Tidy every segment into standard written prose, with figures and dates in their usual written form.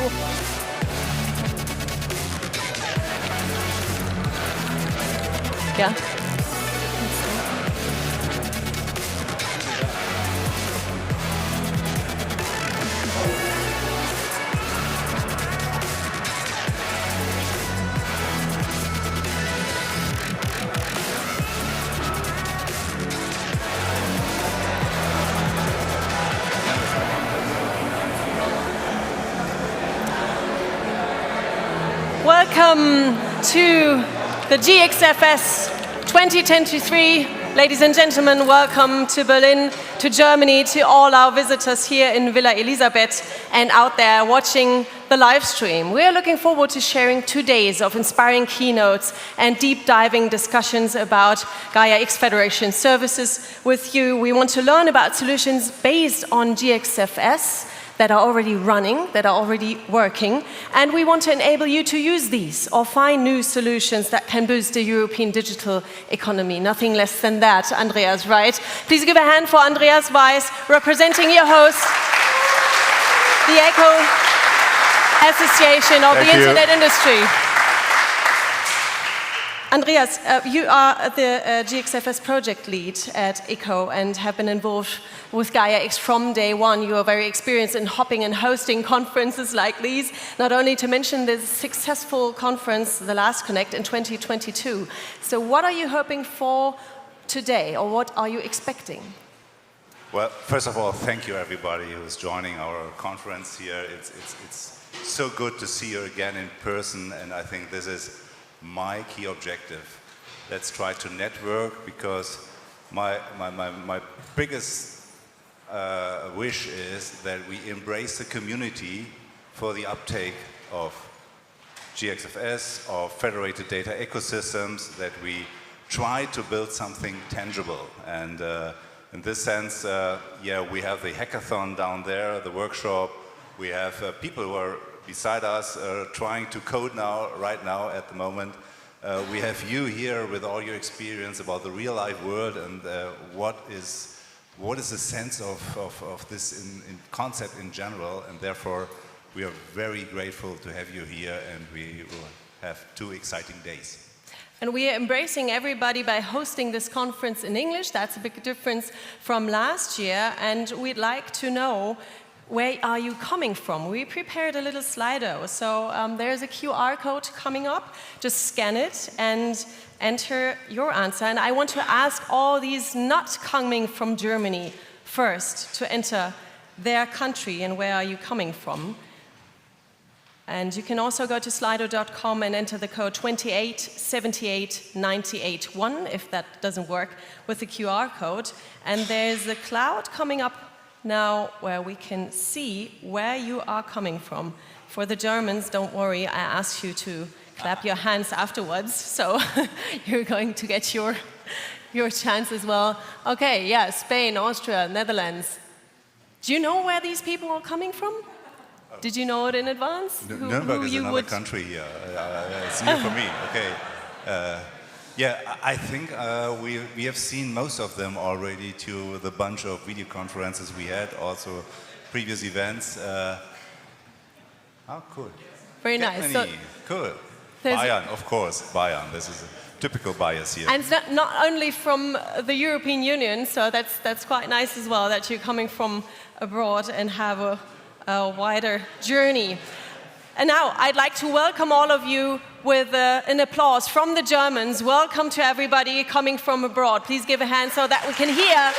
cool. Yeah. Welcome to the GXFS 2023. Ladies and gentlemen, welcome to Berlin, to Germany, to all our visitors here in Villa Elisabeth and out there watching the live stream. We are looking forward to sharing 2 days of inspiring keynotes and deep diving discussions about Gaia-X Federation services with you. We want to learn about solutions based on GXFS that are already running, that are already working, and we want to enable you to use these or find new solutions that can boost the European digital economy. Nothing less than that, Andreas, right? Please give a hand for Andreas Weiss, representing your host, the ECHO Association of the Internet Industry. Andreas, you are the GXFS project lead at ECHO and have been involved with Gaia-X from day one. You are very experienced in hopping and hosting conferences like these, not only to mention the successful conference, the last Connect in 2022. So what are you hoping for today, or what are you expecting? Well, first of all, thank you everybody who's joining our conference here. It's so good to see you again in person, and I think this is my key objective. Let's try to network, because my biggest wish is that we embrace the community for the uptake of GXFS, of federated data ecosystems, that we try to build something tangible. And in this sense, yeah, we have the hackathon down there, the workshop. We have people who are beside us trying to code right now at the moment. We have you here with all your experience about the real life world, and what is the sense of this in concept in general, and therefore we are very grateful to have you here, and we will have 2 exciting days. And we are embracing everybody by hosting this conference in English. That's a big difference from last year, and we'd like to know, where are you coming from? We prepared a little Slido. So there's a QR code coming up. Just scan it and enter your answer. And I want to ask all these not coming from Germany first to enter their country and where are you coming from. And you can also go to slido.com and enter the code 2878981 if that doesn't work with the QR code. And there's a cloud coming up now where we can see where you are coming from. For the Germans, don't worry, I asked you to clap your hands afterwards, so you're going to get your chance as well. Okay, yeah, Spain, Austria, Netherlands. Do you know where these people are coming from? Did you know it in advance? Nuremberg is another country here. It's new for me, okay. Yeah, I think we have seen most of them already to the bunch of video conferences we had, also previous events. Oh, cool. Very nice. So cool. Bayern, of course, Bayern. This is a typical bias here. And not only from the European Union, so that's quite nice as well, that you're coming from abroad and have a wider journey. And now I'd like to welcome all of you with an applause from the Germans. Welcome to everybody coming from abroad. Please give a hand so that we can hear.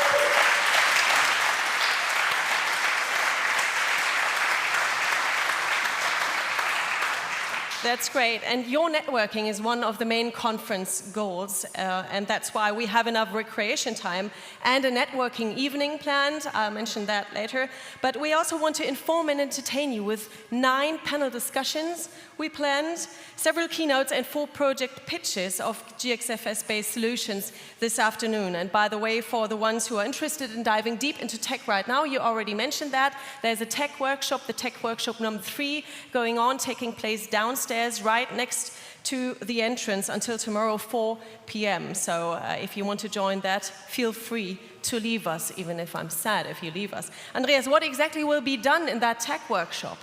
That's great. And your networking is one of the main conference goals, and that's why we have enough recreation time and a networking evening planned. I'll mention that later. But we also want to inform and entertain you with 9 panel discussions. We planned several keynotes and 4 project pitches of GXFS-based solutions this afternoon. And by the way, for the ones who are interested in diving deep into tech right now, you already mentioned that. There's a tech workshop, the tech workshop number 3, going on, taking place downstairs right next to the entrance until tomorrow 4 p.m. So if you want to join that, feel free to leave us, even if I'm sad if you leave us. Andreas, what exactly will be done in that tech workshop?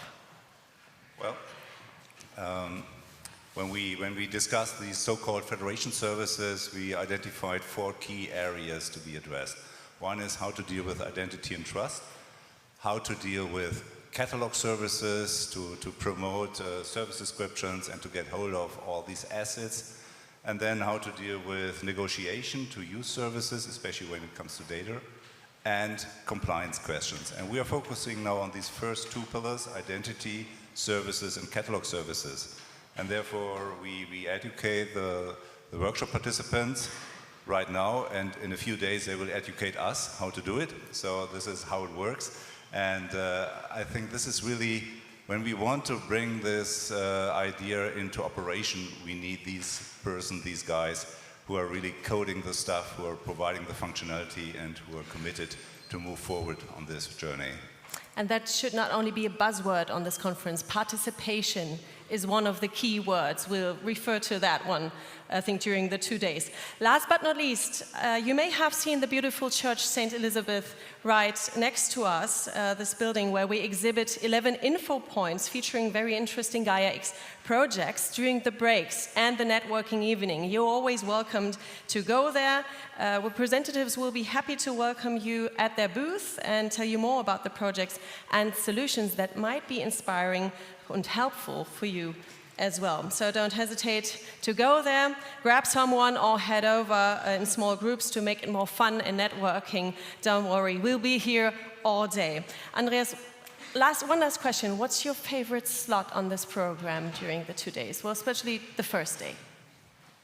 Well, when we discussed these so-called federation services, we identified 4 key areas to be addressed. One is how to deal with identity and trust, how to deal with catalog services to promote service descriptions and to get hold of all these assets, and then how to deal with negotiation to use services, especially when it comes to data, and compliance questions. And we are focusing now on these first 2 pillars, identity, services, and catalog services. And therefore, we educate the workshop participants right now, and in a few days they will educate us how to do it. So this is how it works. And I think this is really, when we want to bring this idea into operation, we need these guys who are really coding the stuff, who are providing the functionality, and who are committed to move forward on this journey. And that should not only be a buzzword on this conference. Participation is one of the key words. We'll refer to that one, I think, during the 2 days. Last but not least, you may have seen the beautiful church St. Elizabeth right next to us, this building where we exhibit 11 info points featuring very interesting Gaia-X projects during the breaks and the networking evening. You're always welcomed to go there. Representatives will be happy to welcome you at their booth and tell you more about the projects and solutions that might be inspiring and helpful for you as well. So don't hesitate to go there, grab someone, or head over in small groups to make it more fun and networking. Don't worry, we'll be here all day. Andreas, one last question. What's your favorite slot on this program during the 2 days? Well, especially the first day.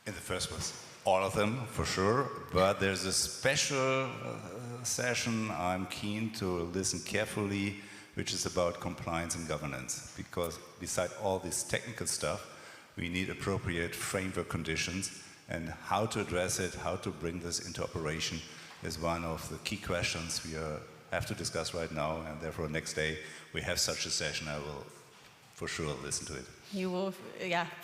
In the first place, all of them, for sure. But there's a special session I'm keen to listen carefully, which is about compliance and governance. Because beside all this technical stuff, we need appropriate framework conditions, and how to address it, how to bring this into operation is one of the key questions we have to discuss right now, and therefore next day we have such a session. I will for sure listen to it. You will,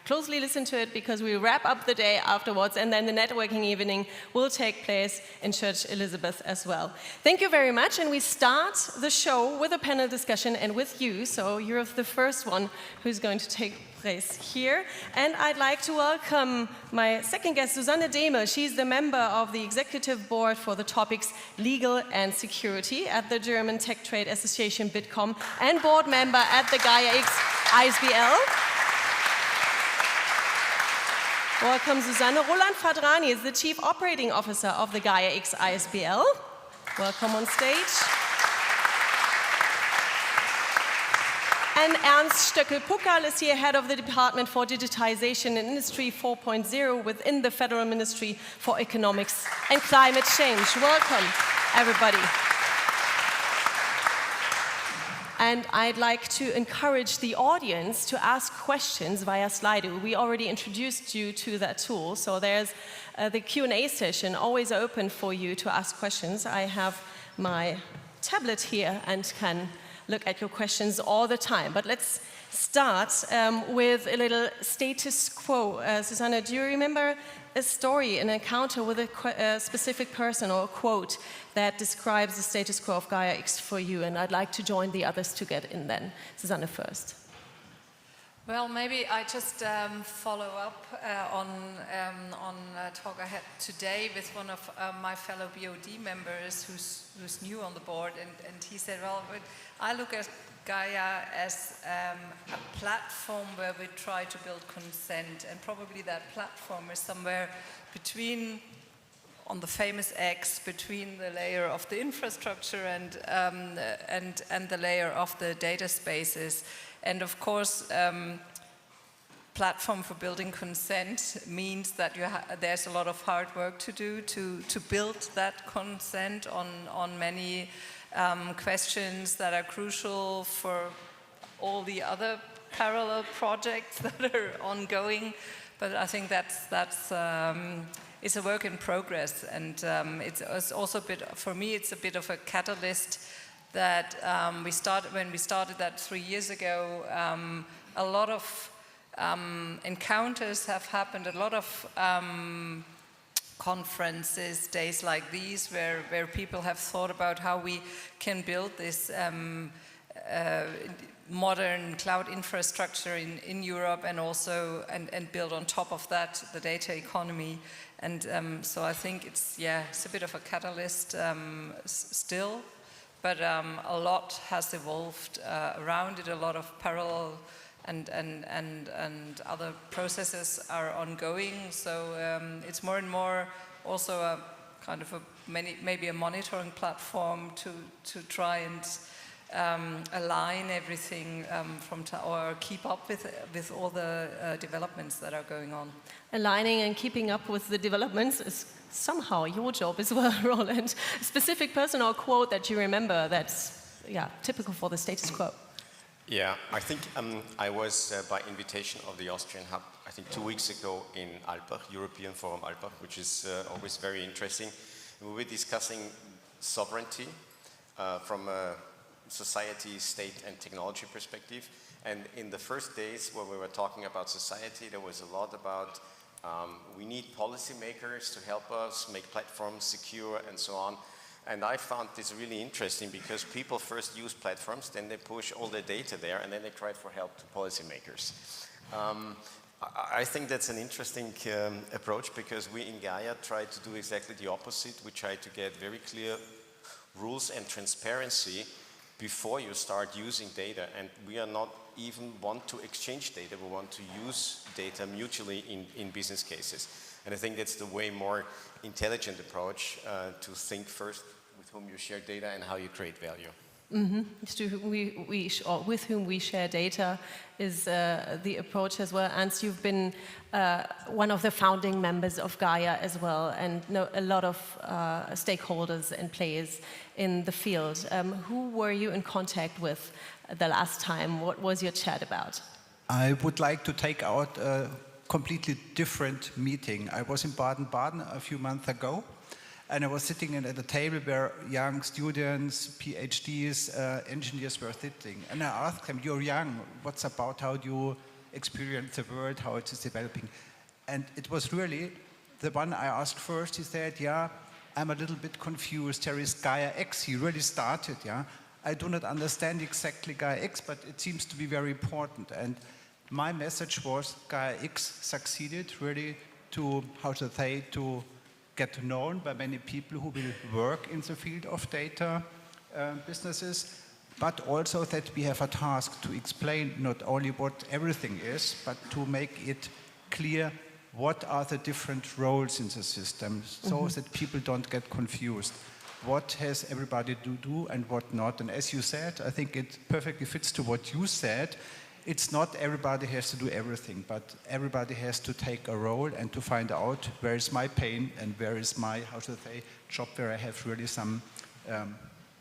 closely listen to it, because we wrap up the day afterwards, and then the networking evening will take place in Church Elizabeth as well. Thank you very much, and we start the show with a panel discussion and with you, so you're the first one who's going to take place here. And I'd like to welcome my second guest, Susanne Dehme. She's the member of the executive board for the topics legal and security at the German Tech Trade Association Bitkom, and board member at the Gaia-X ISBL. Welcome, Susanne. Roland Fadrani is the Chief Operating Officer of the Gaia-X ISBL. Welcome on stage. And Ernst Stöckel-Puckerl is here, Head of the Department for Digitization and Industry 4.0 within the Federal Ministry for Economics and Climate Change. Welcome, everybody. And I'd like to encourage the audience to ask questions via Slido. We already introduced you to that tool, so there's the Q&A session always open for you to ask questions. I have my tablet here and can look at your questions all the time. But let's start with a little status quo. Susanne, do you remember a story, an encounter with a specific person or a quote that describes the status quo of Gaia-X for you? And I'd like to join the others to get in then. Susanne first. Well, maybe I just follow up on a talk I had today with one of my fellow BOD members who's new on the board, and he said, well, I look at Gaia as a platform where we try to build consent, and probably that platform is somewhere between, on the famous X, between the layer of the infrastructure and the layer of the data spaces. And of course, platform for building consent means that there's a lot of hard work to do to build that consent on many questions that are crucial for all the other parallel projects that are ongoing. But I think that's it's a work in progress, and it's also a bit, for me, it's a bit of a catalyst that when we started that 3 years ago. A lot of encounters have happened, a lot of conferences, days like these, where people have thought about how we can build this modern cloud infrastructure in Europe, and also and build on top of that the data economy. And so I think it's a bit of a catalyst still, but a lot has evolved around it. A lot of parallel and other processes are ongoing. So it's more and more also a kind of maybe a monitoring platform to try and align everything or keep up with all the developments that are going on. Aligning and keeping up with the developments is somehow your job as well, Roland. A specific person or quote that you remember that's typical for the status quo? Yeah, I think I was by invitation of the Austrian Hub, I think 2 weeks ago in Alpbach, European Forum Alpbach, which is always very interesting. We were discussing sovereignty from a society, state and technology perspective. And in the first days when we were talking about society, there was a lot about we need policymakers to help us make platforms secure and so on. And I found this really interesting because people first use platforms, then they push all their data there, and then they try for help to policymakers. I think that's an interesting approach, because we in Gaia try to do exactly the opposite. We try to get very clear rules and transparency before you start using data, and we are not even want to exchange data, we want to use data mutually in business cases. And I think that's the way more intelligent approach to think first with whom you share data and how you create value. Or with whom we share data is the approach as well. Ernst, you've been one of the founding members of Gaia as well, and know a lot of stakeholders and players in the field. Who were you in contact with the last time? What was your chat about? I would like to take out a completely different meeting. I was in Baden-Baden a few months ago, and I was sitting at a table where young students, PhDs, engineers were sitting. And I asked them, you're young, what's about, how do you experience the world, how it is developing? And it was really the one I asked first. He said, I'm a little bit confused. There is Gaia-X, he really started, I do not understand exactly Gaia-X, but it seems to be very important. And my message was Gaia-X succeeded really to, to get known by many people who will work in the field of data businesses, but also that we have a task to explain not only what everything is, but to make it clear what are the different roles in the system, so that people don't get confused. What has everybody to do and what not? And as you said, I think it perfectly fits to what you said. It's not everybody has to do everything, but everybody has to take a role and to find out where is my pain and where is my, job where I have really some,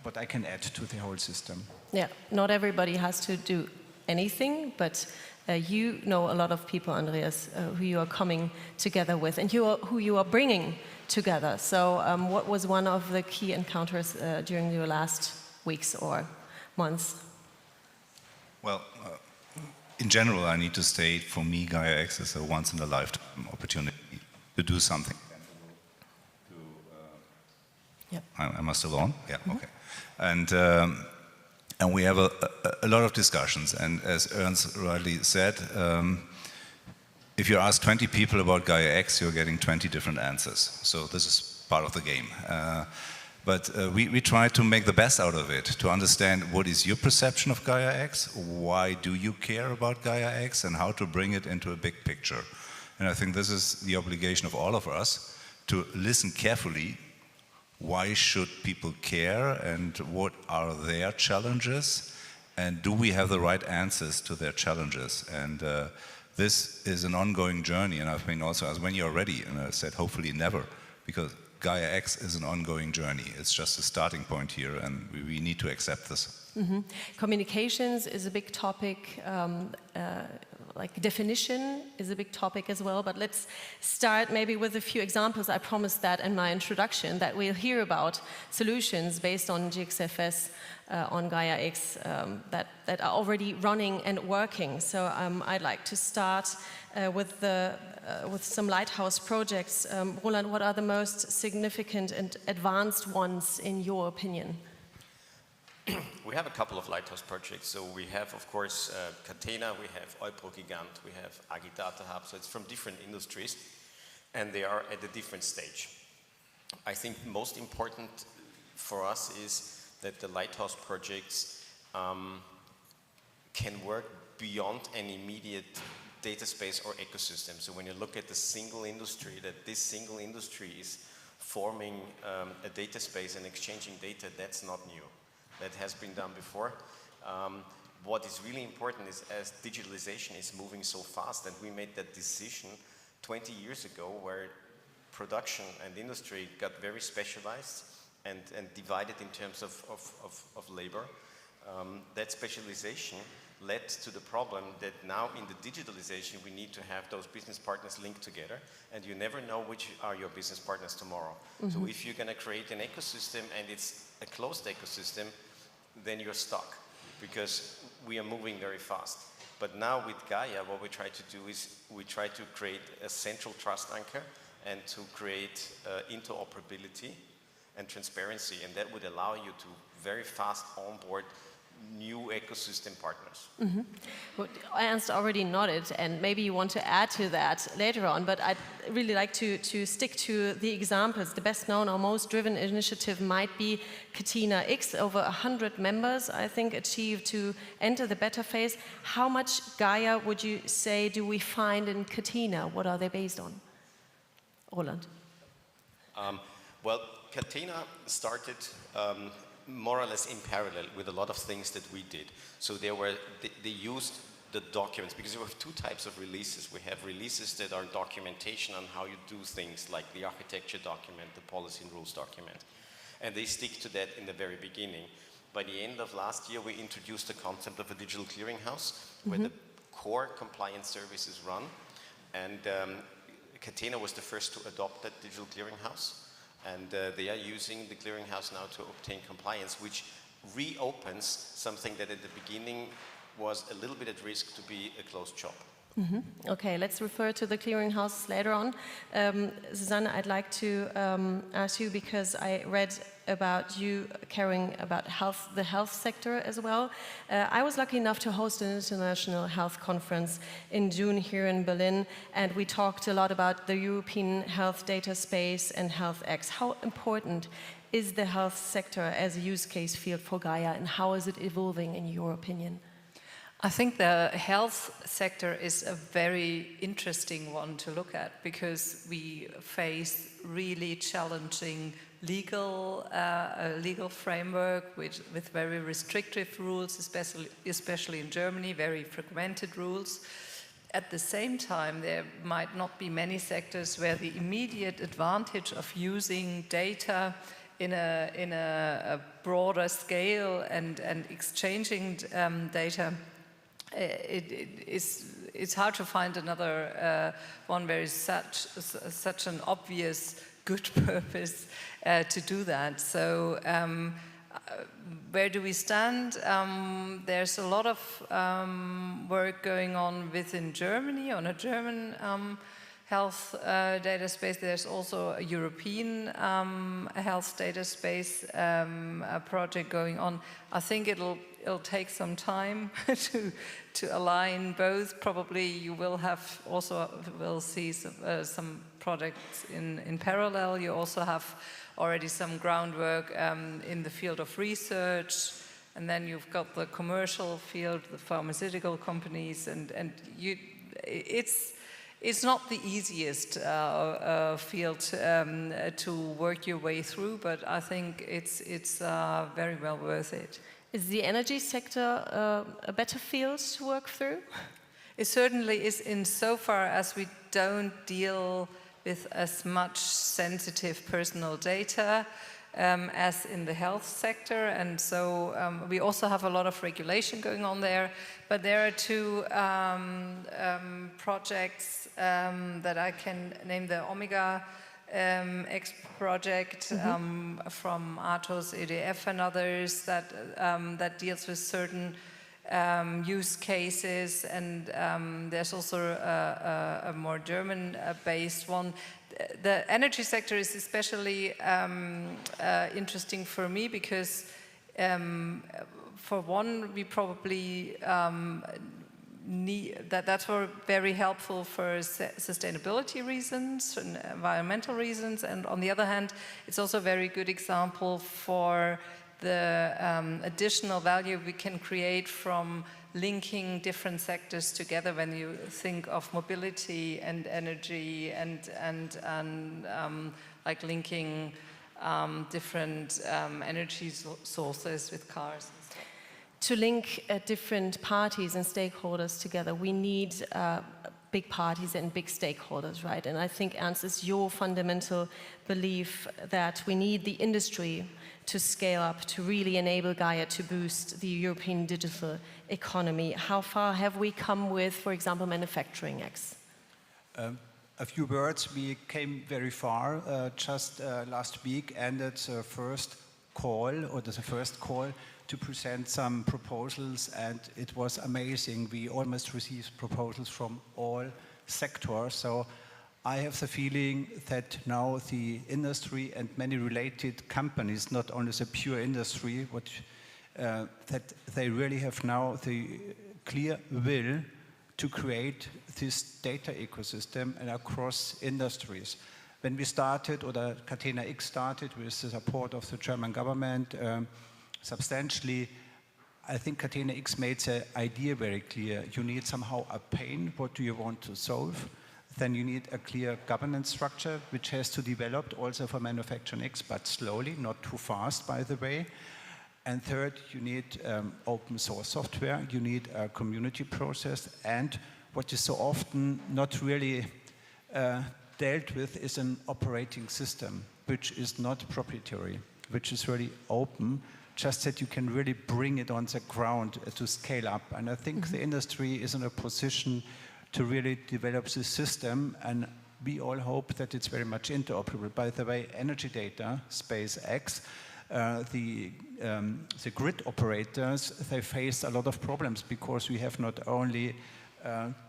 what I can add to the whole system. Yeah, not everybody has to do anything, but you know a lot of people, Andreas, who you are coming together with and who you are bringing together. So what was one of the key encounters during your last weeks or months? Well, in general, I need to state, for me, Gaia-X is a once-in-a-lifetime opportunity to do something. Am I still on? Yeah, okay. And we have a lot of discussions, and as Ernst rightly said, if you ask 20 people about Gaia-X, you're getting 20 different answers. So this is part of the game. But we try to make the best out of it, to understand what is your perception of Gaia-X, why do you care about Gaia-X, and how to bring it into a big picture. And I think this is the obligation of all of us, to listen carefully. Why should people care, and what are their challenges, and do we have the right answers to their challenges? And this is an ongoing journey, and I think also as when you're ready, and I said hopefully never, because Gaia-X is an ongoing journey. It's just a starting point here, and we need to accept this. Communications is a big topic, like definition is a big topic as well, but let's start maybe with a few examples. I promised that in my introduction, that we'll hear about solutions based on GXFS, on Gaia-X, that are already running and working. So I'd like to start with some lighthouse projects. Roland, what are the most significant and advanced ones in your opinion? we have a couple of lighthouse projects. So we have, of course, Catena, we have Eupro-Gigant, we have Agidata Hub. So it's from different industries, and they are at a different stage. I think most important for us is that the lighthouse projects can work beyond an immediate data space or ecosystem. So when you look at the single industry, that this single industry is forming a data space and exchanging data, that's not new. That has been done before. What is really important is as digitalization is moving so fast, and we made that decision 20 years ago where production and industry got very specialized and divided in terms of labor. That specialization led to the problem that now in the digitalization we need to have those business partners linked together, and you never know which are your business partners tomorrow. So if you're going to create an ecosystem and it's a closed ecosystem, then you're stuck because we are moving very fast. But now with Gaia, what we try to do is we try to create a central trust anchor and to create interoperability and transparency, and that would allow you to very fast onboard new ecosystem partners. Well, Ernst already nodded, and maybe you want to add to that later on, but I'd really like to stick to the examples. The best known or most driven initiative might be Gaia-X. Over 100 members, I think, achieved to enter the beta phase. How much Gaia would you say do we find in Catena? What are they based on? Roland. Well, Catena started more or less in parallel with a lot of things that we did. So they used the documents, because we have two types of releases. We have releases that are documentation on how you do things, like the architecture document, the policy and rules document. And they stick to that in the very beginning. By the end of last year, we introduced the concept of a digital clearinghouse, where the core compliance services run. And Catena was the first to adopt that digital clearinghouse. And they are using the clearinghouse now to obtain compliance, which reopens something that at the beginning was a little bit at risk to be a closed shop. Okay, let's refer to the clearinghouse later on. Susanne, I'd like to ask you, because I read about you caring about the health sector as well. I was lucky enough to host an international health conference in June here in Berlin, and we talked a lot about the European health data space and Health-X. How important is the health sector as a use case field for Gaia, and how is it evolving in your opinion? I think the health sector is a very interesting one to look at, because we face really challenging legal framework with very restrictive rules, especially in Germany, very fragmented rules. At the same time, there might not be many sectors where the immediate advantage of using data in a broader scale and exchanging data, it's hard to find another one where is such an obvious good purpose to do that. So where do we stand? There's a lot of work going on within Germany on a German health data space. There's also a European health data space project going on. I think it'll take some time to align both. Probably you will see some projects in parallel. You also have already some groundwork in the field of research, and then you've got the commercial field, the pharmaceutical companies, and it's not the easiest field to work your way through, but I think it's very well worth it. Is the energy sector a better field to work through? It certainly is, insofar as we don't deal with as much sensitive personal data as in the health sector, and so we also have a lot of regulation going on there. But there are two projects that I can name: the Omega-X project from Atos, EDF, and others that deals with certain use cases, and there's also a more German-based one. The energy sector is especially interesting for me because For one, we probably that's very helpful for sustainability reasons and environmental reasons, and on the other hand, it's also a very good example for the additional value we can create from linking different sectors together when you think of mobility and energy and like linking different energy sources with cars. To link different parties and stakeholders together, we need big parties and big stakeholders, right? And I think, Ernst, it's your fundamental belief that we need the industry to scale up, to really enable Gaia to boost the European digital economy. How far have we come with, for example, manufacturing X? A few words. We came very far. Just last week ended the first call, or the first call, to present some proposals, and it was amazing. We almost received proposals from all sectors. So I have the feeling that now the industry and many related companies, not only the pure industry, that they really have now the clear will to create this data ecosystem and across industries. When we started, or the Gaia-X started with the support of the German government, substantially, I think Gaia-X made the idea very clear. You need somehow a pain, what do you want to solve? Then you need a clear governance structure, which has to develop also for manufacturing X, but slowly, not too fast, by the way. And third, you need open source software, you need a community process, and what is so often not really dealt with is an operating system, which is not proprietary, which is really open, just that you can really bring it on the ground to scale up. And I think the industry is in a position to really develop this system, and we all hope that it's very much interoperable. By the way, energy data, space X, the grid operators, they face a lot of problems because we have not only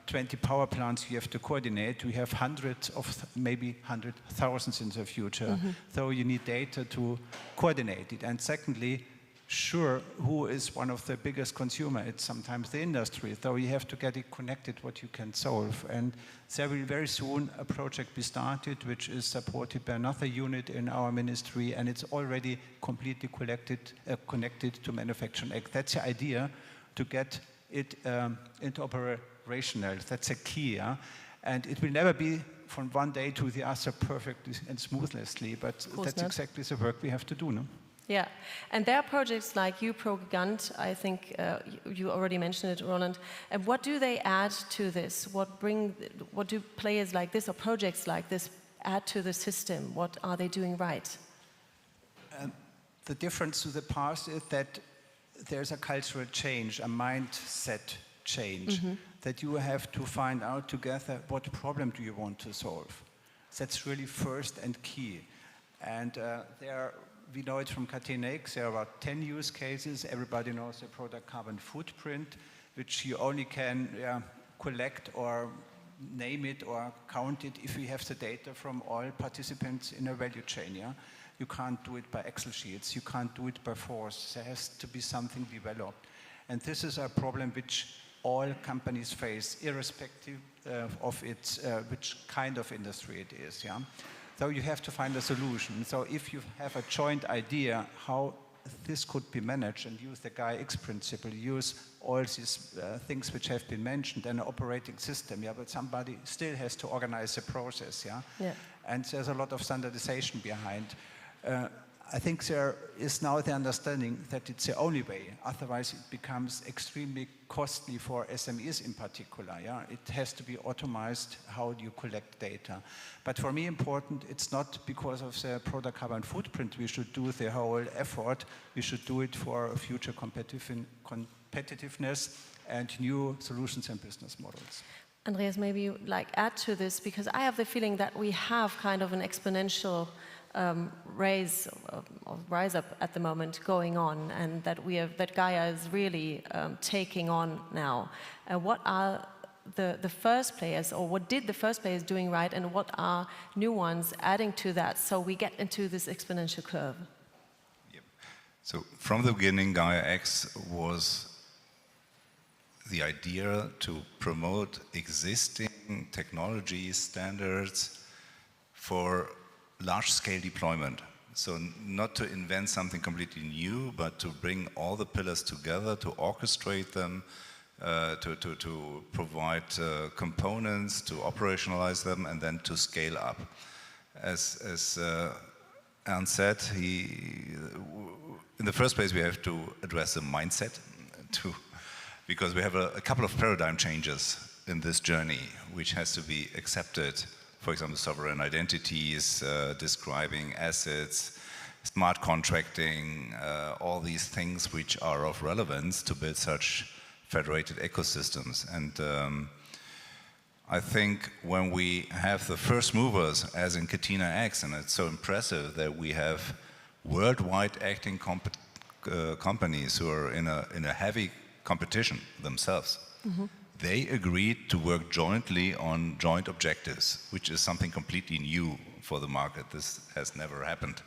20 power plants you have to coordinate, we have hundreds of, maybe 100,000 in the future. So you need data to coordinate it. And secondly, sure, who is one of the biggest consumer? It's sometimes the industry. So you have to get it connected, what you can solve. And there will very soon a project be started, which is supported by another unit in our ministry, and it's already completely connected to manufacturing. That's the idea, to get it into operational. That's a key, yeah? And it will never be from one day to the other perfectly and smoothly, but that's exactly the work we have to do, no? Yeah, and there are projects like UPro-Gigant, I think you already mentioned it, Roland. And what do they add to this? What do players like this or projects like this add to the system? What are they doing right? The difference to the past is that there's a cultural change, a mindset change, that you have to find out together what problem do you want to solve. That's really first and key. And we know it from Gaia-X, there are about 10 use cases. Everybody knows the product carbon footprint, which you only can collect or name it or count it if we have the data from all participants in a value chain. Yeah? You can't do it by Excel sheets, you can't do it by FOSS. There has to be something developed. And this is a problem which all companies face, irrespective of its, which kind of industry it is. Yeah? So you have to find a solution. So if you have a joint idea how this could be managed and use the Gaia-X principle, use all these things which have been mentioned, and an operating system, yeah, but somebody still has to organize the process, yeah? And there's a lot of standardization behind. I think there is now the understanding that it's the only way, otherwise it becomes extremely costly for SMEs in particular. Yeah? It has to be automized how you collect data. But for me important, it's not because of the product carbon footprint we should do the whole effort, we should do it for future competitiveness and new solutions and business models. Andreas, maybe you add to this, because I have the feeling that we have kind of an exponential rise up at the moment going on, and that Gaia is really taking on now. What are the first players, or what did the first players doing right, and what are new ones adding to that, so we get into this exponential curve? Yep. So from the beginning, Gaia-X was the idea to promote existing technology standards for large-scale deployment. So not to invent something completely new, but to bring all the pillars together, to orchestrate them, to provide components, to operationalize them, and then to scale up. As Ernst said, in the first place we have to address the mindset, because we have a couple of paradigm changes in this journey, which has to be accepted. For example, sovereign identities, describing assets, smart contracting, all these things which are of relevance to build such federated ecosystems. And I think when we have the first movers, as in Gaia-X, and it's so impressive that we have worldwide acting companies who are in a heavy competition themselves. Mm-hmm. They agreed to work jointly on joint objectives, which is something completely new for the market. This has never happened.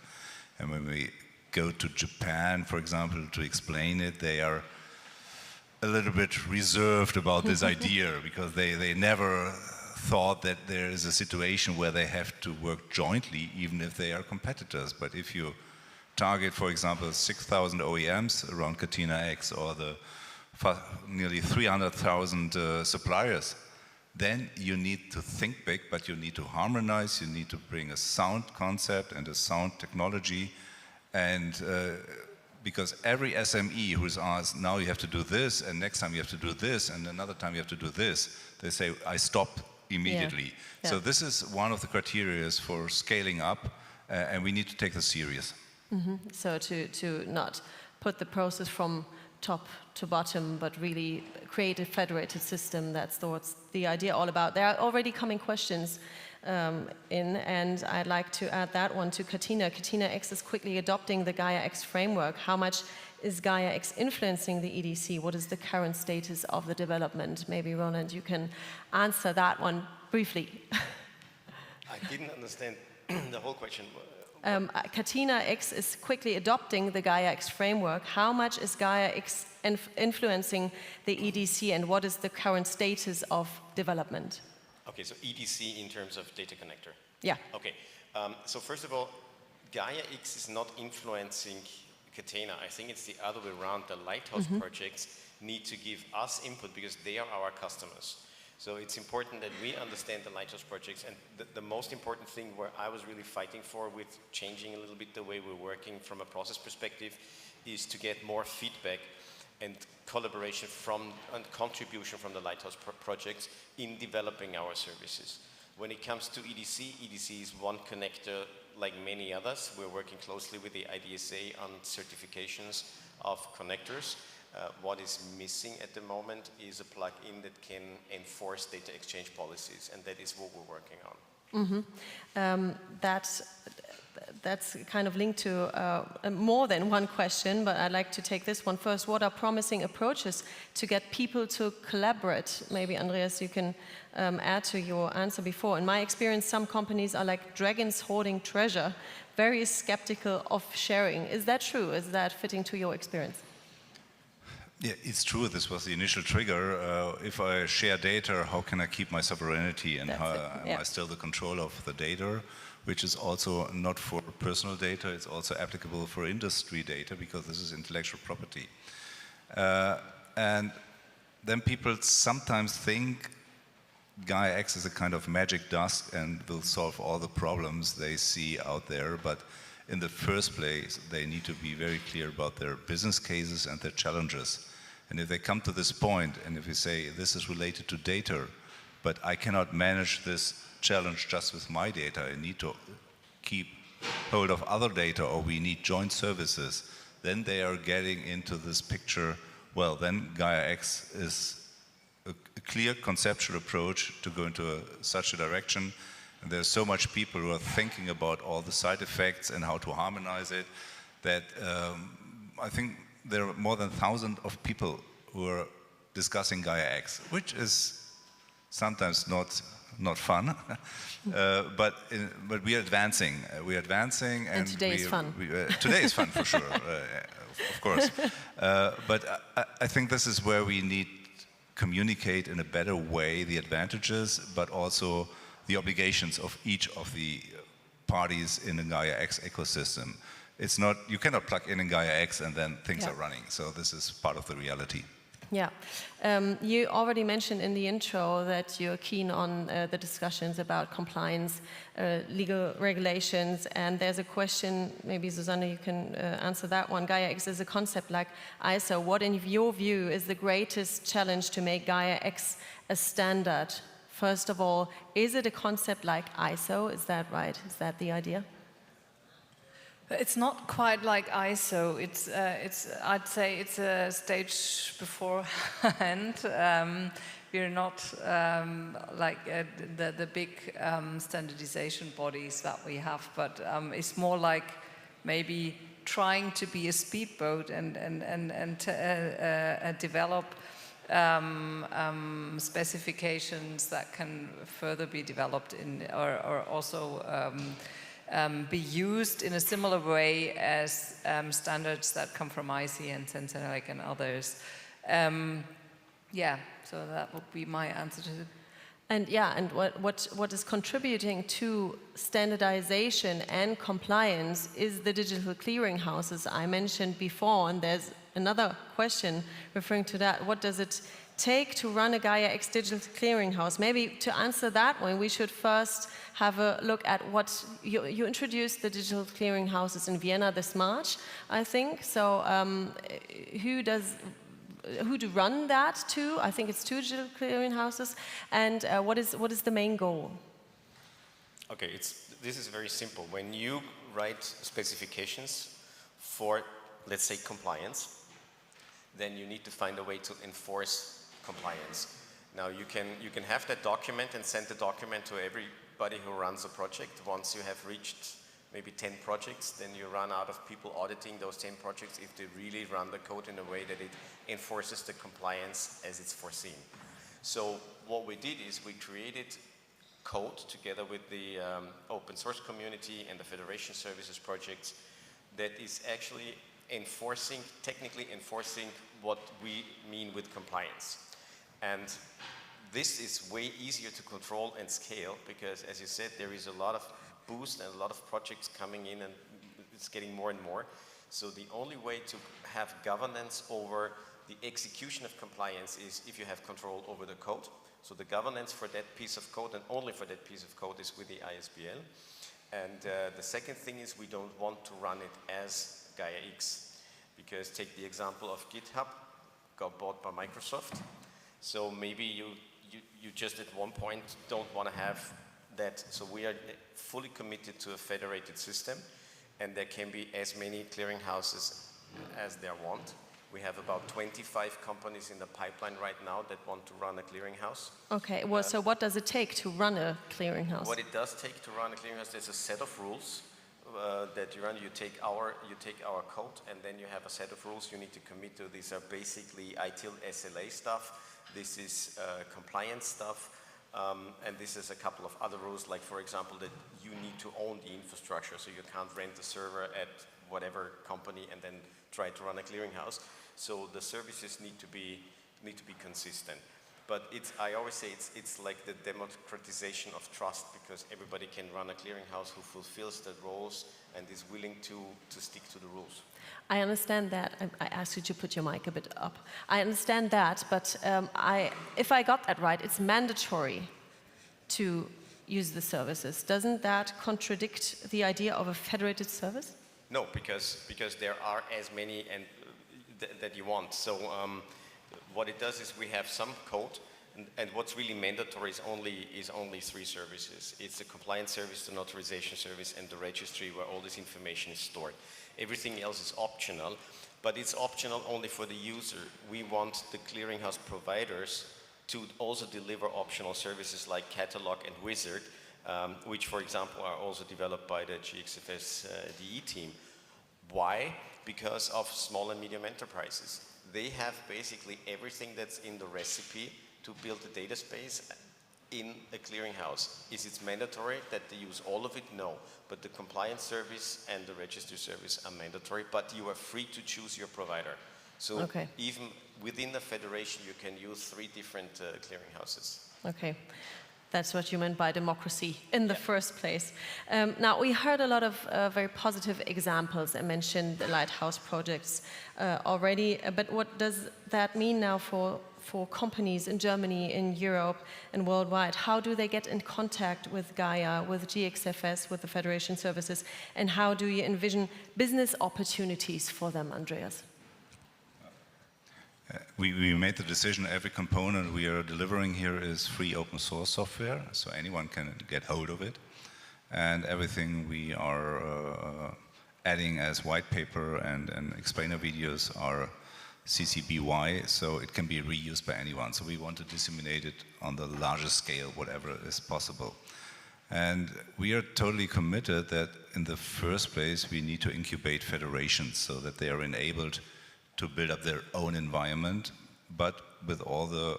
And when we go to Japan, for example, to explain it, they are a little bit reserved about this idea, because they never thought that there is a situation where they have to work jointly, even if they are competitors. But if you target, for example, 6,000 OEMs around Gaia-X, or the nearly 300,000 suppliers, then you need to think big, but you need to harmonize, you need to bring a sound concept and a sound technology. And because every SME who's asked, now you have to do this, and next time you have to do this, and another time you have to do this, they say, I stop immediately. Yeah. Yeah. So this is one of the criteria for scaling up, and we need to take this serious. Mm-hmm. So to not put the process from top to bottom, but really create a federated system. That's what's the idea all about. There are already coming questions and I'd like to add that one to Katina. Gaia-X is quickly adopting the Gaia-X framework. How much is Gaia-X influencing the EDC? What is the current status of the development? Maybe, Roland, you can answer that one briefly. I didn't understand the whole question. Gaia-X is quickly adopting the Gaia-X framework. How much is Gaia-X influencing the EDC, and what is the current status of development? Okay, so EDC in terms of data connector. Yeah. Okay, so first of all, Gaia-X is not influencing Catena. I think it's the other way around. The Lighthouse projects need to give us input because they are our customers. So it's important that we understand the Lighthouse projects, and the most important thing where I was really fighting for with changing a little bit the way we're working from a process perspective is to get more feedback and collaboration and contribution from the Lighthouse projects in developing our services. When it comes to EDC, EDC is one connector like many others. We're working closely with the IDSA on certifications of connectors. What is missing at the moment is a plugin that can enforce data exchange policies, and that is what we're working on. Mm-hmm. That's kind of linked to more than one question, but I'd like to take this one first. What are promising approaches to get people to collaborate? Maybe, Andreas, you can add to your answer before. In my experience, some companies are like dragons hoarding treasure, very skeptical of sharing. Is that true? Is that fitting to your experience? Yeah, it's true. This was the initial trigger. If I share data, how can I keep my sovereignty, and how am I still the control of the data, which is also not for personal data, it's also applicable for industry data, because this is intellectual property. And then people sometimes think Gaia-X is a kind of magic dust and will solve all the problems they see out there, but in the first place, they need to be very clear about their business cases and their challenges. And if they come to this point, and if you say, this is related to data, but I cannot manage this challenge just with my data, I need to keep hold of other data, or we need joint services, then they are getting into this picture. Well, then Gaia-X is a clear conceptual approach to go into such a direction. And there's so much people who are thinking about all the side effects and how to harmonize it, that I think there are more than 1,000 of people who are discussing Gaia-X, which is sometimes not fun, but we are advancing. We are advancing, and today is fun. Today is fun for sure. of course. But I think this is where we need communicate in a better way the advantages, but also the obligations of each of the parties in the Gaia-X ecosystem. It's not, you cannot plug in Gaia-X and then things are running. So this is part of the reality. Yeah. You already mentioned in the intro that you're keen on the discussions about compliance, legal regulations, and there's a question, maybe Susanne, you can answer that one. Gaia-X is a concept like ISO. What, in your view, is the greatest challenge to make Gaia-X a standard? First of all, is it a concept like ISO? Is that right? Is that the idea? It's not quite like ISO. I'd say it's a stage beforehand. We're not like the big standardization bodies that we have, but it's more like maybe trying to be a speedboat and develop specifications that can further be developed in, or also be used in a similar way as standards that come from IC and Sensenelec and others. Yeah, so that would be my answer to it. And yeah, and what is contributing to standardization and compliance is the digital clearinghouses I mentioned before, and there's another question referring to that. What does it take to run a Gaia-X digital clearinghouse? Maybe to answer that one, we should first have a look at what you introduced the digital clearinghouses in Vienna this March, I think. So who do run that to? I think it's 2 digital clearinghouses. And what is the main goal? Okay, this is very simple. When you write specifications for, let's say, compliance, then you need to find a way to enforce compliance. Now you can have that document and send the document to everybody who runs a project. Once you have reached maybe 10 projects, then you run out of people auditing those 10 projects if they really run the code in a way that it enforces the compliance as it's foreseen. So what we did is we created code together with the open source community and the Federation Services projects that is actually technically enforcing what we mean with compliance. And this is way easier to control and scale because, as you said, there is a lot of boost and a lot of projects coming in and it's getting more and more. So the only way to have governance over the execution of compliance is if you have control over the code. So the governance for that piece of code and only for that piece of code is with the ISBL. And the second thing is we don't want to run it as Gaia-X because take the example of GitHub, got bought by Microsoft. So maybe you just at one point don't want to have that. So we are fully committed to a federated system and there can be as many clearinghouses as there want. We have about 25 companies in the pipeline right now that want to run a clearinghouse. Okay, well, so what does it take to run a clearinghouse? What it does take to run a clearinghouse, there's a set of rules that you run. You take our code and then you have a set of rules you need to commit to. These are basically ITIL SLA stuff. This is compliance stuff. And this is a couple of other rules, like for example, that you need to own the infrastructure, so you can't rent a server at whatever company and then try to run a clearinghouse. So the services need to be consistent. But I always say it's like the democratization of trust because everybody can run a clearinghouse who fulfills the roles and is willing to stick to the rules. I understand that. I asked you to put your mic a bit up. I understand that, but if I got that right, it's mandatory to use the services. Doesn't that contradict the idea of a federated service? No, because there are as many and that you want. So what it does is we have some code, and what's really mandatory is only 3 services. It's the compliance service, the notarization service, and the registry where all this information is stored. Everything else is optional, but it's optional only for the user. We want the clearinghouse providers to also deliver optional services like Catalog and Wizard, which, for example, are also developed by the GXFS DE team. Why? Because of small and medium enterprises. They have basically everything that's in the recipe to build a data space in a clearinghouse. Is it mandatory that they use all of it? No. But the compliance service and the registry service are mandatory, but you are free to choose your provider. So even within the federation, you can use 3 different clearinghouses. Okay. That's what you meant by democracy in the first place. Now, we heard a lot of very positive examples. I mentioned the lighthouse projects already, but what does that mean now for companies in Germany, in Europe, and worldwide? How do they get in contact with Gaia, with GXFS, with the Federation services, and how do you envision business opportunities for them, Andreas? We made the decision every component we are delivering here is free open source software, so anyone can get hold of it. And everything we are adding as white paper and explainer videos are CC BY, so it can be reused by anyone. So we want to disseminate it on the largest scale, whatever is possible. And we are totally committed that in the first place we need to incubate federations so that they are enabled to build up their own environment, but with all the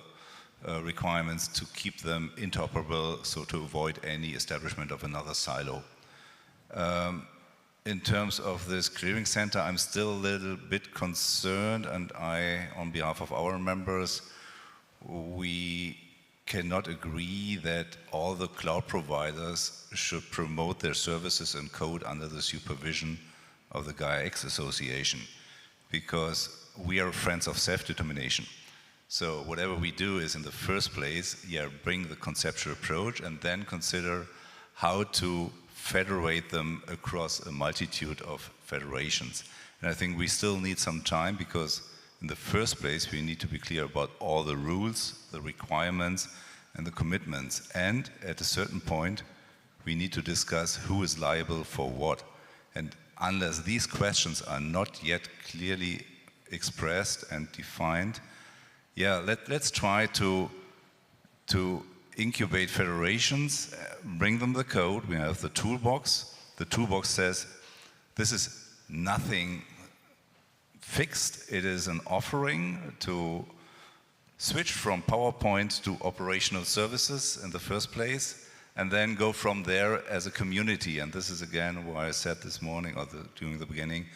requirements to keep them interoperable, so to avoid any establishment of another silo. In terms of this clearing center, I'm still a little bit concerned, and on behalf of our members, we cannot agree that all the cloud providers should promote their services and code under the supervision of the Gaia-X Association, because we are friends of self-determination. So whatever we do is in the first place, bring the conceptual approach and then consider how to federate them across a multitude of federations. And I think we still need some time, because in the first place we need to be clear about all the rules, the requirements and the commitments. And at a certain point we need to discuss who is liable for what. And unless these questions are not yet clearly expressed and defined, let's try to incubate federations, bring them the code. We have the toolbox. The toolbox says this is nothing fixed. It is an offering to switch from PowerPoint to operational services in the first place, and then go from there as a community. And this is again why I said this morning or during the beginning,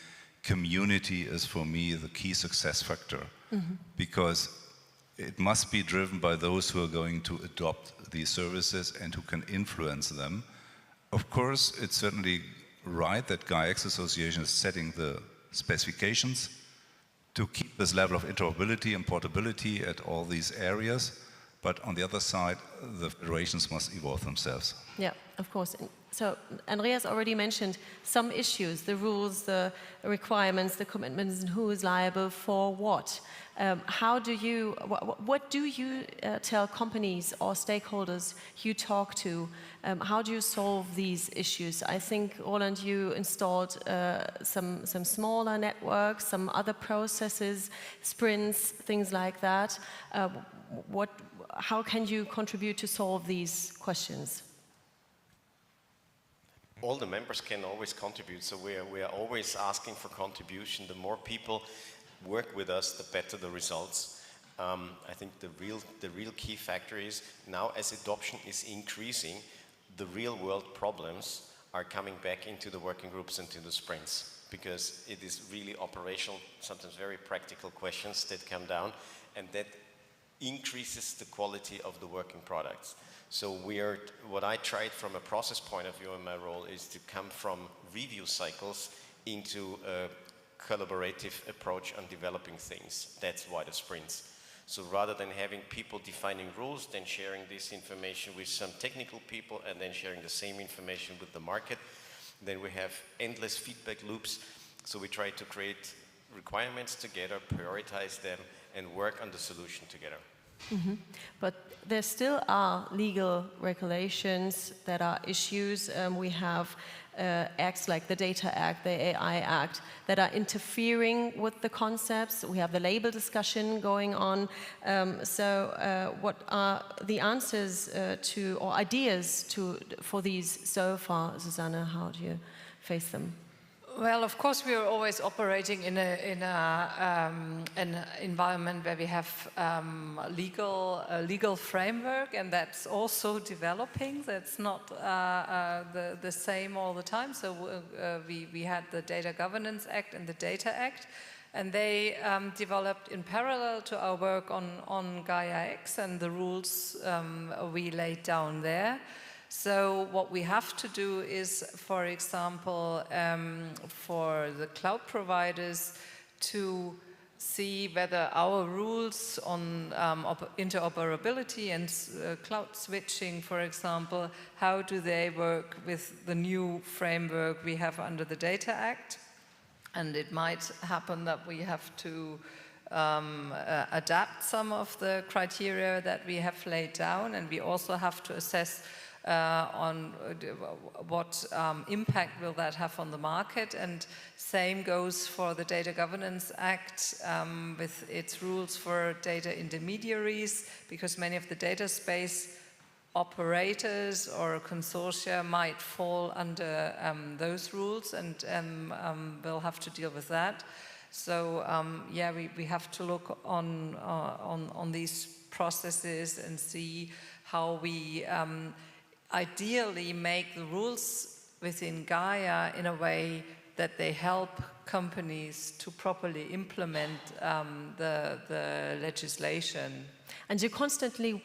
community is for me the key success factor, because it must be driven by those who are going to adopt these services and who can influence them. Of course, it's certainly right that Gaia-X Association is setting the specifications to keep this level of interoperability and portability at all these areas. But on the other side, the federations must evolve themselves. Yeah, of course. So Andreas already mentioned some issues, the rules, the requirements, the commitments, and who is liable for what. What do you tell companies or stakeholders you talk to? How do you solve these issues? I think, Roland, you installed some smaller networks, some other processes, sprints, things like that. How can you contribute to solve these questions? All the members can always contribute, so we are always asking for contribution. The more people work with us, the better the results. I think the real key factor is now, as adoption is increasing, the real world problems are coming back into the working groups and to the sprints, because it is really operational, sometimes very practical questions that come down, and that increases the quality of the working products. So what I tried from a process point of view in my role is to come from review cycles into a collaborative approach on developing things. That's why the sprints. So rather than having people defining rules, then sharing this information with some technical people and then sharing the same information with the market, then we have endless feedback loops. So we try to create requirements together, prioritize them, and work on the solution together. But there still are legal regulations that are issues. We have acts like the Data Act, the AI Act, that are interfering with the concepts. We have the label discussion going on. What are the answers or ideas for these so far, Susanne? How do you face them? Well, of course, we are always operating in an environment where we have legal framework, and that's also developing. That's not the same all the time. So we had the Data Governance Act and the Data Act, and they developed in parallel to our work on Gaia-X and the rules we laid down there. So what we have to do is, for example, for the cloud providers to see whether our rules on interoperability and cloud switching, for example, how do they work with the new framework we have under the Data Act. And it might happen that we have to adapt some of the criteria that we have laid down, and we also have to assess on what impact will that have on the market. And same goes for the Data Governance Act with its rules for data intermediaries, because many of the data space operators or consortia might fall under those rules, and we'll have to deal with that. So yeah, we have to look on these processes and see how we ideally make the rules within Gaia in a way that they help companies to properly implement the legislation. And you're constantly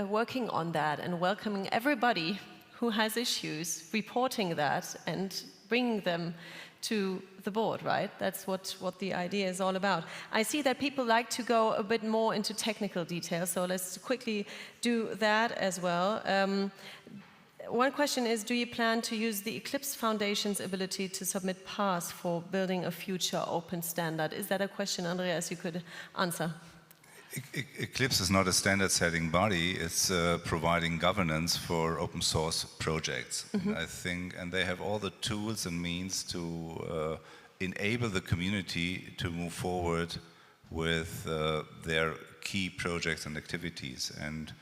working on that and welcoming everybody who has issues, reporting that and bringing them to the board, right? That's what the idea is all about. I see that people like to go a bit more into technical details, so let's quickly do that as well. One question is, do you plan to use the Eclipse Foundation's ability to submit paths for building a future open standard? Is that a question, Andreas, you could answer? Eclipse is not a standard-setting body. It's providing governance for open source projects. I think, and they have all the tools and means to enable the community to move forward with their key projects and activities. And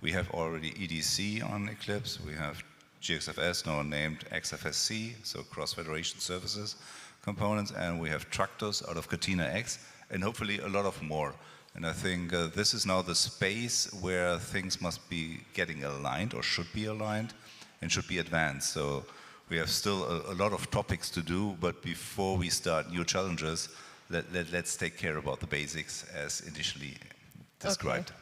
we have already EDC on Eclipse. We have GXFS, now named XFSC, so cross-federation services components, and we have Tractos out of Catena-X, and hopefully a lot of more. And I think this is now the space where things must be getting aligned, or should be aligned, and should be advanced. So we have still a lot of topics to do, but before we start new challenges, let's take care about the basics as initially described. Okay.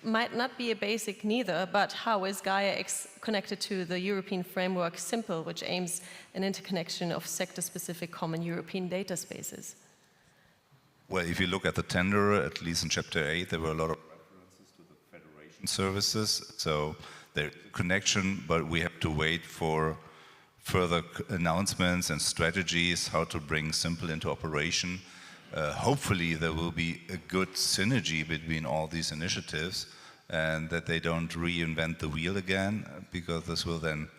Might not be a basic neither, but how is Gaia-X connected to the European framework SIMPLE, which aims an interconnection of sector-specific common European data spaces? Well, if you look at the tender, at least in Chapter 8, there were a lot of references to the federation services. So there's a connection, but we have to wait for further announcements and strategies, how to bring SIMPLE into operation. Hopefully there will be a good synergy between all these initiatives, and that they don't reinvent the wheel again, because this will then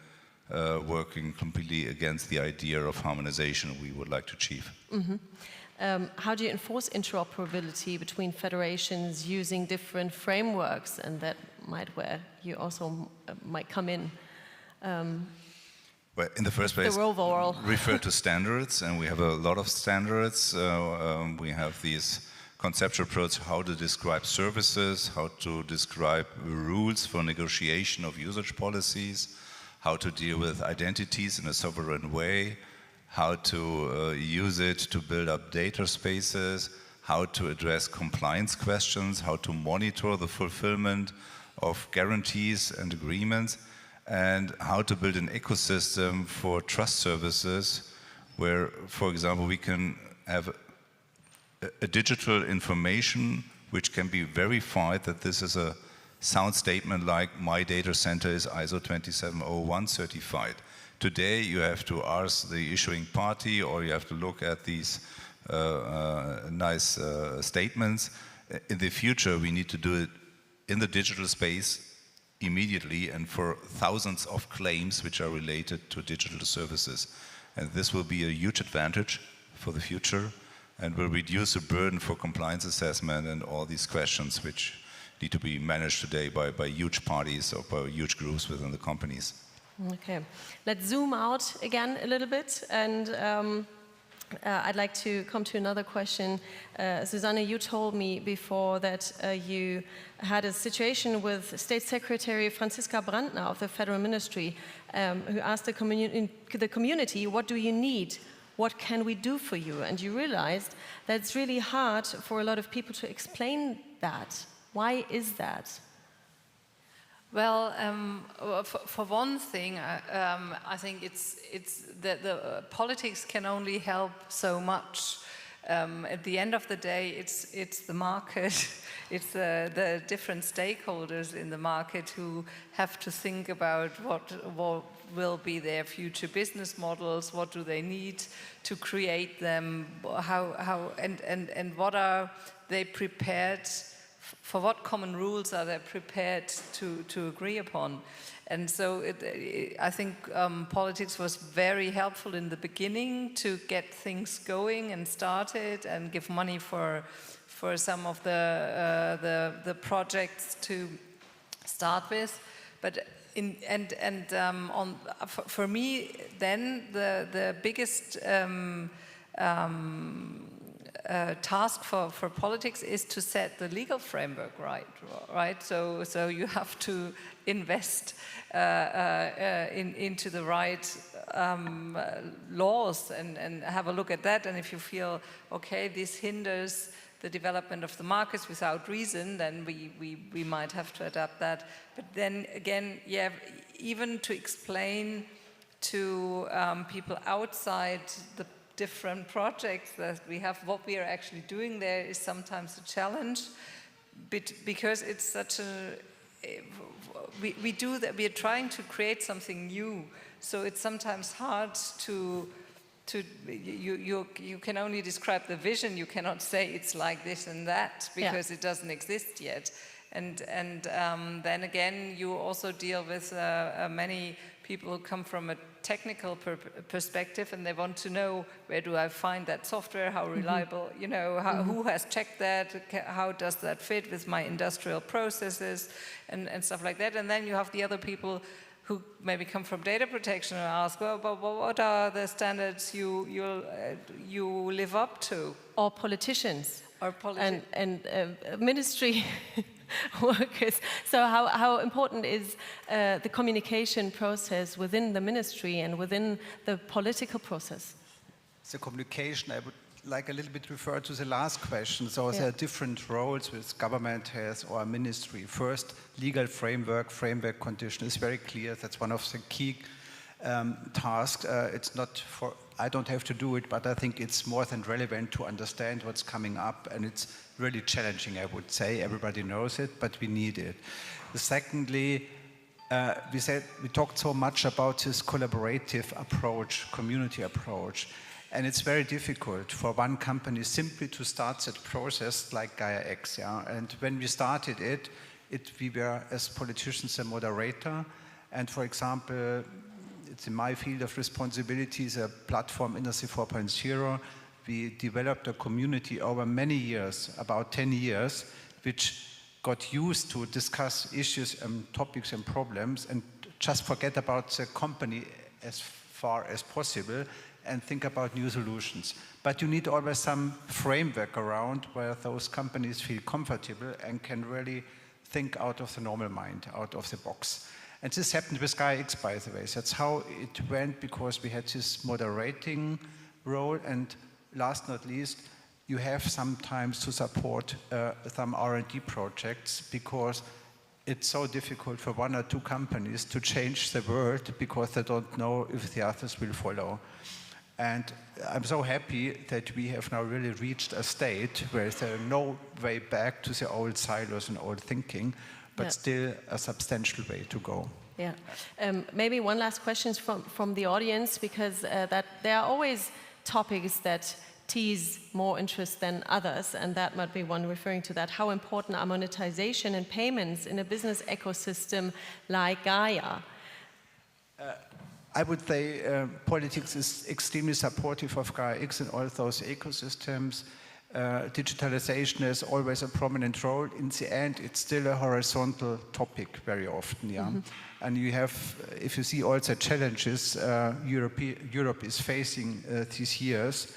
working completely against the idea of harmonization we would like to achieve. How do you enforce interoperability between federations using different frameworks, and that might where you also might come in? Well, in the first place, refer to standards, and we have a lot of standards. We have these conceptual approach, how to describe services, how to describe rules for negotiation of usage policies, how to deal with identities in a sovereign way, how to use it to build up data spaces, how to address compliance questions, how to monitor the fulfillment of guarantees and agreements, and how to build an ecosystem for trust services where, for example, we can have a digital information which can be verified that this is a sound statement like my data center is ISO 27001 certified. Today you have to ask the issuing party, or you have to look at these nice statements. In the future we need to do it in the digital space immediately, and for thousands of claims which are related to digital services. And this will be a huge advantage for the future, and will reduce the burden for compliance assessment and all these questions which need to be managed today by huge parties or by huge groups within the companies. Okay, let's zoom out again a little bit and I'd like to come to another question. Susanne, you told me before that you had a situation with State Secretary Franziska Brandner of the Federal Ministry, who asked the community, what do you need? What can we do for you? And you realized that it's really hard for a lot of people to explain that. Why is that? Well, for one thing, I think it's that the politics can only help so much. At the end of the day, it's the market, it's the different stakeholders in the market who have to think about what will be their future business models, what do they need to create them, how and what are they prepared. For what common rules are they prepared to agree upon? And so I think politics was very helpful in the beginning to get things going and started and give money for some of the projects to start with. But for me then the biggest task for politics is to set the legal framework right? So you have to invest into the right laws and have a look at that. And if you feel, okay, this hinders the development of the markets without reason, then we might have to adapt that. But then again, yeah, even to explain to people outside the different projects that we have, what we are actually doing there is sometimes a challenge, because it's such a, we do that, we are trying to create something new, so it's sometimes hard to you can only describe the vision, you cannot say it's like this and that, because it doesn't exist yet. And then again, you also deal with many people who come from a technical perspective, and they want to know, where do I find that software, how reliable, you know, who has checked that, how does that fit with my industrial processes, and stuff like that. And then you have the other people who maybe come from data protection and ask, well, but what are the standards you live up to? Or politicians. Or politicians. And ministry workers. So how important is the communication process within the ministry and within the political process? The communication, I would like a little bit refer to the last question. So there are different roles which government has or ministry. First, legal framework condition is very clear. That's one of the key tasks. It's not for, I don't have to do it, but I think it's more than relevant to understand what's coming up, and it's really challenging, I would say. Everybody knows it, but we need it. Secondly, we talked so much about this collaborative approach, community approach, and it's very difficult for one company simply to start that process like Gaia-X. And when we started it, we were, as politicians, a moderator, and for example, it's in my field of responsibilities, a platform Industry 4.0. We developed a community over many years, about 10 years, which got used to discuss issues and topics and problems and just forget about the company as far as possible and think about new solutions. But you need always some framework around where those companies feel comfortable and can really think out of the normal mind, out of the box. And this happened with Gaia-X, by the way. That's how it went, because we had this moderating role, and last not least, you have sometimes to support some R&D projects, because it's so difficult for one or two companies to change the world because they don't know if the others will follow. And I'm so happy that we have now really reached a state where there's no way back to the old silos and old thinking, but still a substantial way to go. Yeah. Maybe one last question from the audience, because that there are always topics that tease more interest than others, and that might be one referring to that. How important are monetization and payments in a business ecosystem like Gaia? I would say politics is extremely supportive of Gaia-X and all those ecosystems. Digitalization is always a prominent role. In the end, it's still a horizontal topic very often, And you have, if you see all the challenges Europe is facing these years,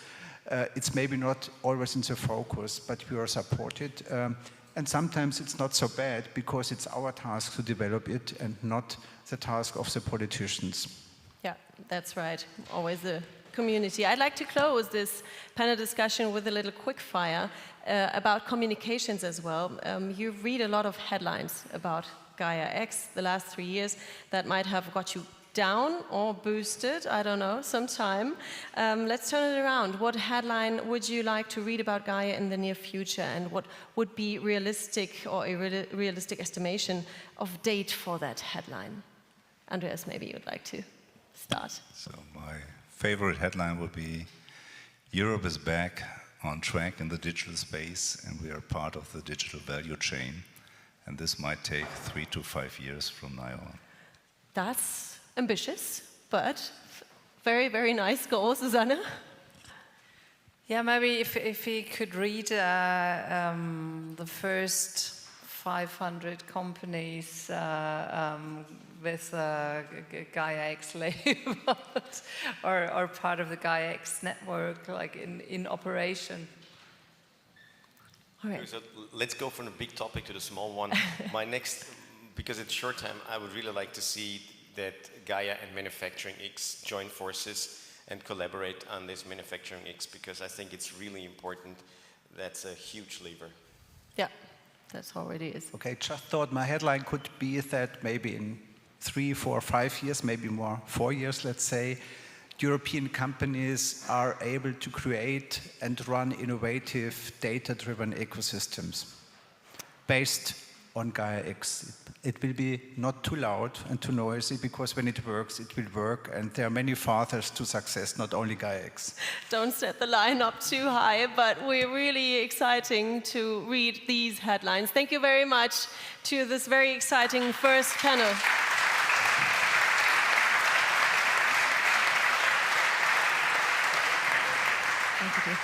It's maybe not always in the focus, but we are supported. And sometimes it's not so bad because it's our task to develop it and not the task of the politicians. Yeah, that's right. Always the community. I'd like to close this panel discussion with a little quick fire about communications as well. You read a lot of headlines about Gaia-X the last 3 years that might have got you down or boosted, I don't know, sometime. Let's turn it around. What headline would you like to read about Gaia in the near future, and what would be realistic or a realistic estimation of date for that headline? Andreas, maybe you'd like to start. So my favorite headline would be, Europe is back on track in the digital space, and we are part of the digital value chain. And this might take 3 to 5 years from now on. That's ambitious, but very, very nice goal, Susanne. Yeah, maybe if we could read the first 500 companies with Gaia-X labeled or part of the Gaia-X network, like in operation. All right. So let's go from the big topic to the small one. My next, because it's short time, I would really like to see that Gaia and Manufacturing X join forces and collaborate on this Manufacturing X, because I think it's really important. That's a huge lever. Yeah, that's already is. Okay, just thought my headline could be that maybe in 3, 4, 5 years, maybe more, 4 years, let's say, European companies are able to create and run innovative data-driven ecosystems based on Gaia-X. It will be not too loud and too noisy, because when it works, it will work, and there are many paths to success, not only Gaia-X. Don't set the line up too high, but we're really exciting to read these headlines. Thank you very much to this very exciting first panel. Thank you.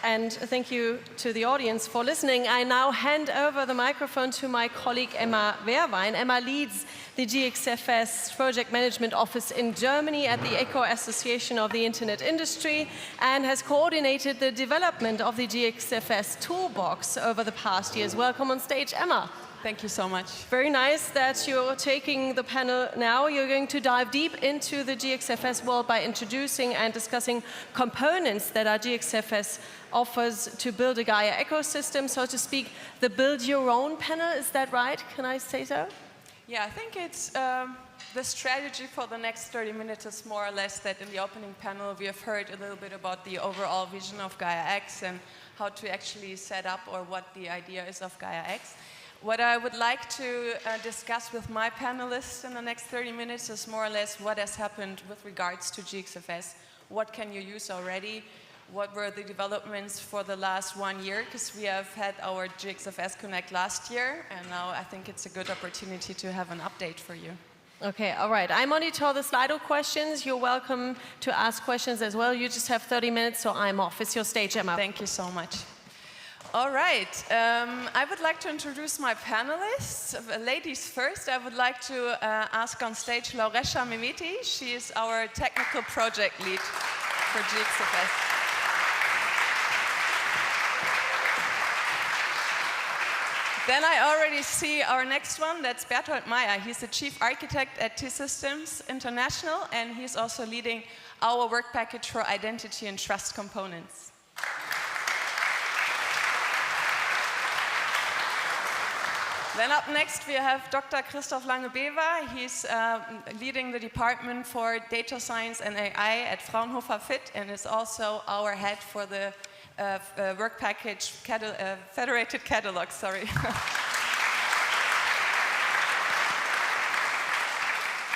And thank you to the audience for listening. I now hand over the microphone to my colleague Emma Wehrwein. Emma leads the GXFS Project Management Office in Germany at the Eco Association of the Internet Industry, and has coordinated the development of the GXFS toolbox over the past years. Welcome on stage, Emma. Thank you so much. Very nice that you're taking the panel now. You're going to dive deep into the GXFS world by introducing and discussing components that our GXFS offers to build a Gaia ecosystem, so to speak, the build your own panel. Is that right? Can I say so? Yeah, I think it's the strategy for the next 30 minutes is more or less that in the opening panel we have heard a little bit about the overall vision of Gaia-X and how to actually set up, or what the idea is of Gaia-X. What I would like to discuss with my panelists in the next 30 minutes is more or less what has happened with regards to GXFS. What can you use already? What were the developments for the last 1 year? Because we have had our GXFS Connect last year, and now I think it's a good opportunity to have an update for you. Okay, all right. I monitor the Slido questions. You're welcome to ask questions as well. You just have 30 minutes, so I'm off. It's your stage, Emma. Thank you so much. All right, I would like to introduce my panelists. Ladies first, I would like to ask on stage Lauresha Mimiti. She is our technical project lead for GXFS. Then I already see our next one, that's Bertolt Meyer. He's the chief architect at T-Systems International, and he's also leading our work package for identity and trust components. Then up next we have Dr. Christoph Lange-Bever. He's leading the department for data science and AI at Fraunhofer FIT, and is also our head for the work package federated catalog, sorry.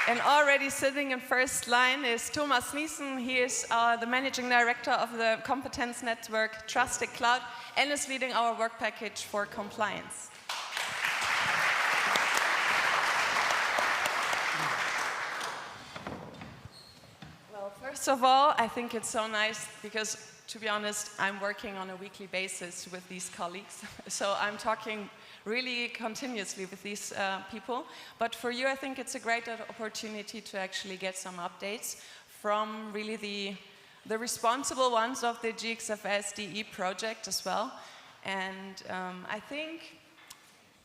And already sitting in first line is Thomas Niesen. He is the managing director of the competence network Trusted Cloud, and is leading our work package for compliance. First of all, I think it's so nice because, to be honest, I'm working on a weekly basis with these colleagues. So I'm talking really continuously with these people. But for you, I think it's a great opportunity to actually get some updates from really the the responsible ones of the GXFS DE project as well. And I think,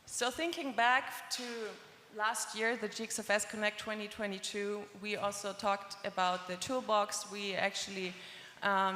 so thinking back to last year, the GXFS Connect 2022, we also talked about the toolbox. We actually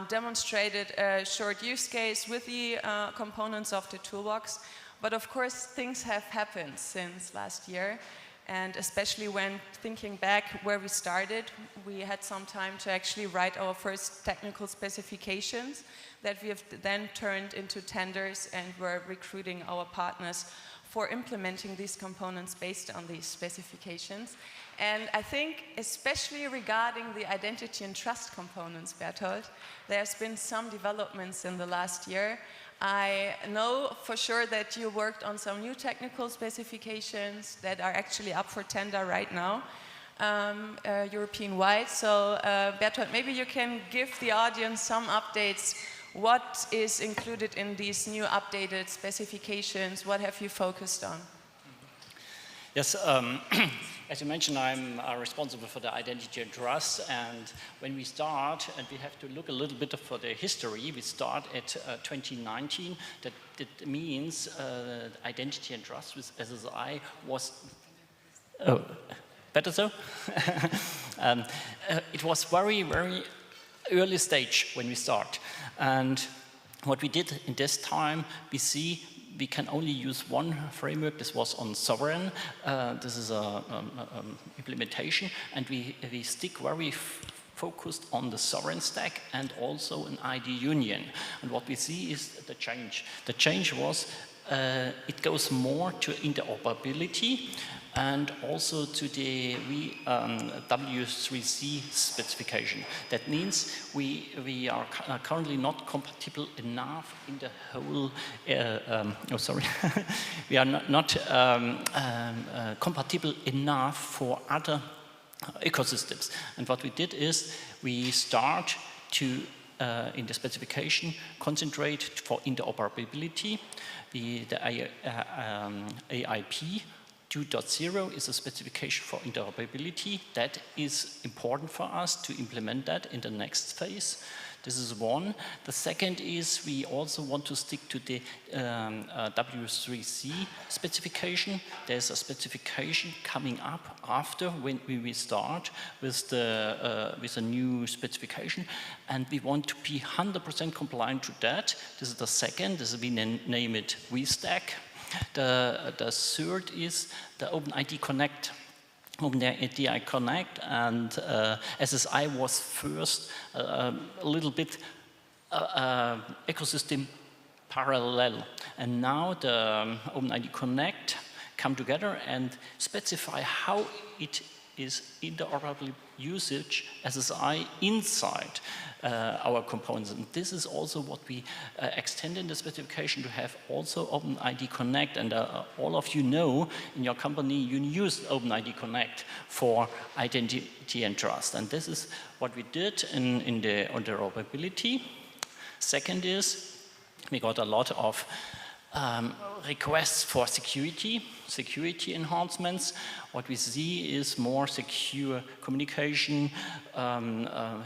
demonstrated a short use case with the components of the toolbox. But of course, things have happened since last year. And especially when thinking back where we started, we had some time to actually write our first technical specifications that we have then turned into tenders, and we're recruiting our partners for implementing these components based on these specifications. And I think, especially regarding the identity and trust components, Bertolt, there's been some developments in the last year. I know for sure that you worked on some new technical specifications that are actually up for tender right now, European-wide. So Bertolt, maybe you can give the audience some updates. What is included in these new updated specifications? What have you focused on? Yes, as you mentioned, I'm responsible for the identity and trust, and when we start, and we have to look a little bit for the history, we start at 2019. That means identity and trust with SSI was better so. It was very, very early stage when we start, and what we did in this time, we see we can only use one framework. This was on sovereign. This is a implementation, and we stick very focused on the sovereign stack and also an ID union. And what we see is the change. The change was it goes more to interoperability and also to the W3C specification. That means we are currently not compatible enough in the whole, we are not compatible enough for other ecosystems. And what we did is we start to, in the specification, concentrate for interoperability. The AIP 2.0 is a specification for interoperability. That is important for us to implement that in the next phase. This is one. The second is we also want to stick to the W3C specification. There's a specification coming up after when we start with a new specification, and we want to be 100% compliant to that. This is the second. This we name it VStack. The third is the OpenID Connect. OpenID Connect and SSI was first a little bit ecosystem parallel, and now the OpenID Connect come together and specify how it is interoperable usage SSI inside our components. And this is also what we extend in the specification to have also OpenID Connect. And all of you know in your company you use OpenID Connect for identity and trust. And this is what we did in the interoperability. Second is we got a lot of requests for security enhancements. What we see is more secure communication.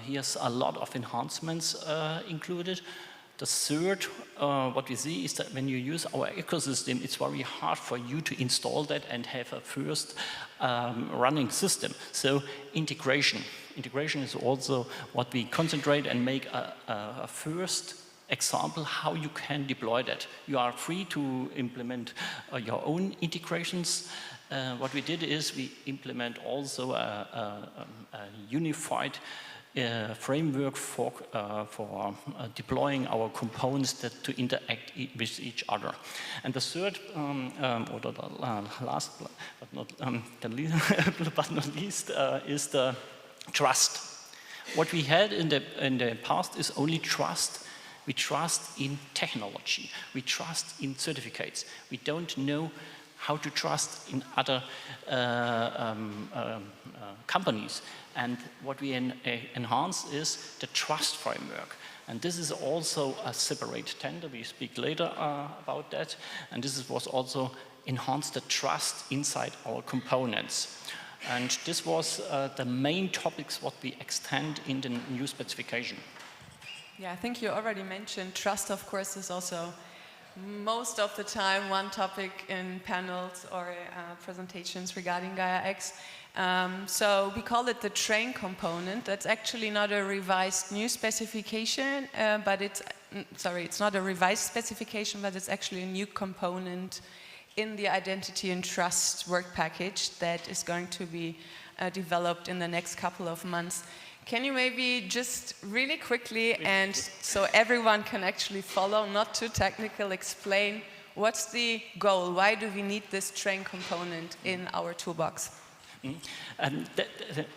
Here's a lot of enhancements included. The third, what we see is that when you use our ecosystem, it's very hard for you to install that and have a first running system. So integration is also what we concentrate and make a first example how you can deploy that. You are free to implement your own integrations. What we did is we implement also a unified framework for deploying our components to interact with each other. And the third, or the last but not the least, but not least, is the trust. What we had in the past is only trust. We trust in technology. We trust in certificates. We don't know how to trust in other companies. And what we enhance is the trust framework. And this is also a separate tender. We speak later about that. And this was also enhance the trust inside our components. And this was the main topics what we extend in the new specification. Yeah, I think you already mentioned trust, of course, is also most of the time one topic in panels or presentations regarding Gaia-X. So we call it the train component. That's actually not a revised new specification, but it's not a revised specification, but it's actually a new component in the identity and trust work package that is going to be developed in the next couple of months. Can you maybe just really quickly, and so everyone can actually follow, not too technical, explain what's the goal? Why do we need this train component in our toolbox?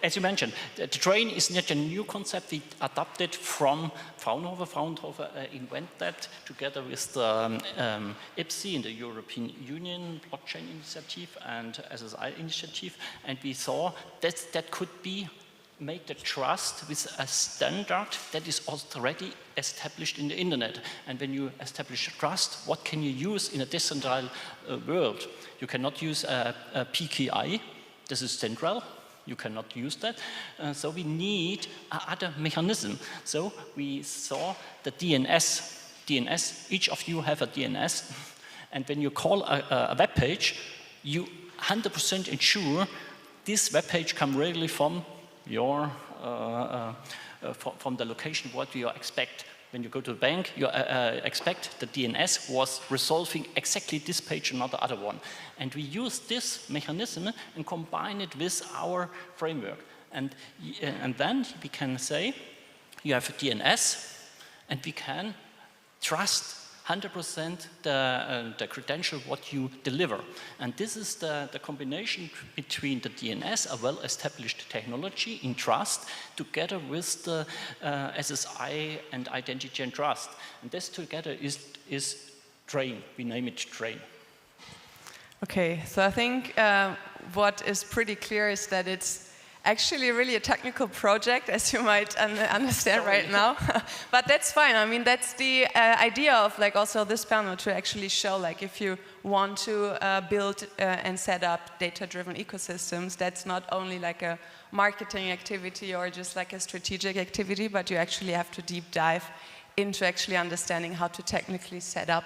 As you mentioned, the train is not a new concept. We adopted from Fraunhofer. Fraunhofer invented that together with the IPSI in the European Union Blockchain Initiative and SSI Initiative. And we saw that could be make the trust with a standard that is already established in the internet. And when you establish trust, what can you use in a decentralized world? You cannot use a PKI. This is central. You cannot use that. So we need other mechanism. So we saw the DNS. Each of you have a DNS. And when you call a web page, you 100% ensure this web page comes really from your from the location what you expect. When you go to the bank, you expect the DNS was resolving exactly this page and not the other one. And we use this mechanism and combine it with our framework. And then we can say, you have a DNS, and we can trust 100% the credential what you deliver. And this is the combination between the DNS, a well-established technology in trust, together with the SSI and identity and trust. And this together is train. We name it train. Okay, so I think what is pretty clear is that it's actually really a technical project, as you might understand right now. But that's fine. I mean, that's the idea of like also this panel, to actually show like if you want to build and set up data-driven ecosystems, that's not only like a marketing activity or just like a strategic activity, but you actually have to deep dive into actually understanding how to technically set up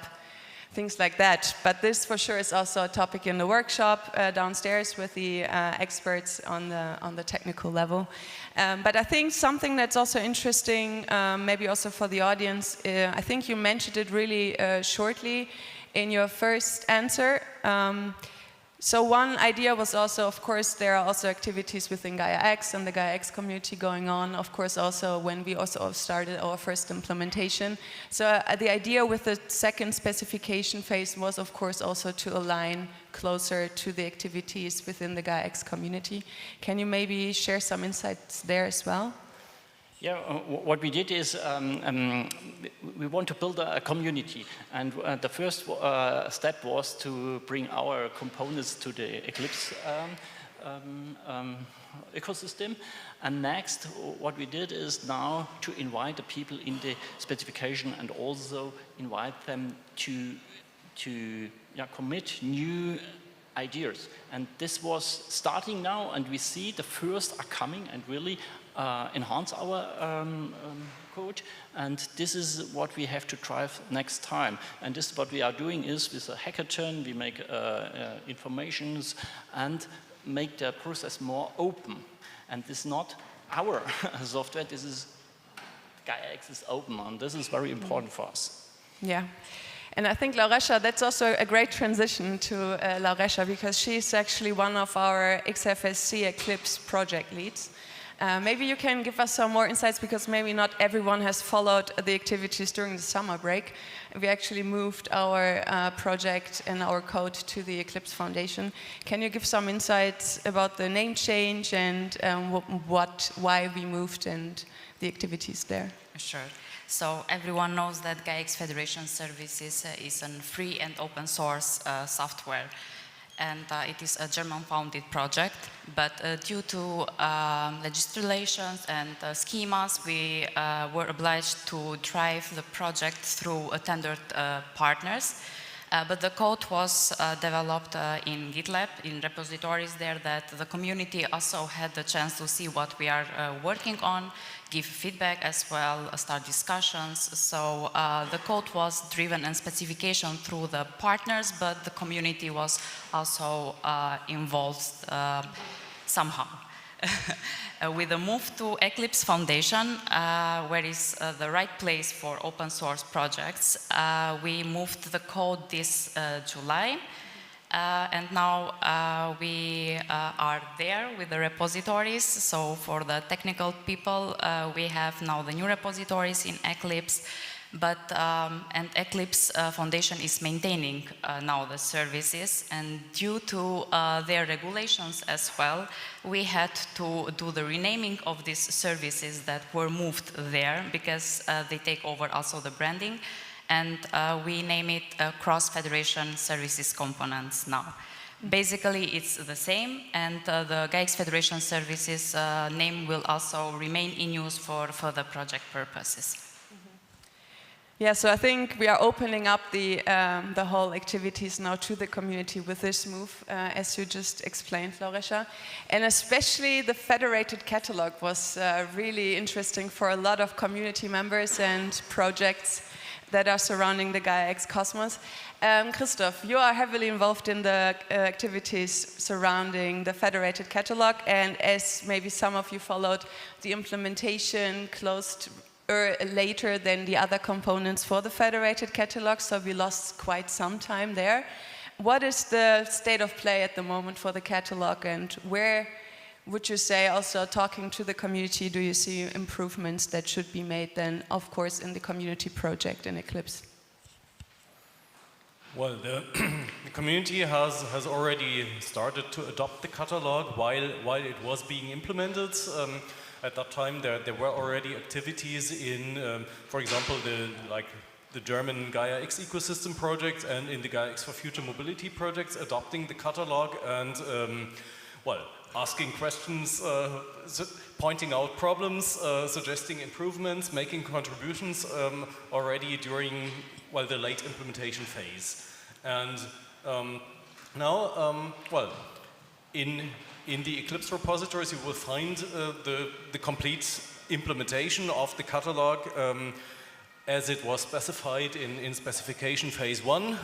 things like that. But this for sure is also a topic in the workshop downstairs with the experts on the technical level. But I think something that's also interesting, maybe also for the audience, I think you mentioned it really shortly in your first answer. So one idea was also, of course, there are also activities within Gaia-X and the Gaia-X community going on, of course, also when we also started our first implementation. So the idea with the second specification phase was, of course, also to align closer to the activities within the Gaia-X community. Can you maybe share some insights there as well? Yeah, what we did is we want to build a community, and the first step was to bring our components to the Eclipse ecosystem. And next, what we did is now to invite the people in the specification and also invite them to commit new ideas. And this was starting now, and we see the first are coming and really enhance our code, and this is what we have to drive next time. And this is what we are doing is with a hackathon, we make informations and make the process more open. And this is not our software, this is Gaia-X is open, and this is very important for us. Yeah. And I think Lauresha, that's also a great transition to Lauresha, because she's actually one of our XFSC Eclipse project leads. Maybe you can give us some more insights, because maybe not everyone has followed the activities during the summer break. We actually moved our project and our code to the Eclipse Foundation. Can you give some insights about the name change and why we moved and the activities there? Sure. So everyone knows that Gaia-X Federation Services is a free and open source software. And it is a German-founded project, but due to legislations and schemas, we were obliged to drive the project through tendered partners. But the code was developed in GitLab, in repositories there, that the community also had the chance to see what we are working on, give feedback as well, start discussions. So the code was driven and specification through the partners, but the community was also involved somehow. With the move to Eclipse Foundation, where is the right place for open source projects, we moved the code this July. And now we are there with the repositories. So for the technical people, we have now the new repositories in Eclipse. But and Eclipse Foundation is maintaining now the services, and due to their regulations as well, we had to do the renaming of these services that were moved there, because they take over also the branding, and we name it Cross-Federation Services Components now. Basically, it's the same, and the Gaia-X Federation Services name will also remain in use for further project purposes. Yeah, so I think we are opening up the whole activities now to the community with this move, as you just explained, Floresha. And especially the federated catalog was really interesting for a lot of community members and projects that are surrounding the Gaia-X Cosmos. Christoph, you are heavily involved in the activities surrounding the federated catalog, and as maybe some of you followed, the implementation closed later than the other components for the federated catalog, so we lost quite some time there. What is the state of play at the moment for the catalog, and where would you say, also talking to the community, do you see improvements that should be made then, of course, in the community project in Eclipse? Well, the community has already started to adopt the catalog while it was being implemented. At that time, there were already activities in, for example, the German Gaia-X ecosystem project and in the Gaia-X for Future Mobility projects, adopting the catalog and, well, asking questions, pointing out problems, suggesting improvements, making contributions already during, well, the late implementation phase. And now, well, in the Eclipse repositories, you will find the complete implementation of the catalog as it was specified in specification phase 1.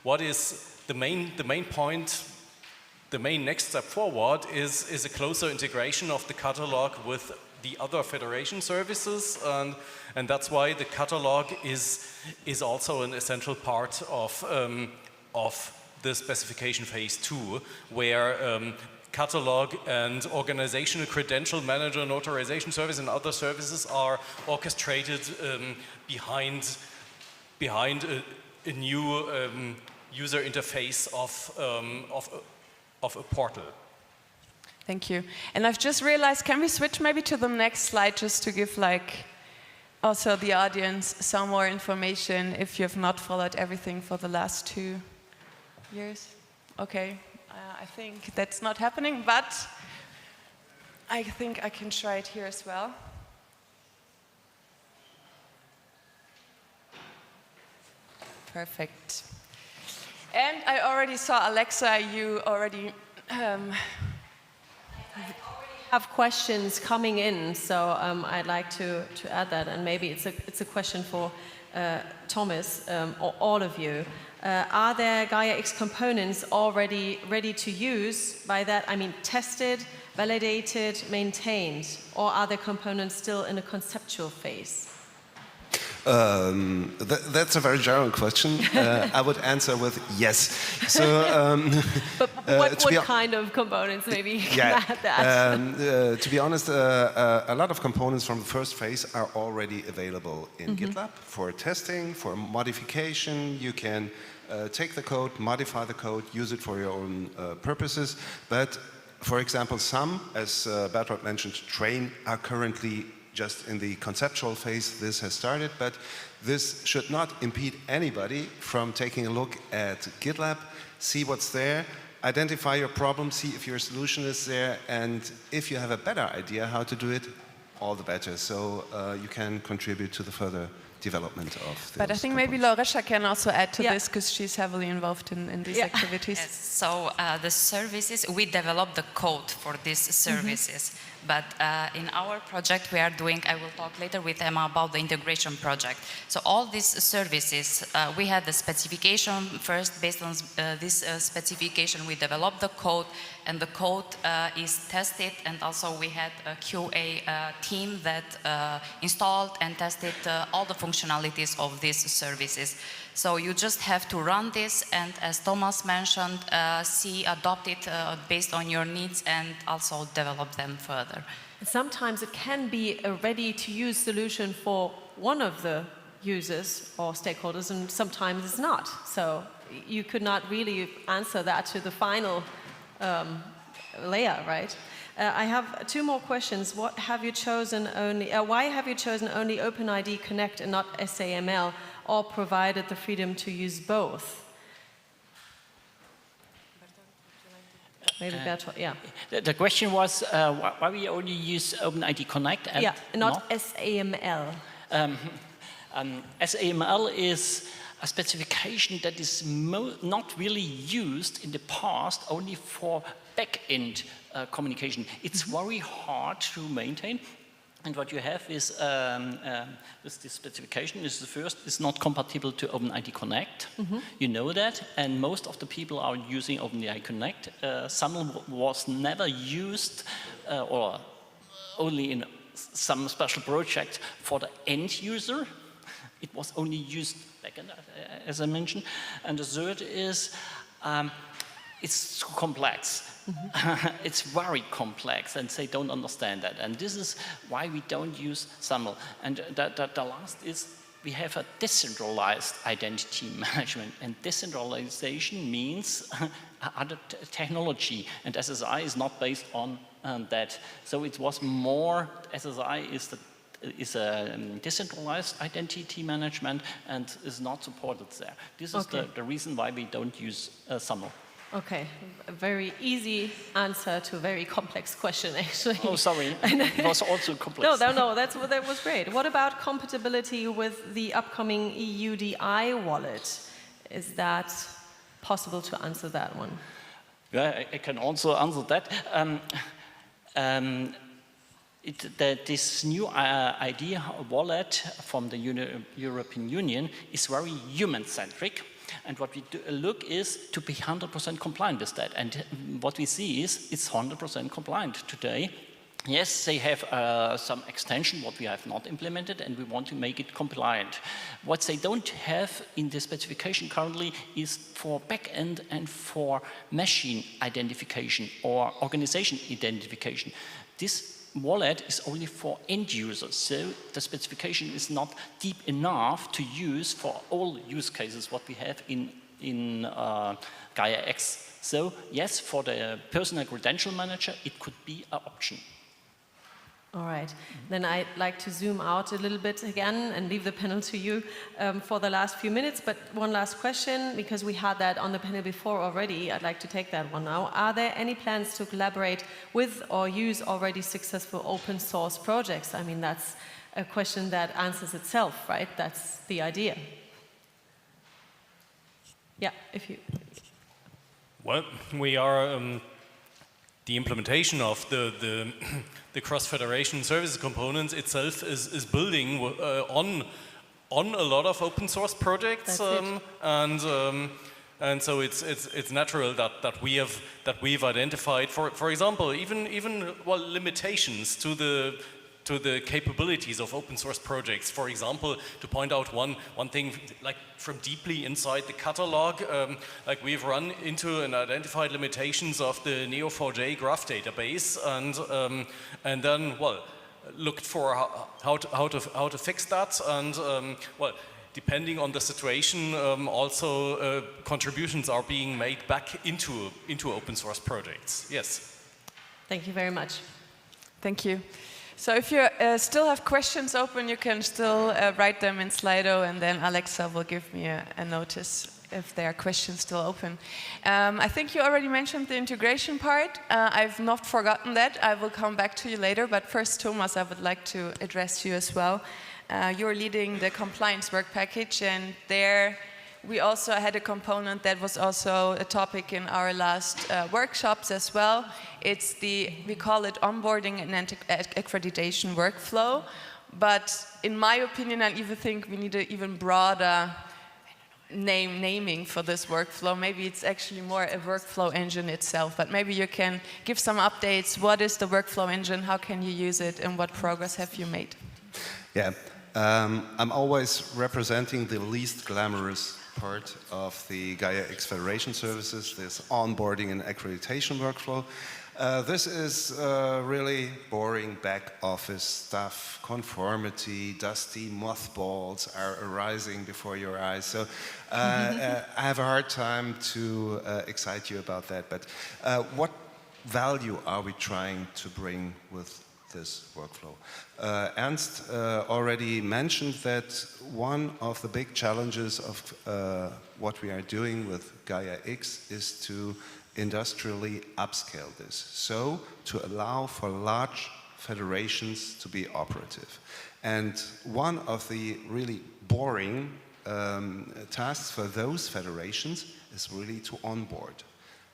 What is the main point, the main next step forward is a closer integration of the catalog with the other federation services, and that's why the catalog is also an essential part of the specification phase 2, where catalog and organizational credential manager, notarization service, and other services are orchestrated behind a new user interface of a portal. Thank you. And I've just realized, can we switch maybe to the next slide just to give also the audience some more information if you have not followed everything for the last 2 years? Okay, I think that's not happening, but I think I can try it here as well. Perfect. And I already saw, Alexa, you already have questions coming in, so I'd like to add that, and maybe it's a question for Thomas or all of you. Are there Gaia-X components already ready to use? By that I mean tested, validated, maintained, or are the components still in a conceptual phase? That's a very general question. I would answer with yes. So, but what kind of components maybe? Yeah. That? To be honest, a lot of components from the first phase are already available in GitLab for testing, for modification. You can take the code, modify the code, use it for your own purposes. But, for example, some, as Bertolt mentioned, train are currently just in the conceptual phase. This has started, but this should not impede anybody from taking a look at GitLab, see what's there, identify your problem, see if your solution is there, and if you have a better idea how to do it, all the better. So you can contribute to the further development of But I think maybe Lauretta can also add to this, because she's heavily involved in these activities. Yes. So the services, we developed the code for these services. But in our project we are doing, I will talk later with Emma about the integration project. So all these services, we had the specification first. Based on this specification, we developed the code, and the code is tested, and also we had a QA team that installed and tested all the functionalities of these services. So you just have to run this, and as Thomas mentioned, adopt it based on your needs, and also develop them further. Sometimes it can be a ready-to-use solution for one of the users or stakeholders, and sometimes it's not. So you could not really answer that to the final layer, right? I have two more questions. What have you chosen only? Why have you chosen only OpenID Connect and not SAML, or provided the freedom to use both? Maybe Bertolt, yeah. The question was why we only use OpenID Connect and not SAML. SAML is a specification that is not really used in the past, only for back-end communication. It's very hard to maintain. And what you have is this specification is the first, is not compatible to OpenID Connect. You know that, and most of the people are using OpenID Connect. SAML was never used or only in some special project for the end user. It was only used backend, as I mentioned. And the third is it's too complex. It's very complex, and they don't understand that. And this is why we don't use SAML. And the last is we have a decentralized identity management. And decentralization means other technology. And SSI is not based on that. So it was more, SSI is a decentralized identity management and is not supported there. This is the reason why we don't use SAML. Okay, a very easy answer to a very complex question, actually. Oh, sorry, it was also complex. No, that was great. What about compatibility with the upcoming EUDI wallet? Is that possible to answer that one? Yeah, I can also answer that. This new ID wallet from the European Union is very human-centric. And what we look is to be 100% compliant with that. And what we see is it's 100% compliant today. Yes, they have some extension, what we have not implemented, and we want to make it compliant. What they don't have in the specification currently is for backend and for machine identification or organization identification. This wallet is only for end users, so the specification is not deep enough to use for all use cases what we have in Gaia-X. So yes, for the personal credential manager, it could be an option. All right, then I'd like to zoom out a little bit again and leave the panel to you for the last few minutes. But one last question, because we had that on the panel before already, I'd like to take that one now. Are there any plans to collaborate with or use already successful open source projects? I mean, that's a question that answers itself, right? That's the idea. Yeah, if you... Well, we are... the implementation of the cross-federation services components itself is building on a lot of open source projects, and so it's natural that we've identified, for example, even limitations to the capabilities of open source projects. For example, to point out one thing, like from deeply inside the catalog, like we've run into and identified limitations of the Neo4j graph database, and then looked for how to fix that, and depending on the situation, also contributions are being made back into open source projects. Yes. Thank you very much. Thank you. So if you still have questions open, you can still write them in Slido, and then Alexa will give me a notice if there are questions still open. I think you already mentioned the integration part. I've not forgotten that. I will come back to you later, but first, Thomas, I would like to address you as well. You're leading the compliance work package, and there we also had a component that was also a topic in our last workshops as well. It's we call it onboarding and accreditation workflow. But in my opinion, I even think we need an even broader naming for this workflow. Maybe it's actually more a workflow engine itself, but maybe you can give some updates. What is the workflow engine? How can you use it? And what progress have you made? Yeah, I'm always representing the least glamorous part of the Gaia-X Federation services, this onboarding and accreditation workflow. This is really boring back office stuff, conformity, dusty mothballs are arising before your eyes. So I have a hard time to excite you about that. But what value are we trying to bring with this workflow? Ernst already mentioned that one of the big challenges of what we are doing with Gaia-X is to industrially upscale this, so to allow for large federations to be operative. And one of the really boring tasks for those federations is really to onboard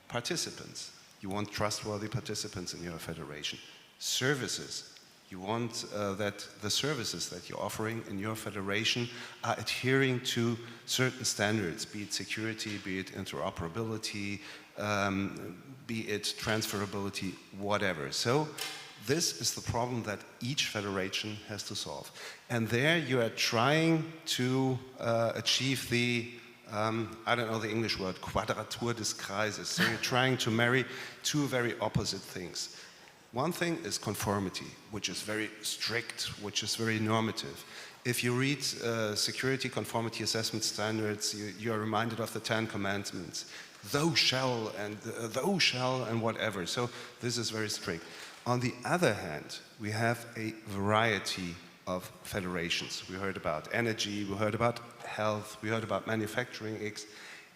participants. You want trustworthy participants in your federation. Services. You want that the services that you're offering in your federation are adhering to certain standards, be it security, be it interoperability, be it transferability, whatever. So this is the problem that each federation has to solve. And there you are trying to achieve the, I don't know the English word, Quadratur des Kreises. So you're trying to marry two very opposite things. One thing is conformity, which is very strict, which is very normative. If you read security conformity assessment standards, you are reminded of the 10 commandments. Thou shall and whatever. So this is very strict. On the other hand, we have a variety of federations. We heard about energy, we heard about health, we heard about manufacturing X,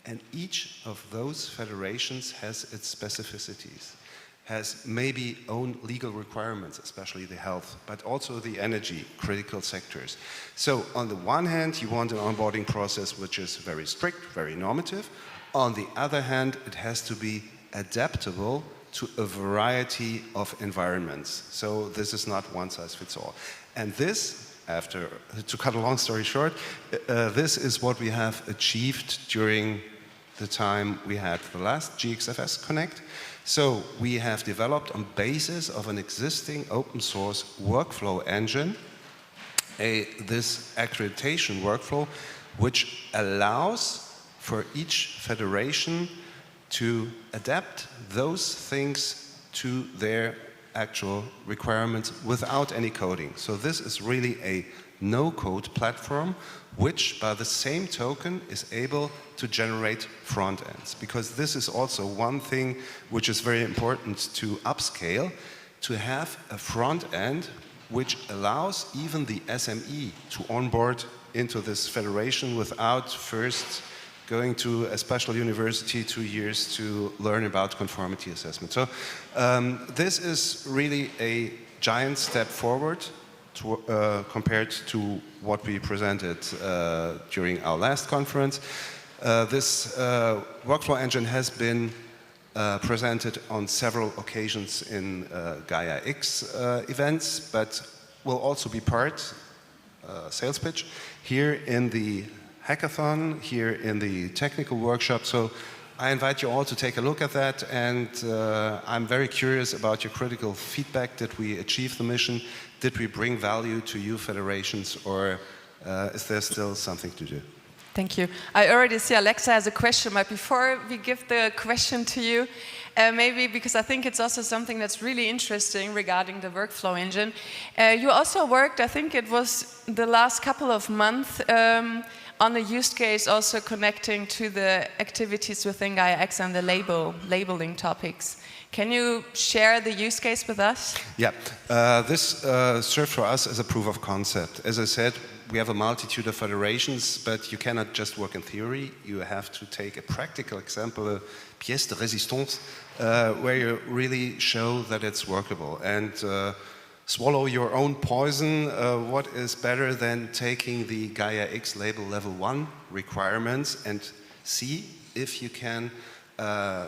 and each of those federations has its specificities, has maybe own legal requirements, especially the health, but also the energy, critical sectors. So on the one hand, you want an onboarding process which is very strict, very normative. On the other hand, it has to be adaptable to a variety of environments. So this is not one size fits all. And this, to cut a long story short, this is what we have achieved during the time we had the last GXFS Connect. So we have developed on basis of an existing open source workflow engine, this accreditation workflow, which allows for each federation to adapt those things to their actual requirements without any coding. So this is really a no-code platform, which by the same token is able to generate front ends. Because this is also one thing which is very important to upscale, to have a front end which allows even the SME to onboard into this federation without first going to a special university 2 years to learn about conformity assessment. So this is really a giant step forward compared to what we presented during our last conference. This workflow engine has been presented on several occasions in Gaia-X events, but will also be part, sales pitch, here in the hackathon, here in the technical workshop. So I invite you all to take a look at that, and I'm very curious about your critical feedback. Did we achieve the mission? Did we bring value to you federations, or is there still something to do? Thank you. I already see Alexa has a question, but before we give the question to you, maybe because I think it's also something that's really interesting regarding the workflow engine. You also worked, I think it was the last couple of months, on a use case also connecting to the activities within Gaia-X and the labeling topics. Can you share the use case with us? Yeah, this served for us as a proof of concept. As I said, we have a multitude of federations, but you cannot just work in theory. You have to take a practical example, a pièce de résistance, where you really show that it's workable. And swallow your own poison. What is better than taking the Gaia-X label level 1 requirements and see if you can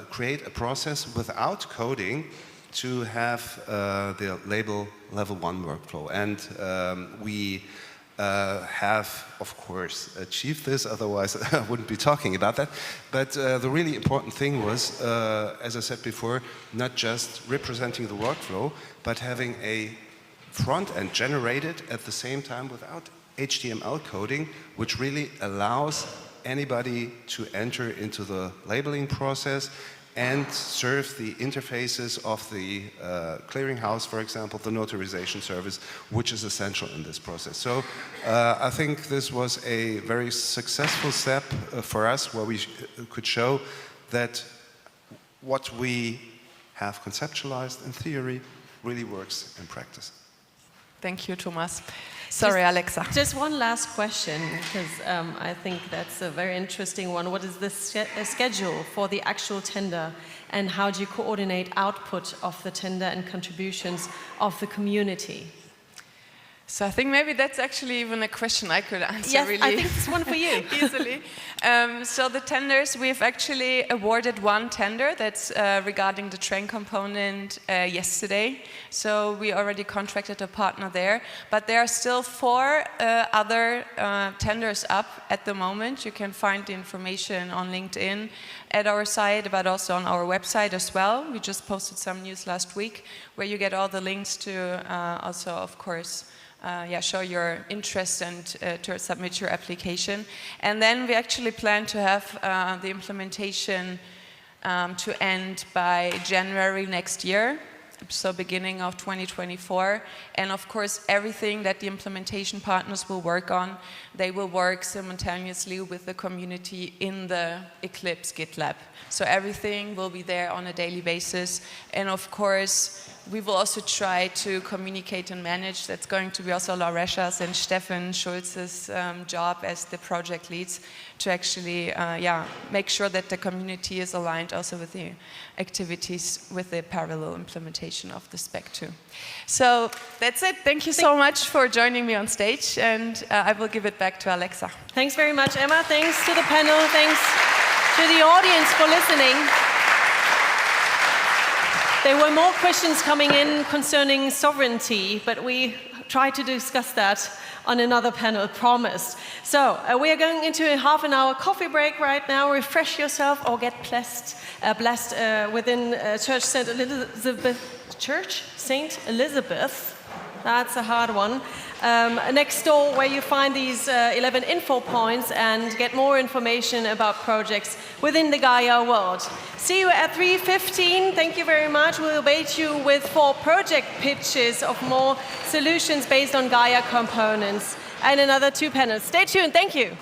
create a process without coding to have the label level 1 workflow. And we have, of course, achieved this, otherwise I wouldn't be talking about that. But the really important thing was, as I said before, not just representing the workflow, but having a front end generated at the same time without HTML coding, which really allows anybody to enter into the labeling process and serve the interfaces of the clearinghouse, for example, the notarization service, which is essential in this process. So I think this was a very successful step for us, where we could show that what we have conceptualized in theory really works in practice. Thank you, Thomas. Sorry, Alexa. Just one last question, because I think that's a very interesting one. What is the schedule for the actual tender, and how do you coordinate output of the tender and contributions of the community? So I think maybe that's actually even a question I could answer. Yes, really. I think it's one for you. Easily. So the tenders, we've actually awarded one tender that's regarding the train component yesterday. So we already contracted a partner there. But there are still 4 other tenders up at the moment. You can find the information on LinkedIn at our site, but also on our website as well. We just posted some news last week where you get all the links to also, of course, show your interest and to submit your application. And then we actually plan to have the implementation to end by January next year, so beginning of 2024. And of course, everything that the implementation partners will work on, they will work simultaneously with the community in the Eclipse GitLab. So everything will be there on a daily basis. And of course, we will also try to communicate and manage. That's going to be also Lauresha's and Steffen Schulz's job as the project leads, to actually make sure that the community is aligned also with the activities with the parallel implementation of the spec too. So that's it. Thank you so much for joining me on stage, and I will give it back to Alexa. Thanks very much, Emma. Thanks to the panel. Thanks to the audience for listening. There were more questions coming in concerning sovereignty, but we tried to discuss that on another panel, promised. So we are going into a half-an-hour coffee break right now. Refresh yourself or get blessed within Church St. Elizabeth. That's a hard one. Next door, where you find these 11 info points and get more information about projects within the Gaia world. See you at 3:15. Thank you very much. We'll await you with 4 project pitches of more solutions based on Gaia components and another 2 panels. Stay tuned. Thank you.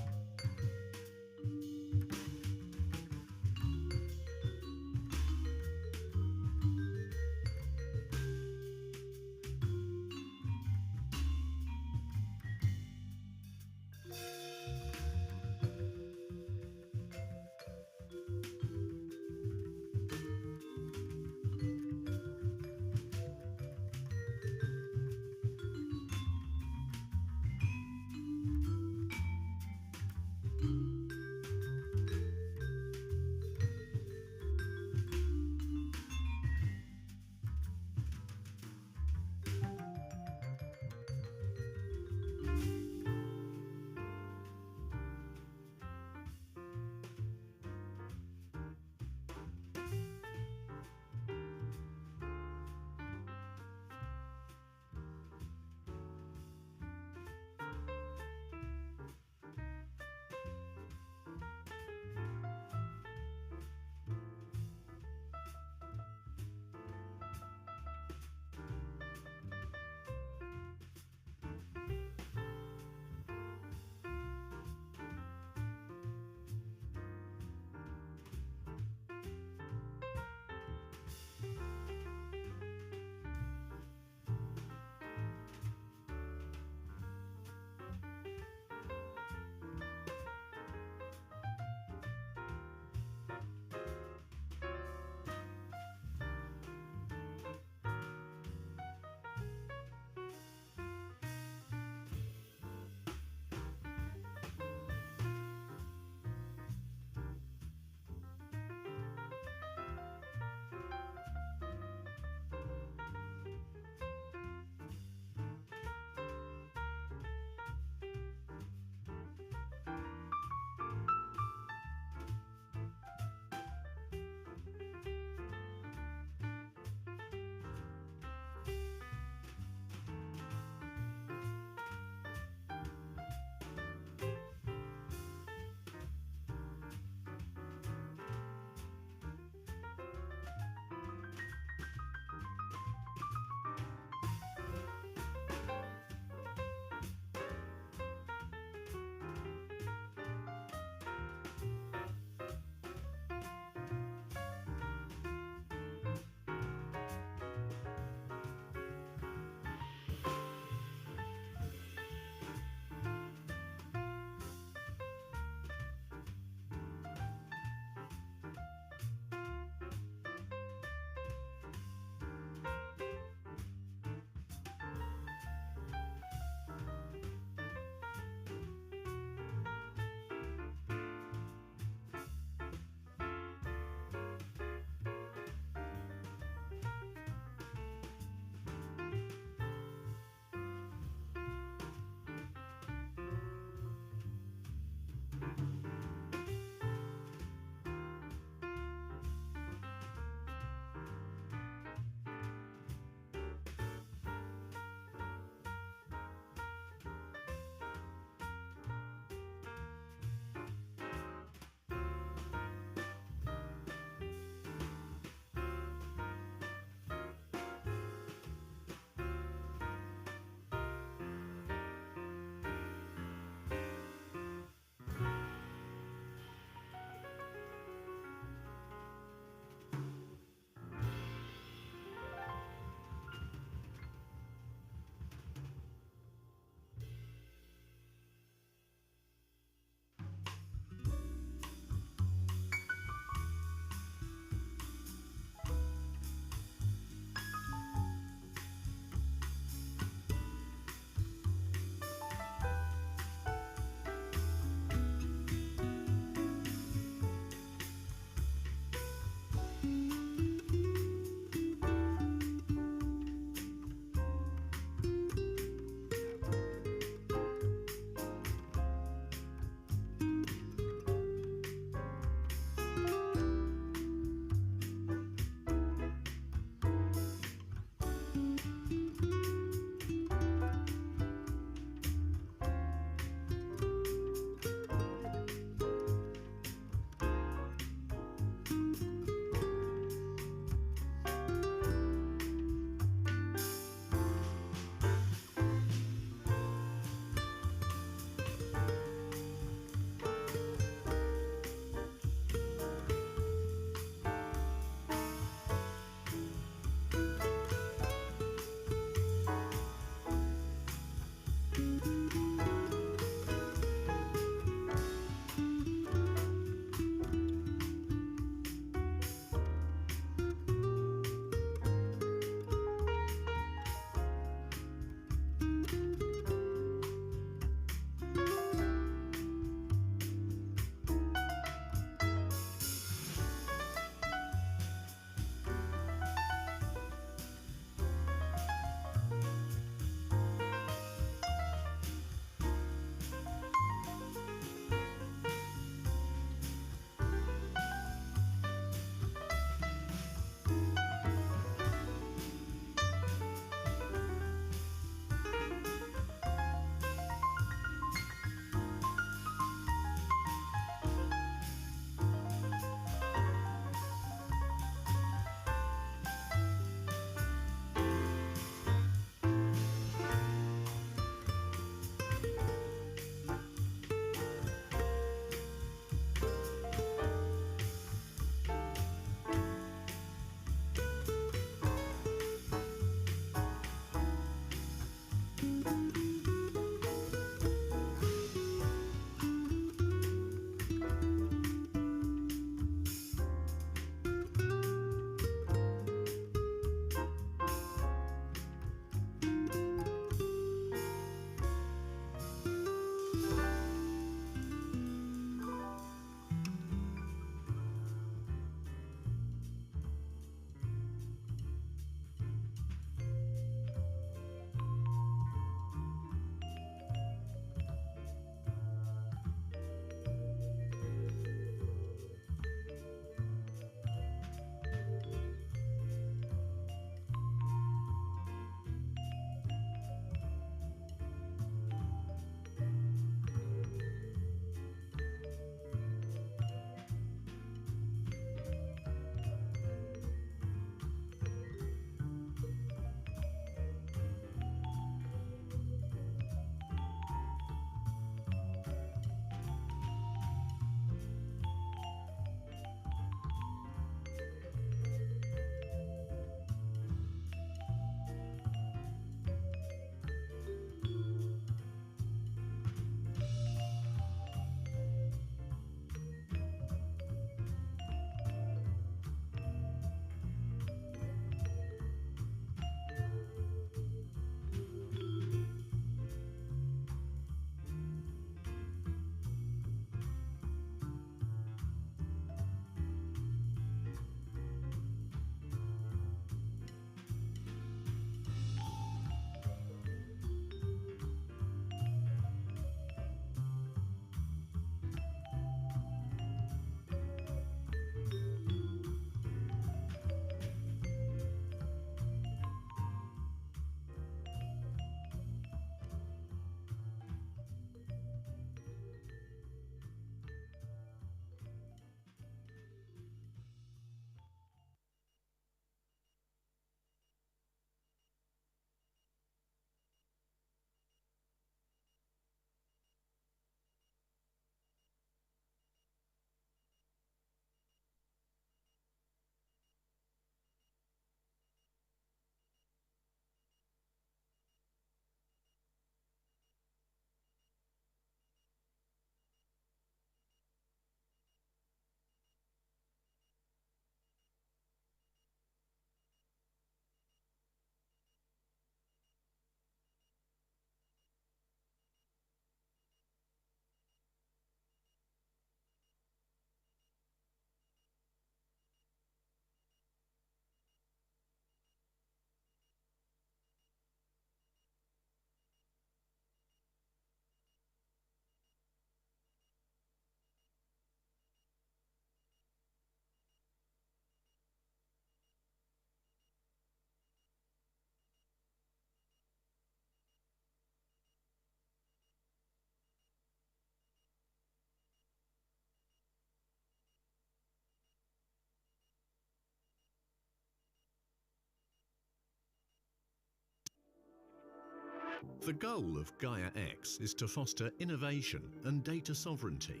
The goal of Gaia-X is to foster innovation and data sovereignty.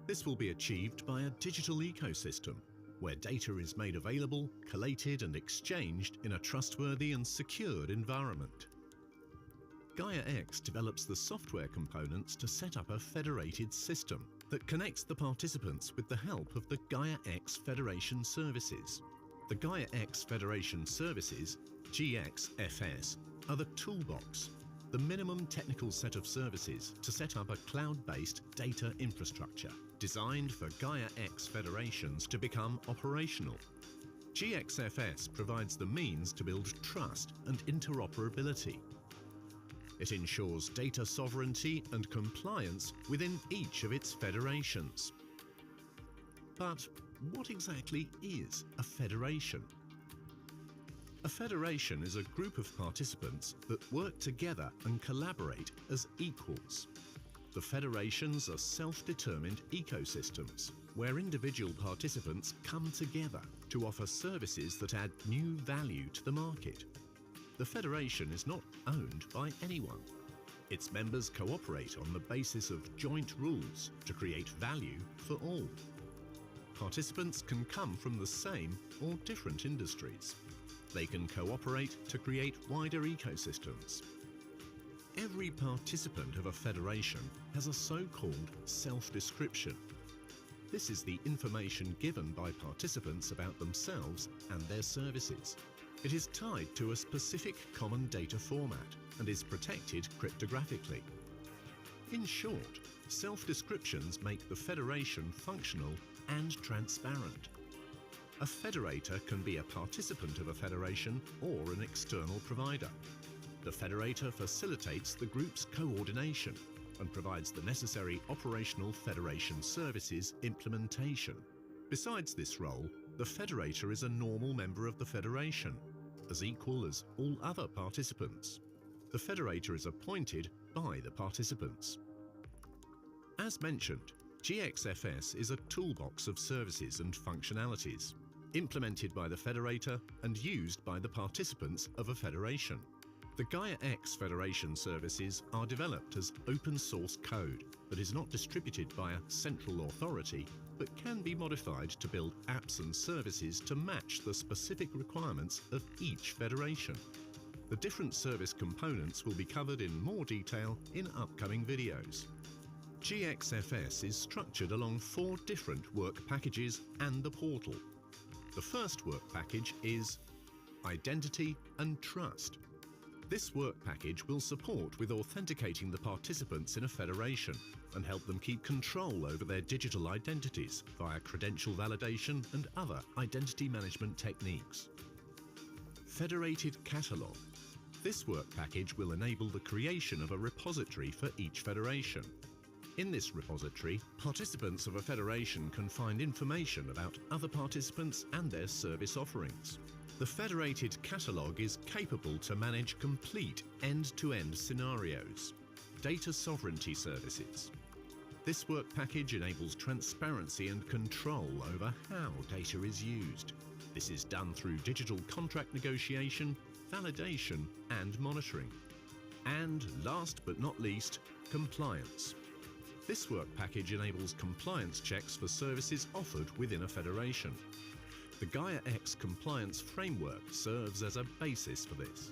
This will be achieved by a digital ecosystem where data is made available, collated and exchanged in a trustworthy and secured environment. Gaia-X develops the software components to set up a federated system that connects the participants with the help of the Gaia-X Federation services. The Gaia-X Federation services, GXFS, are the toolbox, the minimum technical set of services to set up a cloud-based data infrastructure designed for Gaia-X federations to become operational. GXFS provides the means to build trust and interoperability. It ensures data sovereignty and compliance within each of its federations. But what exactly is a federation? A federation is a group of participants that work together and collaborate as equals. The federations are self-determined ecosystems where individual participants come together to offer services that add new value to the market. The federation is not owned by anyone. Its members cooperate on the basis of joint rules to create value for all. Participants can come from the same or different industries. They can cooperate to create wider ecosystems. Every participant of a federation has a so-called self-description. This is the information given by participants about themselves and their services. It is tied to a specific common data format and is protected cryptographically. In short, self-descriptions make the federation functional and transparent. A federator can be a participant of a federation or an external provider. The federator facilitates the group's coordination and provides the necessary operational federation services implementation. Besides this role, the federator is a normal member of the federation, as equal as all other participants. The federator is appointed by the participants. As mentioned, GXFS is a toolbox of services and functionalities, implemented by the federator and used by the participants of a federation. The Gaia-X Federation services are developed as open source code that is not distributed by a central authority, but can be modified to build apps and services to match the specific requirements of each federation. The different service components will be covered in more detail in upcoming videos. GXFS is structured along 4 different work packages and the portal. The first work package is Identity and Trust. This work package will support with authenticating the participants in a federation and help them keep control over their digital identities via credential validation and other identity management techniques. Federated Catalog. This work package will enable the creation of a repository for each federation. In this repository, participants of a federation can find information about other participants and their service offerings. The federated catalog is capable to manage complete end-to-end scenarios. Data sovereignty services. This work package enables transparency and control over how data is used. This is done through digital contract negotiation, validation, and monitoring. And last but not least, compliance. This work package enables compliance checks for services offered within a federation. The Gaia-X compliance framework serves as a basis for this.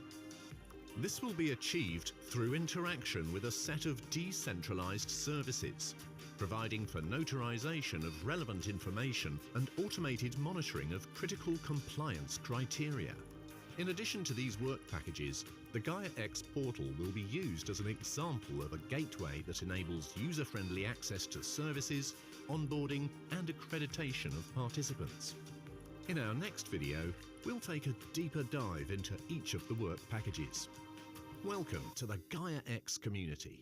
This will be achieved through interaction with a set of decentralized services, providing for notarization of relevant information and automated monitoring of critical compliance criteria. In addition to these work packages, the Gaia-X portal will be used as an example of a gateway that enables user-friendly access to services, onboarding, and accreditation of participants. In our next video, we'll take a deeper dive into each of the work packages. Welcome to the Gaia-X community.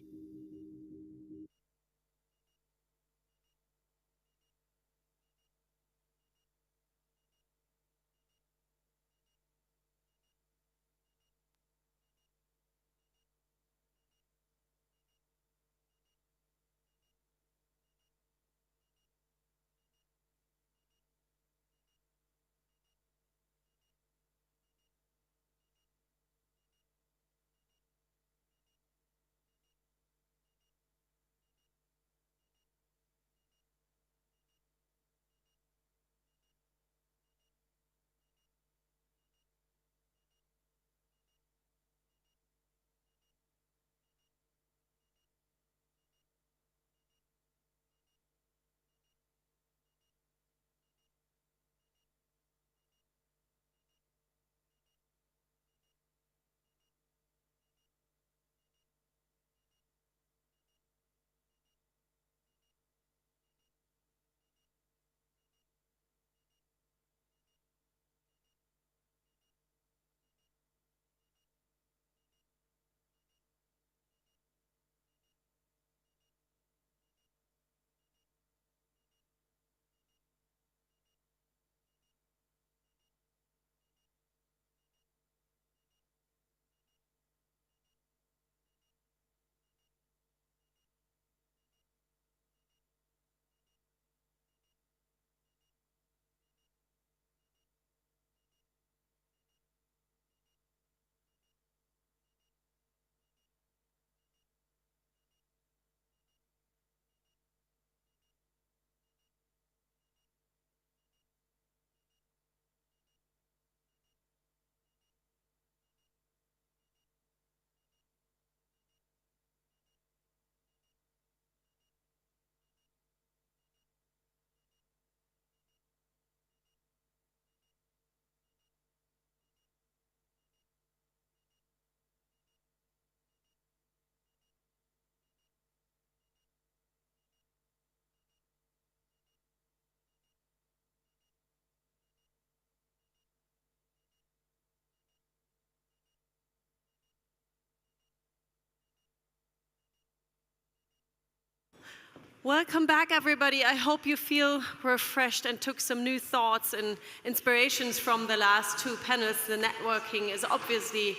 Welcome back, everybody. I hope you feel refreshed and took some new thoughts and inspirations from the last two panels. The networking is obviously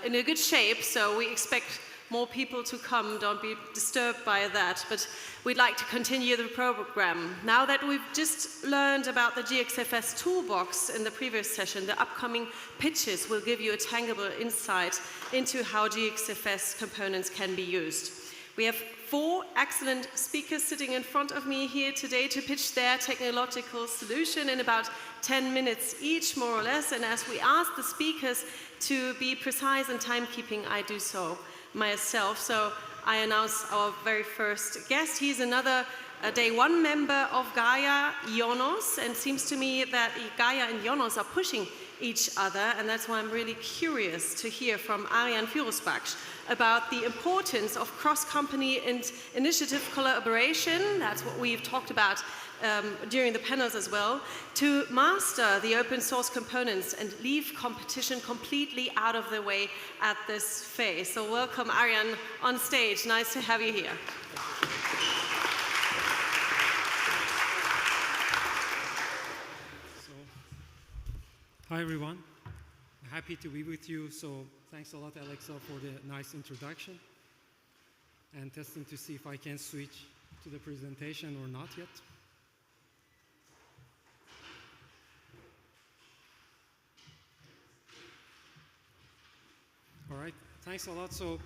in a good shape, so we expect more people to come. Don't be disturbed by that, but we'd like to continue the program. Now that we've just learned about the GXFS toolbox in the previous session, the upcoming pitches will give you a tangible insight into how GXFS components can be used. We have 4 excellent speakers sitting in front of me here today to pitch their technological solution in about 10 minutes each, more or less. And as we ask the speakers to be precise in timekeeping, I do so myself. So I announce our very first guest. He's another day 1 member of Gaia, Ionos, and it seems to me that Gaia and Ionos are pushing each other, and that's why I'm really curious to hear from Ariane Fürusbach about the importance of cross-company and initiative collaboration. That's what we've talked about during the panels as well, to master the open source components and leave competition completely out of the way at this phase. So welcome, Ariane, on stage. Nice to have you here. Hi everyone, happy to be with you. So thanks a lot, Alexa, for the nice introduction and testing to see if I can switch to the presentation or not yet. All right, thanks a lot. So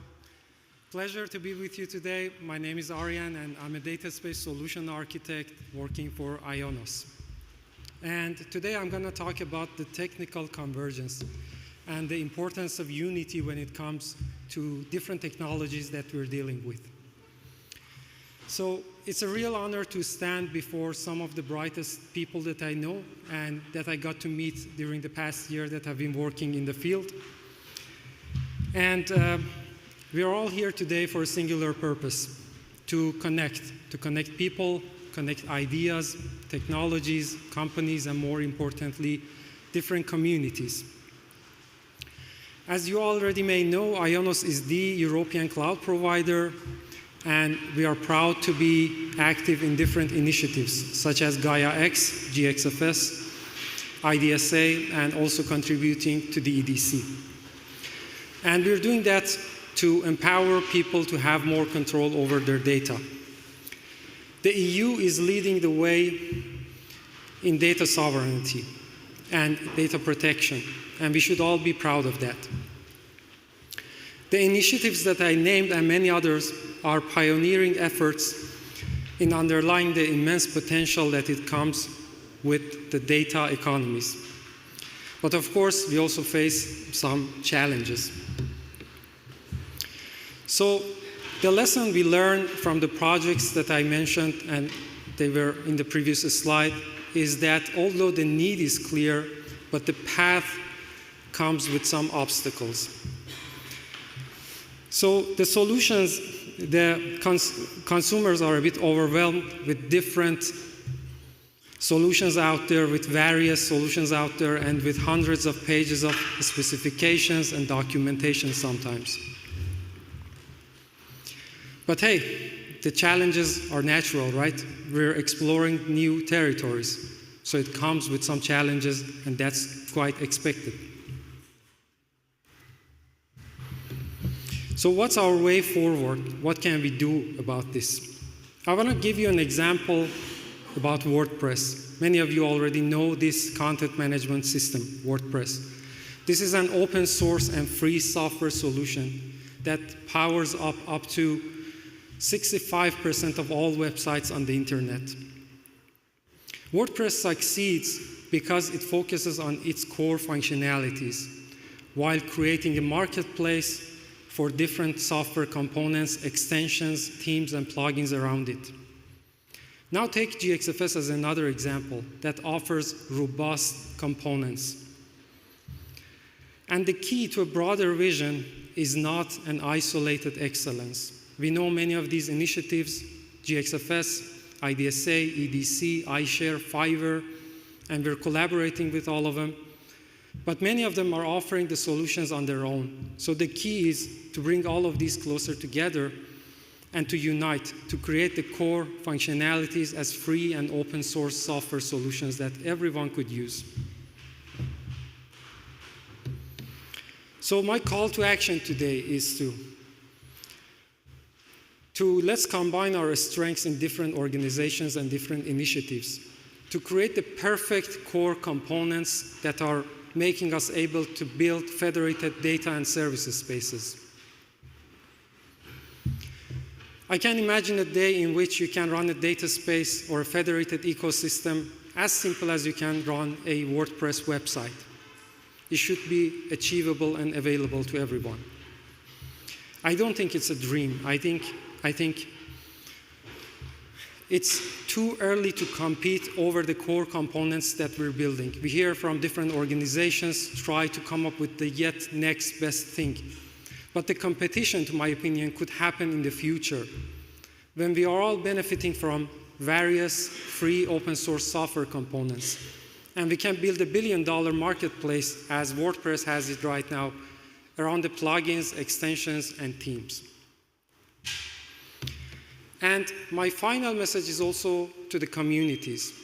pleasure to be with you today. My name is Ariane and I'm a data space solution architect working for Ionos. And today I'm going to talk about the technical convergence and the importance of unity when it comes to different technologies that we're dealing with. So it's a real honor to stand before some of the brightest people that I know and that I got to meet during the past year that I've been working in the field. And we are all here today for a singular purpose, to connect people, connect ideas, technologies, companies, and more importantly, different communities. As you already may know, Ionos is the European cloud provider, and we are proud to be active in different initiatives, such as Gaia-X, GXFS, IDSA, and also contributing to the EDC. And we're doing that to empower people to have more control over their data. The EU is leading the way in data sovereignty and data protection, and we should all be proud of that. The initiatives that I named and many others are pioneering efforts in underlying the immense potential that it comes with the data economies. But of course, we also face some challenges. So the lesson we learned from the projects that I mentioned, and they were in the previous slide, is that although the need is clear, but the path comes with some obstacles. So the solutions, the consumers are a bit overwhelmed with different solutions out there, with various solutions out there, and with hundreds of pages of specifications and documentation sometimes. But hey, the challenges are natural, right? We're exploring new territories. So it comes with some challenges, and that's quite expected. So what's our way forward? What can we do about this? I want to give you an example about WordPress. Many of you already know this content management system, WordPress. This is an open source and free software solution that powers up to 65% of all websites on the internet. WordPress succeeds because it focuses on its core functionalities while creating a marketplace for different software components, extensions, themes, and plugins around it. Now take GXFS as another example that offers robust components. And the key to a broader vision is not an isolated excellence. We know many of these initiatives, GXFS, IDSA, EDC, iShare, Fiverr, and we're collaborating with all of them. But many of them are offering the solutions on their own. So the key is to bring all of these closer together and to unite to create the core functionalities as free and open source software solutions that everyone could use. So my call to action today is to let's combine our strengths in different organizations and different initiatives to create the perfect core components that are making us able to build federated data and services spaces. I can imagine a day in which you can run a data space or a federated ecosystem as simple as you can run a WordPress website. It should be achievable and available to everyone. I don't think it's a dream. I think it's too early to compete over the core components that we're building. We hear from different organizations try to come up with the yet next best thing. But the competition, to my opinion, could happen in the future when we are all benefiting from various free open source software components. And we can build $1 billion marketplace as WordPress has it right now around the plugins, extensions, and themes. And my final message is also to the communities.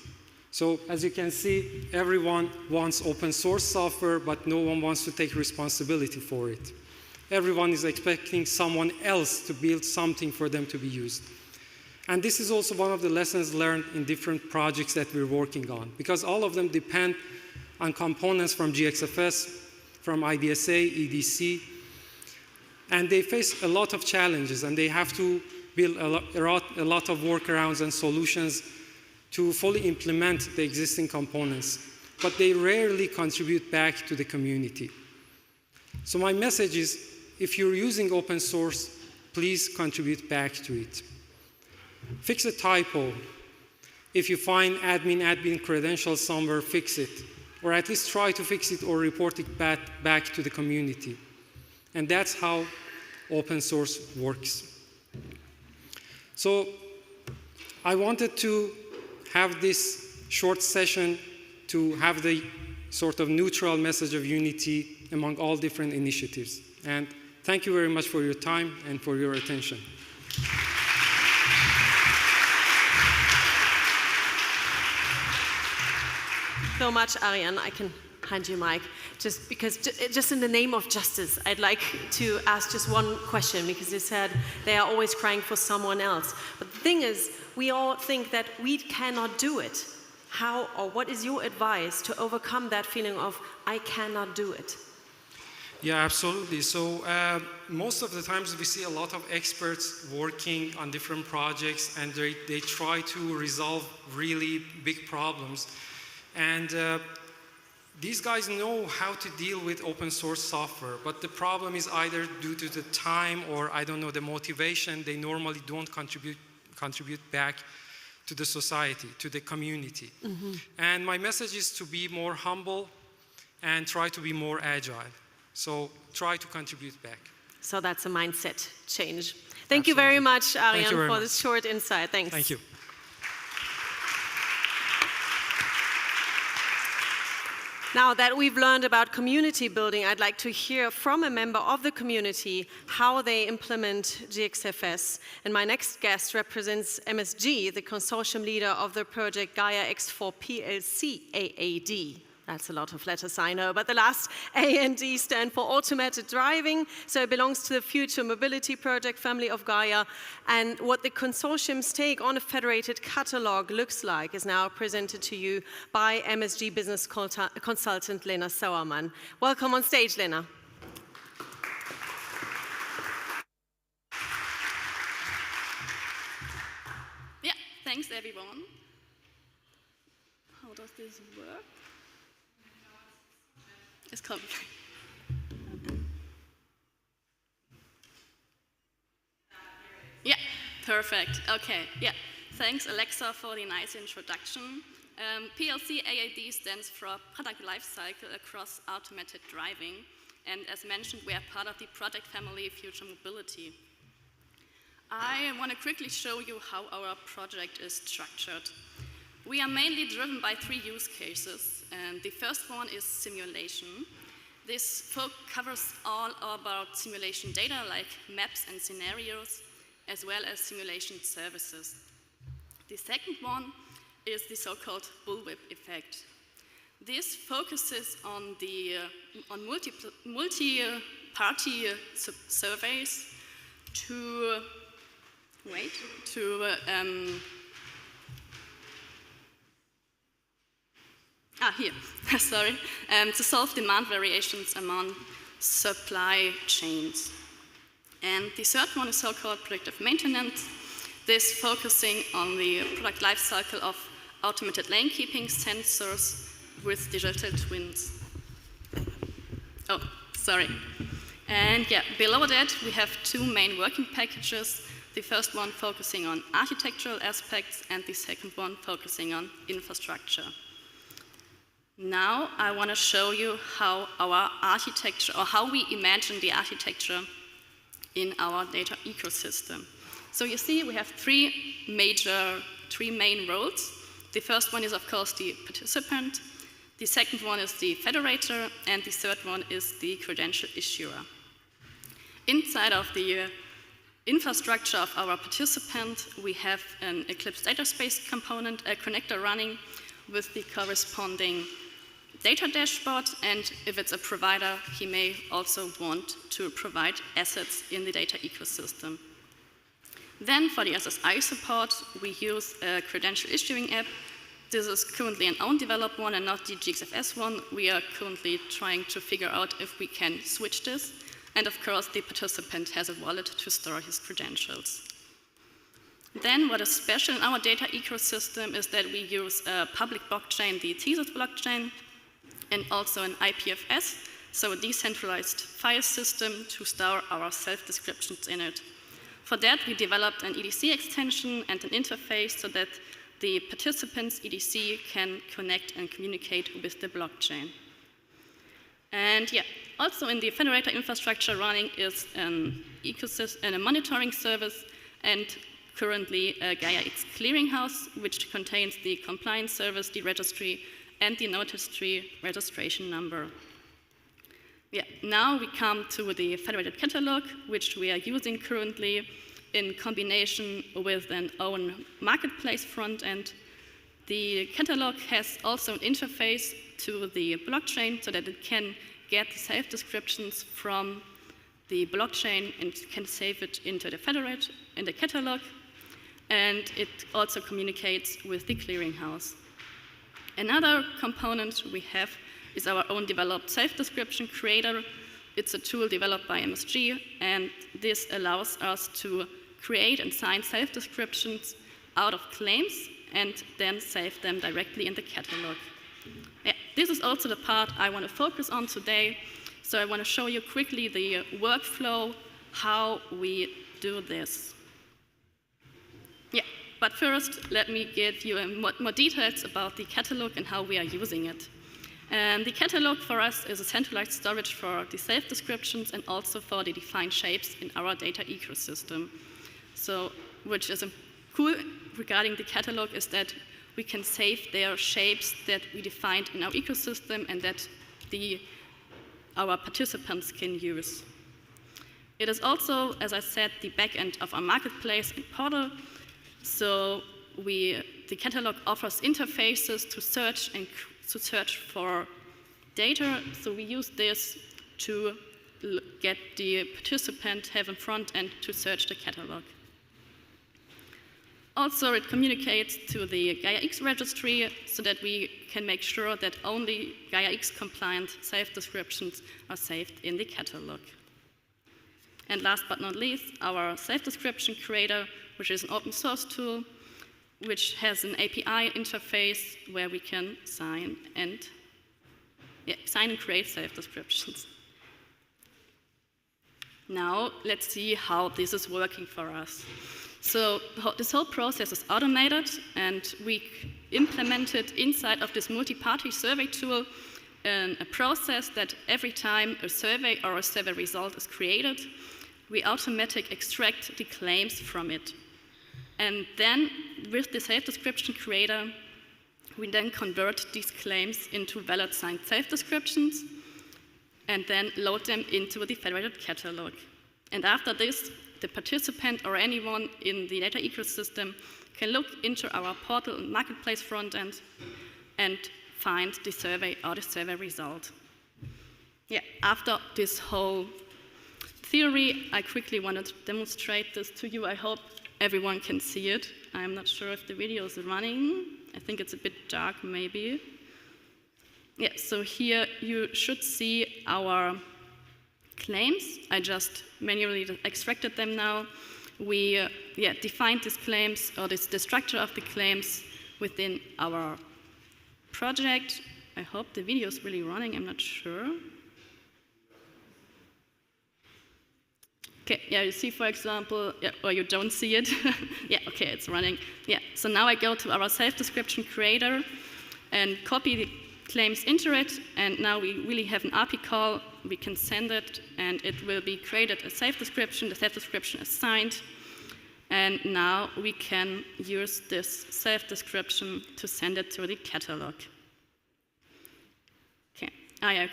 So as you can see, everyone wants open source software, but no one wants to take responsibility for it. Everyone is expecting someone else to build something for them to be used. And this is also one of the lessons learned in different projects that we're working on, because all of them depend on components from GXFS, from IDSA, EDC, and they face a lot of challenges, and they have to build a lot of workarounds and solutions to fully implement the existing components, but they rarely contribute back to the community. So my message is, if you're using open source, please contribute back to it. Fix a typo. If you find admin credentials somewhere, fix it. Or at least try to fix it or report it back to the community. And that's how open source works. So I wanted to have this short session to have the sort of neutral message of unity among all different initiatives. And thank you very much for your time and for your attention. So much, Ariane. I can hand you, Mike, just because, just in the name of justice, I'd like to ask just one question, because you said they are always crying for someone else. But the thing is, we all think that we cannot do it. How, or what is your advice to overcome that feeling of, I cannot do it? Yeah, absolutely. So most of the times we see a lot of experts working on different projects, and they try to resolve really big problems. And these guys know how to deal with open source software, but the problem is either due to the time or, I don't know, the motivation. They normally don't contribute back to the society, to the community. Mm-hmm. And my message is to be more humble and try to be more agile. So try to contribute back. So that's a mindset change. Thank you very much, Ariane, for this short insight. Thanks. Thank you. Now that we've learned about community building, I'd like to hear from a member of the community how they implement GXFS. And my next guest represents MSG, the consortium leader of the project Gaia-X for PLC AAD. That's a lot of letters, I know, but the last A and D stand for automated driving, so it belongs to the Future Mobility Project family of Gaia. And what the consortium's take on a federated catalog looks like is now presented to you by MSG business consultant Lena Sauermann. Welcome on stage, Lena. Yeah, thanks everyone. How does this work? It's coming. Yeah, perfect. Okay, yeah. Thanks, Alexa, for the nice introduction. PLC AAD stands for Product Lifecycle Across Automated Driving. And as mentioned, we are part of the project family Future Mobility. I want to quickly show you how our project is structured. We are mainly driven by 3 use cases, and the first one is simulation. This covers all about simulation data like maps and scenarios, as well as simulation services. The second one is the so-called bullwhip effect. This focuses on the multi-party surveys to to solve demand variations among supply chains. And the third one is so-called predictive maintenance. This focusing on the product lifecycle of automated lane keeping sensors with digital twins. And below that we have two main working packages. The first one focusing on architectural aspects and the second one focusing on infrastructure. Now I want to show you how our architecture, or how we imagine the architecture in our data ecosystem. So you see we have three main roles. The first one is of course the participant, the second one is the federator, and the third one is the credential issuer. Inside of the infrastructure of our participant, we have an Eclipse data space component, a connector running with the corresponding data dashboard, and if it's a provider, he may also want to provide assets in the data ecosystem. Then for the SSI support, we use a credential issuing app. This is currently an own developed one and not the GXFS one. We are currently trying to figure out if we can switch this. And of course, the participant has a wallet to store his credentials. Then what is special in our data ecosystem is that we use a public blockchain, the Thesis blockchain, and also an IPFS, so a decentralized file system to store our self-descriptions in it. For that, we developed an EDC extension and an interface so that the participants' EDC can connect and communicate with the blockchain. And also in the federator infrastructure running is an ecosystem and a monitoring service, and currently a Gaia-X clearinghouse, which contains the compliance service, the registry, and the notice tree registration number. Now we come to the federated catalog, which we are using currently in combination with an own marketplace front end. The catalog has also an interface to the blockchain so that it can get the self-descriptions from the blockchain and can save it into the federate in the catalog. And it also communicates with the clearinghouse. Another component we have is our own developed self-description creator. It's a tool developed by MSG, and this allows us to create and sign self-descriptions out of claims and then save them directly in the catalog. This is also the part I want to focus on today. So I want to show you quickly the workflow, how we do this. But first, let me give you more details about the catalog and how we are using it. The catalog for us is a centralized storage for the self-descriptions and also for the defined shapes in our data ecosystem. So, which is cool regarding the catalog is that we can save their shapes that we defined in our ecosystem and that our participants can use. It is also, as I said, the backend of our marketplace and portal. So the catalog offers interfaces to search for data. So we use this to get the participant have a front end to search the catalog. Also, it communicates to the Gaia-X registry so that we can make sure that only Gaia-X compliant self-descriptions are saved in the catalog. And last but not least, our self-description creator, which is an open source tool, which has an API interface where we can sign and create self-descriptions. Now, let's see how this is working for us. So this whole process is automated, and we implemented inside of this multi-party survey tool a process that every time a survey or a survey result is created, we automatically extract the claims from it. And then with the self-description creator, we then convert these claims into valid signed self-descriptions and then load them into the federated catalog. And after this, the participant or anyone in the data ecosystem can look into our portal and marketplace front end and find the survey or the survey result. Yeah, after this whole theory, I quickly want to demonstrate this to you. I hope everyone can see it. I'm not sure if the video is running. I think it's a bit dark, maybe. Yeah, so here you should see our claims. I just manually extracted them now. We defined these claims, or the structure of the claims within our project. I hope the video is really running, I'm not sure. Okay, yeah, you see, for example, or you don't see it. Yeah, okay, it's running. Yeah, so now I go to our self-description creator and copy the claims into it, and now we really have an API call. We can send it, and it will be created a self-description. The self-description is signed, and now we can use this self-description to send it to the catalog. Okay,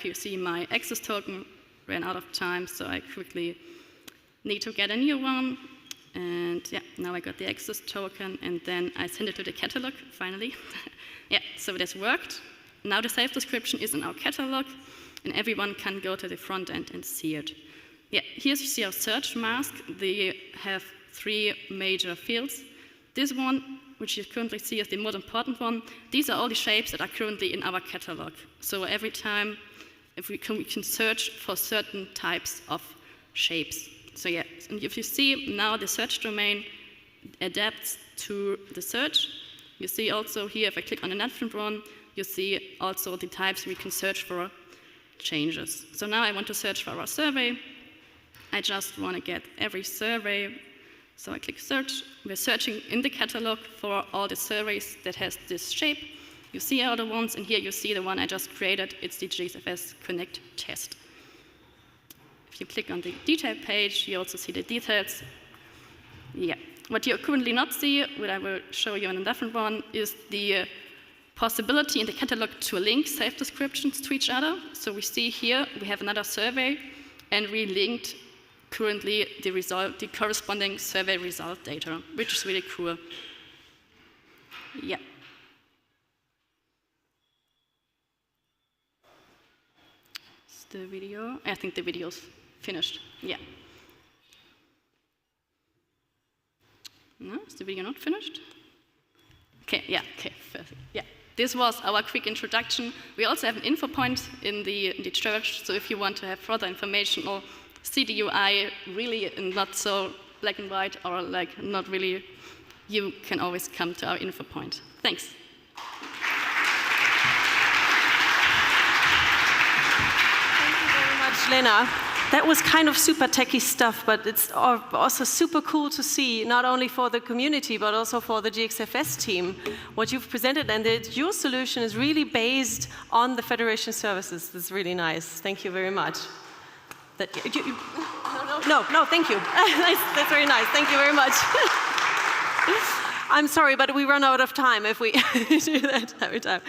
you see my access token ran out of time, so I quickly need to get a new one. And yeah, now I got the access token, and then I send it to the catalog, finally. Yeah, so this worked. Now the self-description is in our catalog, and everyone can go to the front end and see it. Yeah, here you see our search mask. They have 3 major fields. This one, which you currently see as the most important one, these are all the shapes that are currently in our catalog. So every time we can search for certain types of shapes. So yeah, and if you see now the search domain adapts to the search. You see also here, if I click on a different one, you see also the types we can search for changes. So now I want to search for our survey. I just want to get every survey. So I click search. We're searching in the catalog for all the surveys that has this shape. You see all the ones, and here you see the one I just created. It's the GXFS Connect test. If you click on the detail page, you also see the details. Yeah. What you currently not see, what I will show you in a different one, is the possibility in the catalog to link self-descriptions to each other. So we see here, we have another survey, and we linked currently the corresponding survey result data, which is really cool. Yeah. Is the video? I think the video's finished. Yeah. No, is the video not finished? Okay, yeah, okay, perfect. Yeah. This was our quick introduction. We also have an info point in the church, so if you want to have further information or see the UI really in not so black and white or like not really, you can always come to our info point. Thanks. Thank you very much, Lena. That was kind of super techy stuff, but it's also super cool to see, not only for the community, but also for the GXFS team, what you've presented, and that your solution is really based on the Federation services. That's really nice. Thank you very much. No, thank you. That's very nice. Thank you very much. I'm sorry, but we run out of time if we do that every time.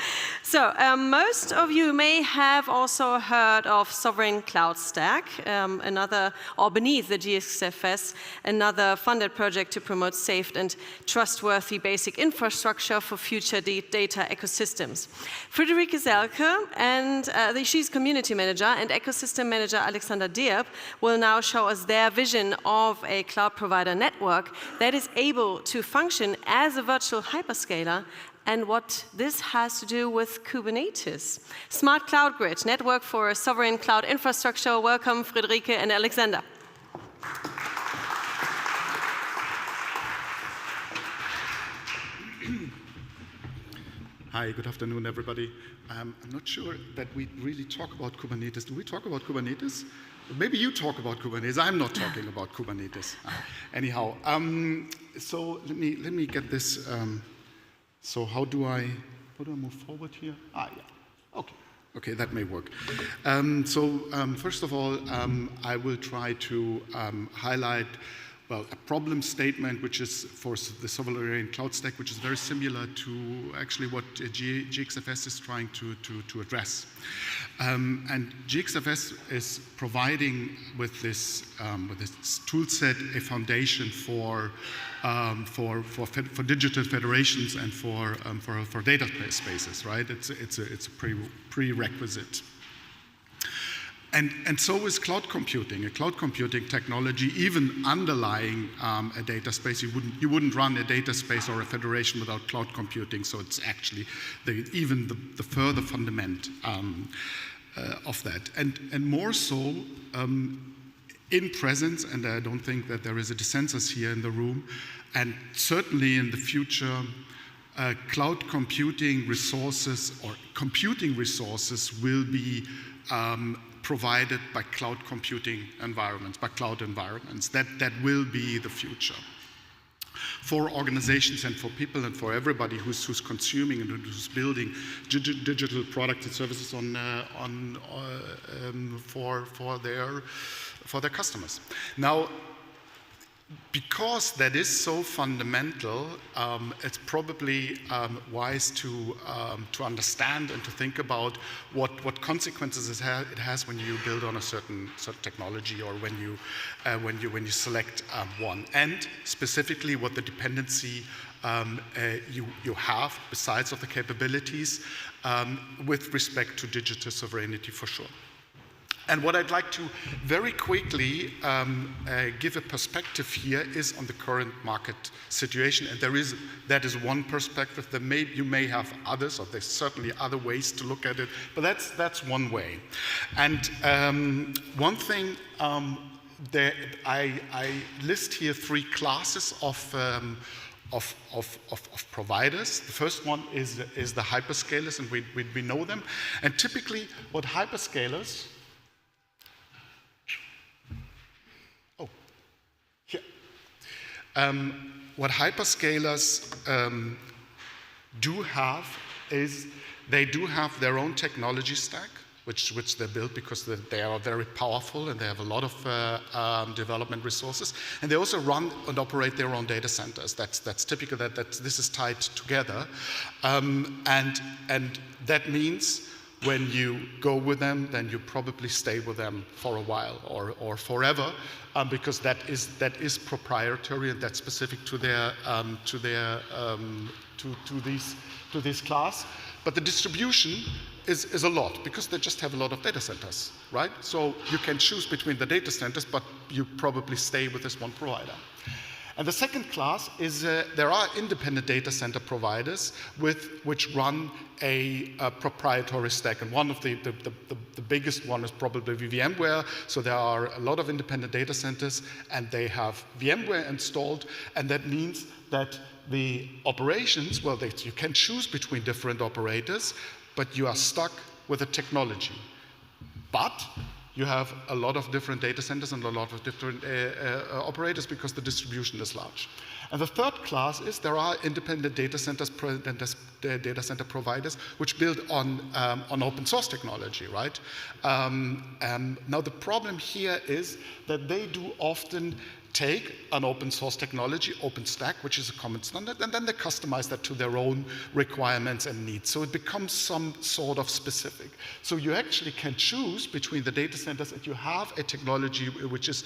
So most of you may have also heard of Sovereign Cloud Stack, or beneath the GXFS, another funded project to promote safe and trustworthy basic infrastructure for future data ecosystems. Friederike Selke, and she's community manager, and ecosystem manager Alexander Dierb will now show us their vision of a cloud provider network that is able to function as a virtual hyperscaler, and what this has to do with Kubernetes. Smart Cloud Grid, network for a sovereign cloud infrastructure. Welcome, Friederike and Alexander. Hi, good afternoon, everybody. I'm not sure that we really talk about Kubernetes. Do we talk about Kubernetes? Maybe you talk about Kubernetes. I'm not talking about Kubernetes. Anyhow, so let me get this. So how do I move forward here? Yeah. Okay, that may work. First of all, I will try to highlight well, a problem statement, which is for the sovereign cloud stack, which is very similar to actually what GXFS is trying to address. And GXFS is providing with this tool set a foundation for digital federations and for data spaces, right? It's a prerequisite. And so is cloud computing. A cloud computing technology, even underlying a data space, you wouldn't run a data space or a federation without cloud computing. So it's actually even the further fundament of that, and more so in presence. And I don't think that there is a dissensus here in the room. And certainly in the future, cloud computing resources or computing resources will be provided by cloud computing environments, by cloud environments. That will be the future. For organizations and for people and for everybody who's consuming and who's building digital products and services for their customers. Now, because that is so fundamental, it's probably wise to understand and to think about what consequences it has when you build on a certain technology, or when you select one, and specifically what the dependency you have besides of the capabilities with respect to digital sovereignty, for sure. And what I'd like to very quickly give a perspective here is on the current market situation. And that is one perspective. You may have others, or there's certainly other ways to look at it, but that's one way. And one thing I list here 3 classes of providers. The first one is the hyperscalers, and we know them. And typically, what hyperscalers what hyperscalers do have is they do have their own technology stack, which they built because they are very powerful and they have a lot of development resources. And they also run and operate their own data centers. That's typical that this is tied together. And that means when you go with them, then you probably stay with them for a while or forever, because that is proprietary and that's specific to this class. But the distribution is a lot, because they just have a lot of data centers, right? So you can choose between the data centers, but you probably stay with this one provider. And the second class is there are independent data center providers which run a proprietary stack. And one of the biggest one is probably VMware. So there are a lot of independent data centers and they have VMware installed. And that means that the operations, well, you can choose between different operators, but you are stuck with a technology. But you have a lot of different data centers and a lot of different operators because the distribution is large. And the third class is there are independent data centers, data center providers, which build on open source technology, right? Now the problem here is that they do often take an open source technology, OpenStack, which is a common standard, and then they customize that to their own requirements and needs. So it becomes some sort of specific. So you actually can choose between the data centers and you have a technology which is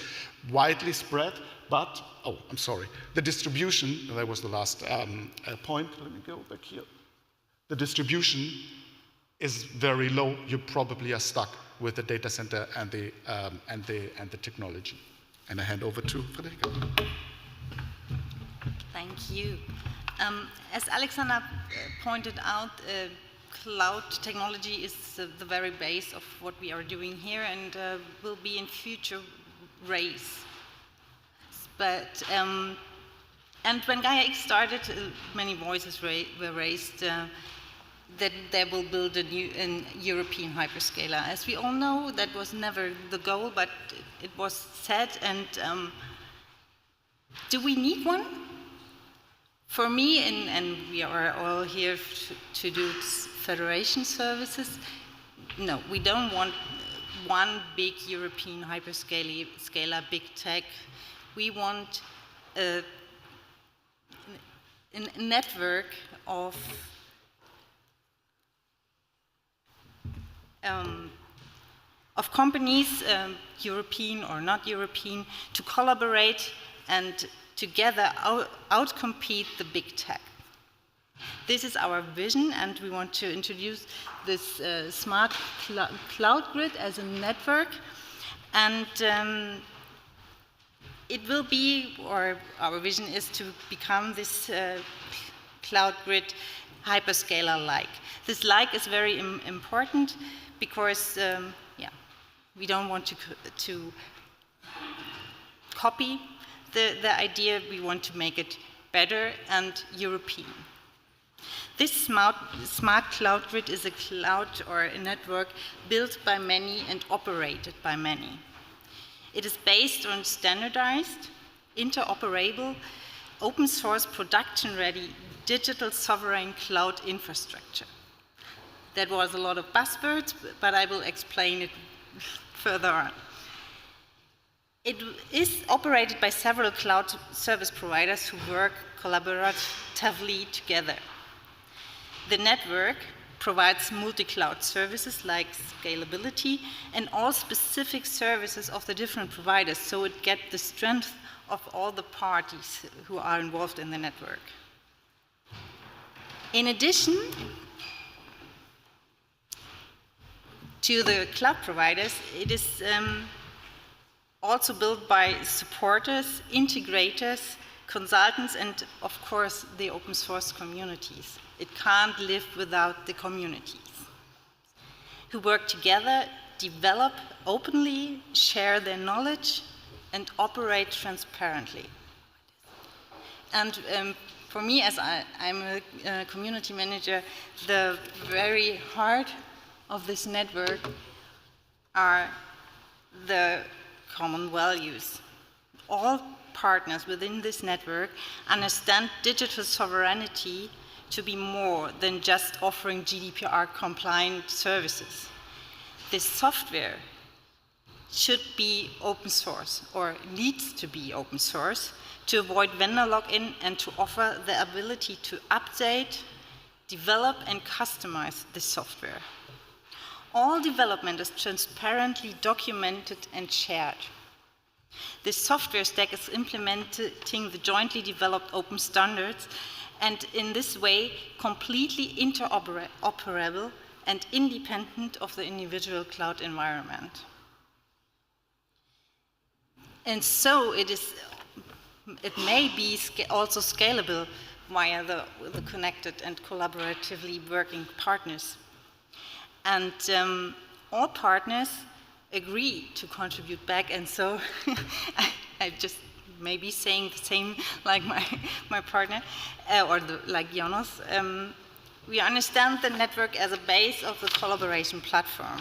widely spread, but, oh, I'm sorry, the distribution, that was the last point. Let me go back here. The distribution is very low. You probably are stuck with the data center and the technology. And I hand over to Federica. Thank you. As Alexander pointed out, cloud technology is the very base of what we are doing here and will be in future raised. But, and when Gaia-X started, many voices were raised that they will build a European hyperscaler. As we all know, that was never the goal, but it was said. And do we need one? For me, and we are all here to do federation services, no, we don't want one big European hyperscaler, big tech. we want a network of companies, European or not European, to collaborate and together outcompete the big tech. This is our vision, and we want to introduce this smart cloud grid as a network. And it will be, or our vision is to become this cloud grid hyperscaler-like. This like is very important because, we don't want to copy the idea. We want to make it better and European. This smart cloud grid is a cloud or a network built by many and operated by many. It is based on standardized, interoperable, open source, production-ready, digital sovereign cloud infrastructure. That was a lot of buzzwords, but I will explain it further on. It is operated by several cloud service providers who work collaboratively together. The network provides multi-cloud services like scalability and all specific services of the different providers, so it gets the strength of all the parties who are involved in the network. In addition to the cloud providers, it is also built by supporters, integrators, consultants, and of course the open source communities. It can't live without the communities who work together, develop openly, share their knowledge, and operate transparently. And for me, as I'm a community manager, the very heart of this network are the common values. All partners within this network understand digital sovereignty to be more than just offering GDPR-compliant services. This software should be open source, or needs to be open source, to avoid vendor lock-in and to offer the ability to update, develop, and customize this software. All development is transparently documented and shared. This software stack is implementing the jointly developed open standards, and in this way completely interoperable and independent of the individual cloud environment. And so it may be also scalable via the connected and collaboratively working partners. And all partners agree to contribute back, and so I just maybe saying the same like my partner, like Jonas. We understand the network as a base of the collaboration platform.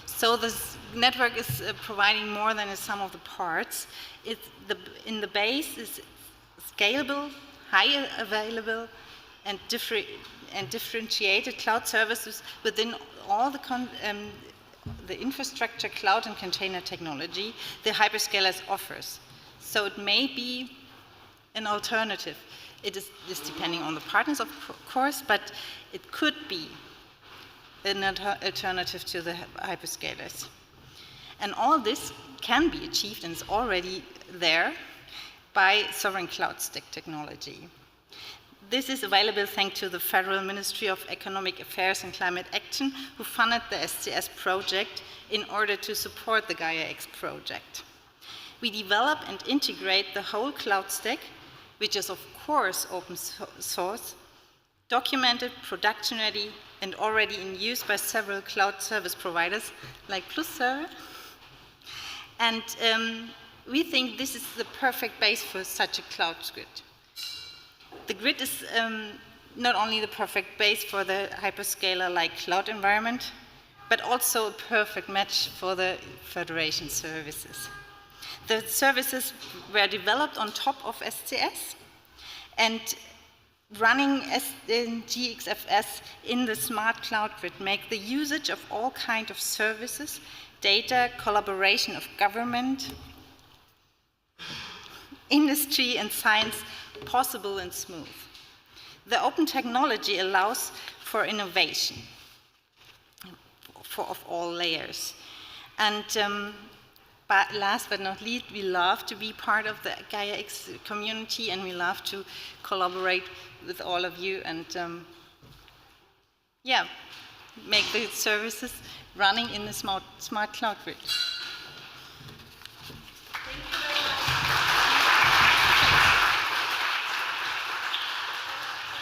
So this network is providing more than a sum of the parts. In the base is scalable, high available, and differentiated cloud services within all the infrastructure, cloud, and container technology the hyperscalers offers. So it may be an alternative. It is depending on the partners, of course, but it could be an alternative to the hyperscalers. And all this can be achieved, and is already there, by sovereign cloud stack technology. This is available thanks to the Federal Ministry of Economic Affairs and Climate Action, who funded the SCS project in order to support the Gaia-X project. We develop and integrate the whole cloud stack, which is of course open source, documented, production ready, and already in use by several cloud service providers like PlusServer. And we think this is the perfect base for such a cloud grid. The grid is not only the perfect base for the hyperscaler-like cloud environment, but also a perfect match for the federation services. The services were developed on top of SCS, and running in GXFS in the smart cloud grid make the usage of all kinds of services, data, collaboration of government, industry and science possible and smooth. The open technology allows for innovation of all layers. And but last but not least, we love to be part of the Gaia-X community, and we love to collaborate with all of you and yeah, make the services running in the smart cloud grid.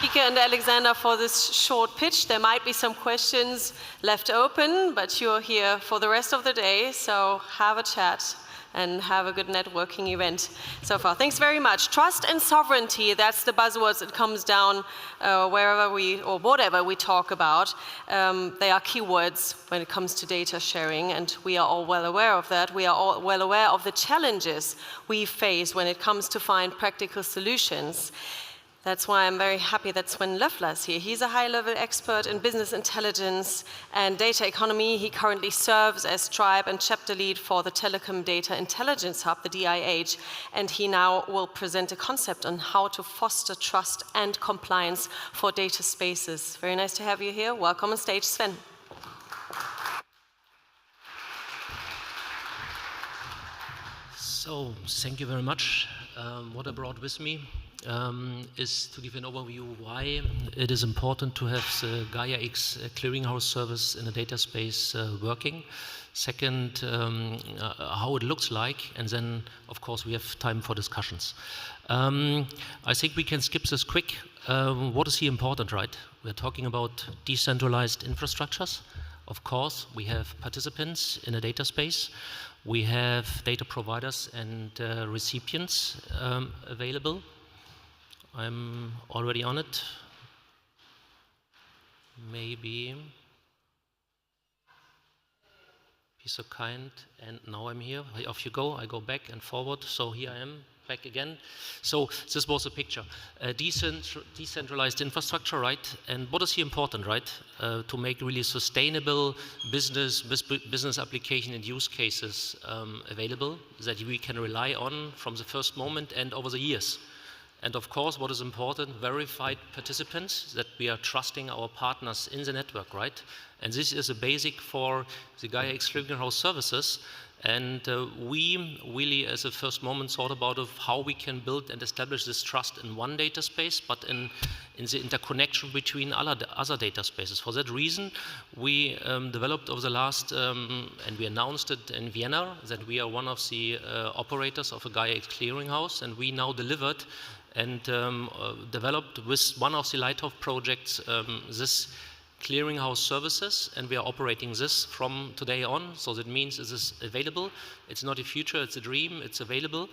Ike and Alexander for this short pitch. There might be some questions left open, but you're here for the rest of the day, so have a chat and have a good networking event so far. Thanks very much. Trust and sovereignty, that's the buzzwords that comes down wherever or whatever we talk about. They are keywords when it comes to data sharing, and we are all well aware of that. We are all well aware of the challenges we face when it comes to find practical solutions. That's why I'm very happy that Sven Löffler is here. He's a high-level expert in business intelligence and data economy. He currently serves as tribe and chapter lead for the Telecom Data Intelligence Hub, the DIH, and he now will present a concept on how to foster trust and compliance for data spaces. Very nice to have you here. Welcome on stage, Sven. So, thank you very much. What I brought with me is to give an overview why it is important to have the Gaia-X clearinghouse service in a data space working. Second, how it looks like, and then, of course, we have time for discussions. I think we can skip this quick. What is here important, right? We're talking about decentralized infrastructures. Of course, we have participants in a data space. We have data providers and recipients available. I'm already on it. Maybe. Be so kind. And now I'm here. Off you go. I go back and forward. So here I am, back again. So this was a picture. Decentralized infrastructure, right? And what is here important, right? To make really sustainable business application and use cases available that we can rely on from the first moment and over the years. And of course, what is important, verified participants, that we are trusting our partners in the network, right? And this is a basic for the Gaia-X clearinghouse services. And we really, as a first moment, thought about how we can build and establish this trust in one data space, but in the interconnection between other data spaces. For that reason, we developed over the last, and we announced it in Vienna, that we are one of the operators of a Gaia-X clearinghouse, and we now delivered and developed with one of the Lighthouse projects this clearinghouse services, and we are operating this from today on. So that means it is available. It's not a future, it's a dream, it's available.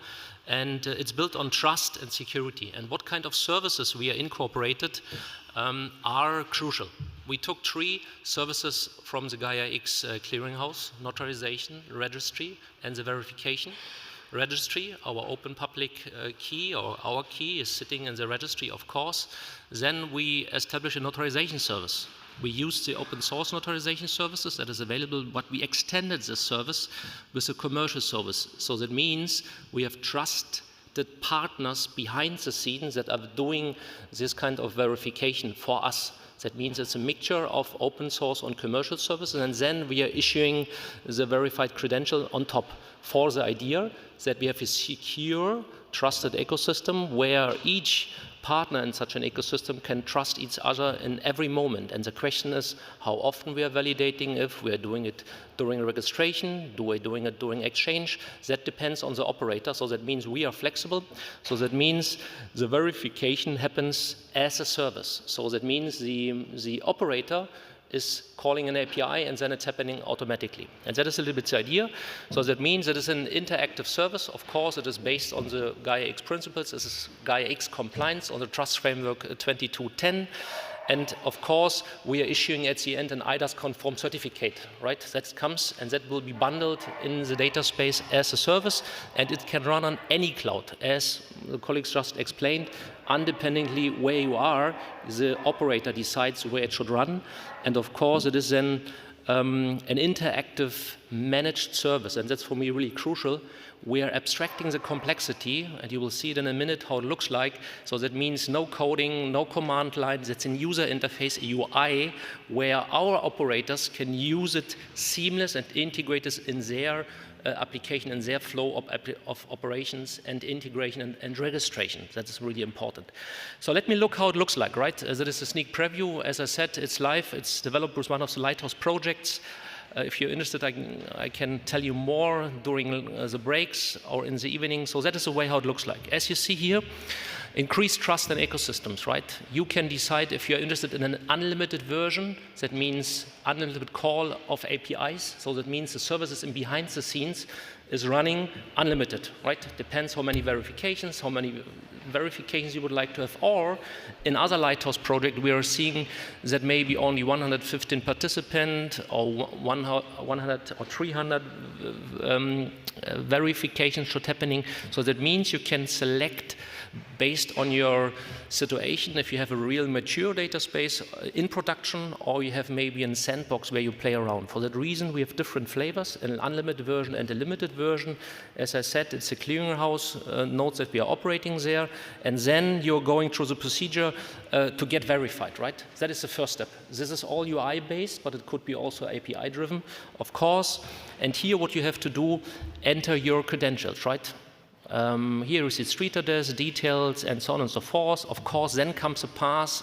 And it's built on trust and security. And what kind of services we are incorporated are crucial. We took 3 services from the Gaia-X clearinghouse: notarization, registry, and the verification. Registry, our open public key, or our key is sitting in the registry, of course. Then we establish a notarization service. We use the open source notarization services that is available, but we extended this service with a commercial service. So that means we have trusted partners behind the scenes that are doing this kind of verification for us. That means it's a mixture of open source and commercial services, and then we are issuing the verified credential on top, for the idea that we have a secure, trusted ecosystem where each partner in such an ecosystem can trust each other in every moment. And the question is how often we are validating, if we are doing it during registration, do we doing it during exchange. That depends on the operator. So that means we are flexible. So that means the verification happens as a service. So that means the operator is calling an API, and then it's happening automatically. And that is a little bit the idea. So that means it is an interactive service. Of course, it is based on the Gaia-X principles. This is Gaia-X compliance on the Trust Framework 2210. And of course, we are issuing at the end an IDAS conform certificate, right? That comes, and that will be bundled in the data space as a service, and it can run on any cloud. As the colleagues just explained, independently where you are, the operator decides where it should run. And of course, it is then an interactive managed service, and that's for me really crucial. We are abstracting the complexity, and you will see it in a minute how it looks like. So that means no coding, no command lines. It's a user interface, a UI, where our operators can use it seamless and integrate this in their application and their flow of operations and integration and registration. That is really important. So let me look how it looks like, right? That is a sneak preview. As I said, it's live. It's developed with one of the Lighthouse projects. If you're interested, I can tell you more during the breaks or in the evening. So that is the way how it looks like. As you see here, increased trust in ecosystems, right? You can decide if you're interested in an unlimited version. That means unlimited call of APIs. So that means the services in behind the scenes is running unlimited, right? Depends how many verifications you would like to have. Or in other Lighthouse projects, we are seeing that maybe only 115 participants or 100 or 300 verifications should happening. So that means you can select based on your situation, if you have a real mature data space in production, or you have maybe a sandbox where you play around. For that reason, we have different flavors, an unlimited version and a limited version. As I said, it's a clearinghouse nodes that we are operating there, and then you're going through the procedure to get verified, right? That is the first step. This is all UI-based, but it could be also API-driven, of course. And here what you have to do, enter your credentials, right? Here you see street address, details, and so on and so forth. Of course, then comes a path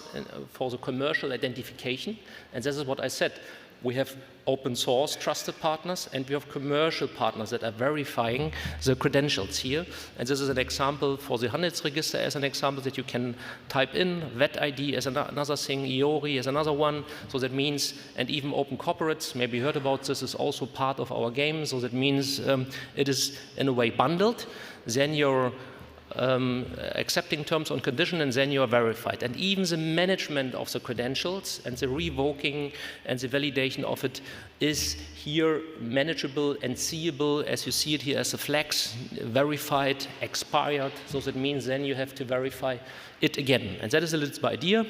for the commercial identification. And this is what I said. We have open source trusted partners, and we have commercial partners that are verifying the credentials here. And this is an example for the Handelsregister as an example that you can type in, VET ID as another thing, IORI as another one. So that means, and even open corporates, maybe you heard about this, is also part of our game. So that means it is in a way bundled. Then you're accepting terms and conditions, and then you are verified. And even the management of the credentials and the revoking and the validation of it is here manageable and seeable, as you see it here as a flags, verified, expired. So that means then you have to verify it again. And that is a little bit idea.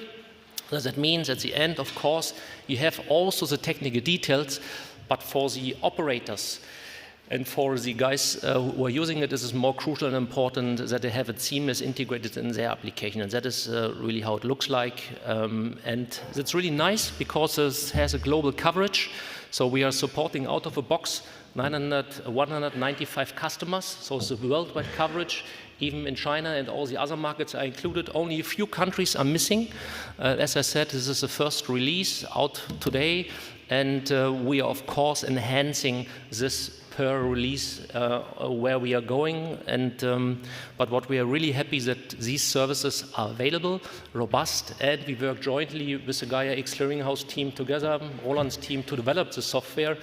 So that means at the end, of course, you have also the technical details, but for the operators, and for the guys who are using it, this is more crucial and important that they have it seamless integrated in their application. And that is really how it looks like. And it's really nice because it has a global coverage. So we are supporting out of the box 195 customers. So it's a worldwide coverage. Even in China and all the other markets are included. Only a few countries are missing. As I said, this is the first release out today. And we are, of course, enhancing this per release where we are going. And but what we are really happy is that these services are available, robust, and we work jointly with the Gaia-X clearinghouse team together, Roland's team, to develop the software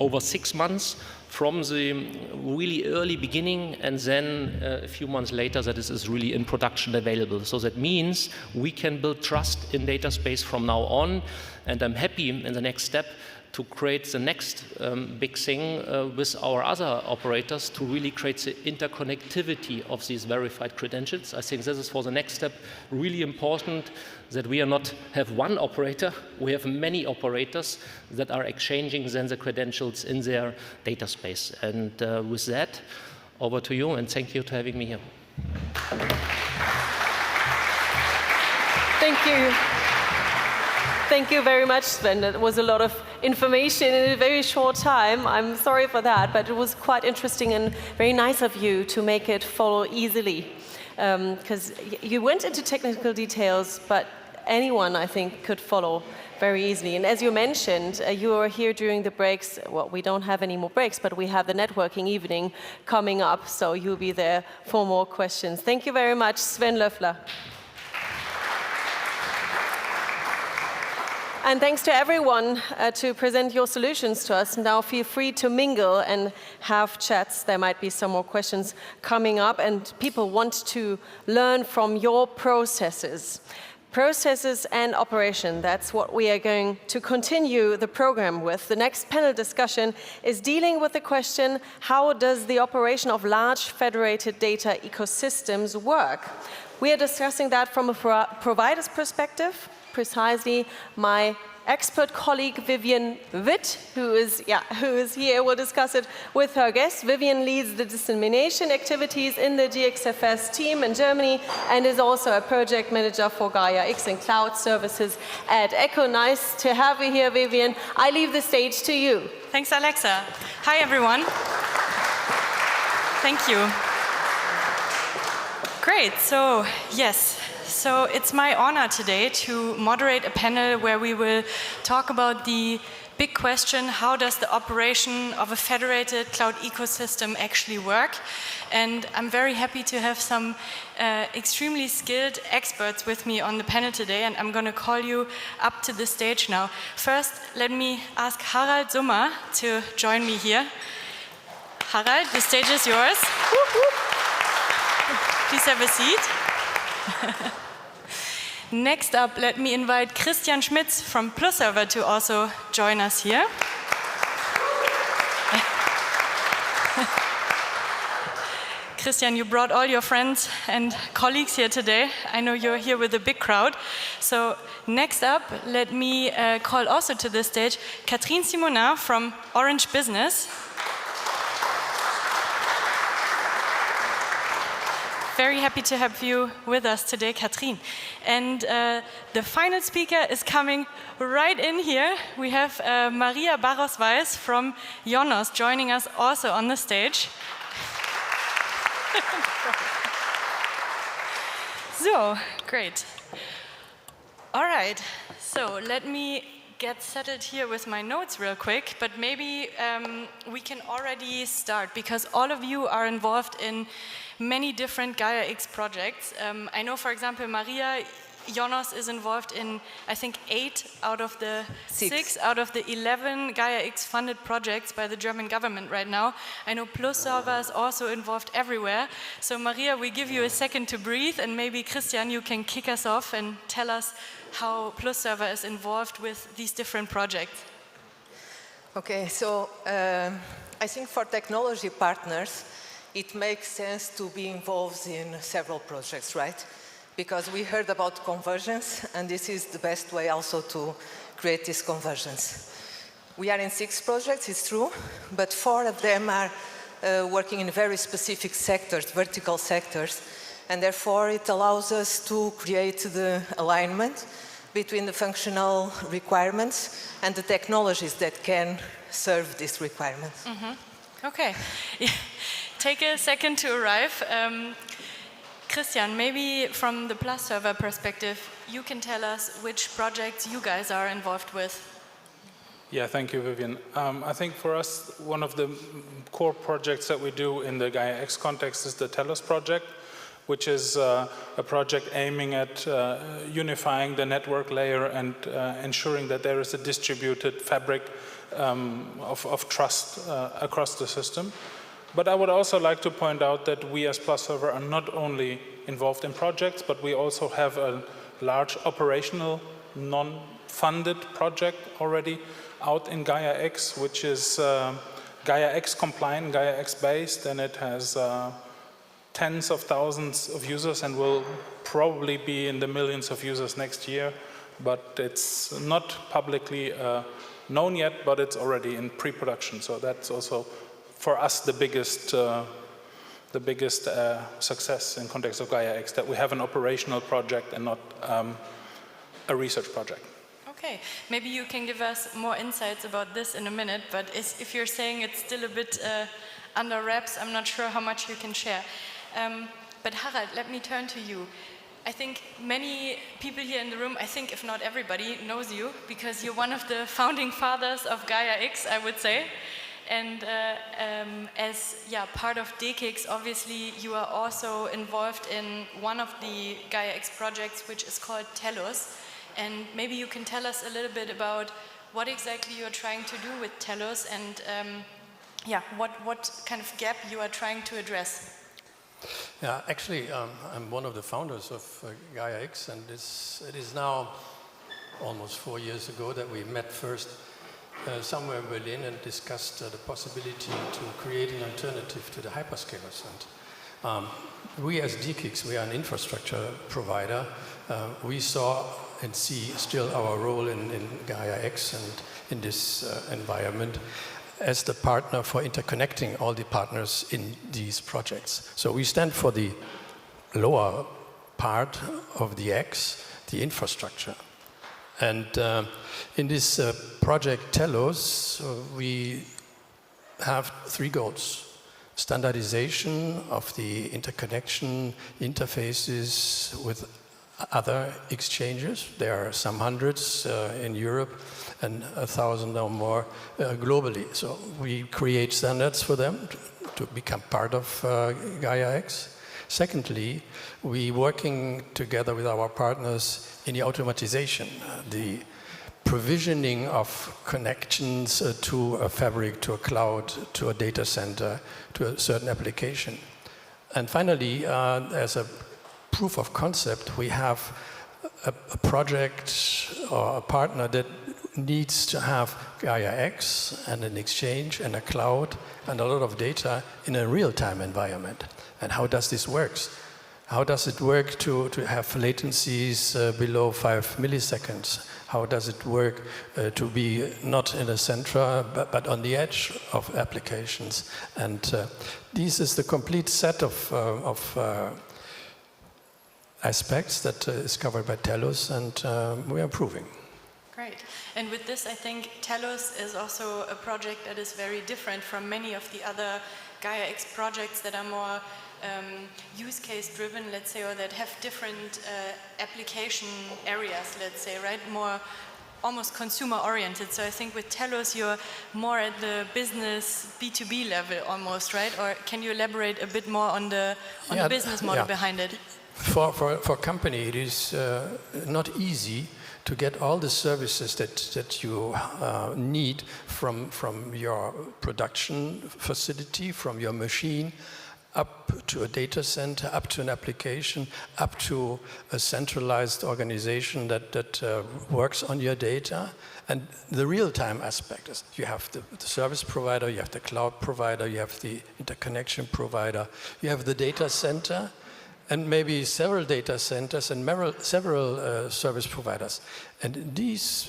over 6 months from the really early beginning, and then a few months later that is really in production available. So that means we can build trust in data space from now on, and I'm happy in the next step to create the next big thing with our other operators to really create the interconnectivity of these verified credentials. I think this is for the next step really important, that we are not have one operator, we have many operators that are exchanging then the credentials in their data space. And with that, over to you, and thank you for having me here. Thank you. Thank you very much, Sven. That was a lot of information in a very short time. I'm sorry for that, but it was quite interesting and very nice of you to make it follow easily. Because you went into technical details, but anyone, I think, could follow very easily. And as you mentioned, you are here during the breaks. Well, we don't have any more breaks, but we have the networking evening coming up, so you'll be there for more questions. Thank you very much, Sven Löffler. And thanks to everyone to present your solutions to us. Now feel free to mingle and have chats. There might be some more questions coming up, and people want to learn from your processes. Processes and operation, that's what we are going to continue the program with. The next panel discussion is dealing with the question, how does the operation of large federated data ecosystems work? We are discussing that from a provider's perspective, precisely my expert colleague Vivian Witt, who is here, will discuss it with her guest. Vivian leads the dissemination activities in the GXFS team in Germany and is also a project manager for Gaia-X and cloud services at Echo. Nice to have you here, Vivian. I leave the stage to you. Thanks, Alexa. Hi, everyone. Thank you. Great. So, yes. So it's my honor today to moderate a panel where we will talk about the big question, how does the operation of a federated cloud ecosystem actually work? And I'm very happy to have some extremely skilled experts with me on the panel today, and I'm going to call you up to the stage now. First, let me ask Harald Summer to join me here. Harald, the stage is yours. Please have a seat. Next up, let me invite Christian Schmitz from PlusServer to also join us here. Christian, you brought all your friends and colleagues here today. I know you're here with a big crowd. So next up, let me call also to the stage Catherine Simonin from Orange Business. Very happy to have you with us today, Catherine. And the final speaker is coming right in here. We have Maria Barros-Weiss from Ionos joining us also on the stage. So, great. All right, so let me get settled here with my notes real quick, but maybe we can already start because all of you are involved in many different Gaia-X projects. I know, for example, Maria, Ionos is involved in, I think, 8 out of the 6 out of the 11 Gaia-X funded projects by the German government right now. I know PlusServer is also involved everywhere. So Maria, we give you a second to breathe, and maybe Christian, you can kick us off and tell us how PlusServer is involved with these different projects. Okay, so I think for technology partners, it makes sense to be involved in several projects, right? Because we heard about convergence, and this is the best way also to create these convergence. We are in 6 projects, it's true, but 4 of them are working in very specific sectors, vertical sectors, and therefore it allows us to create the alignment between the functional requirements and the technologies that can serve these requirements. Mm-hmm. Okay. Take a second to arrive. Christian, maybe from the PlusServer perspective, you can tell us which projects you guys are involved with. Yeah, thank you, Vivian. I think for us, one of the core projects that we do in the Gaia-X context is the Telos project, which is a project aiming at unifying the network layer and ensuring that there is a distributed fabric of trust across the system. But I would also like to point out that we as PlusServer are not only involved in projects, but we also have a large operational, non-funded project already out in Gaia-X, which is Gaia-X compliant, Gaia-X based, and it has tens of thousands of users and will probably be in the millions of users next year. But it's not publicly known yet, but it's already in pre-production. So that's also for us the biggest success in context of Gaia-X, that we have an operational project and not a research project. Okay, maybe you can give us more insights about this in a minute, but if you're saying it's still a bit under wraps, I'm not sure how much you can share. But Harald, let me turn to you. I think many people here in the room, I think if not everybody, knows you because you're one of the founding fathers of Gaia-X, I would say. And as part of GXFS, obviously, you are also involved in one of the Gaia-X projects, which is called Telos. And maybe you can tell us a little bit about what exactly you are trying to do with Telos and what kind of gap you are trying to address. Yeah, actually, I'm one of the founders of Gaia-X, and it is now almost 4 years ago that we met first somewhere in Berlin and discussed the possibility to create an alternative to the hyperscalers. And we as GXFS, we are an infrastructure provider. We saw and see still our role in Gaia-X and in this environment as the partner for interconnecting all the partners in these projects. So we stand for the lower part of the X, the infrastructure. And in this project Telos, we have 3 goals. Standardization of the interconnection interfaces with other exchanges. There are some hundreds in Europe and 1,000 or more globally. So we create standards for them to become part of Gaia-X. Secondly, we're working together with our partners in the automatization, the provisioning of connections to a fabric, to a cloud, to a data center, to a certain application. And finally, as a proof of concept, we have a project or a partner that needs to have Gaia-X and an exchange and a cloud and a lot of data in a real-time environment. And how does this work? How does it work to have latencies below 5 milliseconds? How does it work to be not in the center, but on the edge of applications? And this is the complete set of aspects that is covered by Telos, and we are improving. Great. And with this, I think Telos is also a project that is very different from many of the other Gaia-X projects that are more use case driven, let's say, or that have different application areas, let's say, right? More almost consumer oriented. So I think with Telos, you're more at the business B2B level almost, right? Or can you elaborate a bit more on the business model behind it? For company, it is not easy to get all the services that you need from your production facility, from your machine, up to a data center, up to an application, up to a centralized organization that works on your data. And the real-time aspect is you have the service provider, you have the cloud provider, you have the interconnection provider, you have the data center, and maybe several data centers and several service providers. And these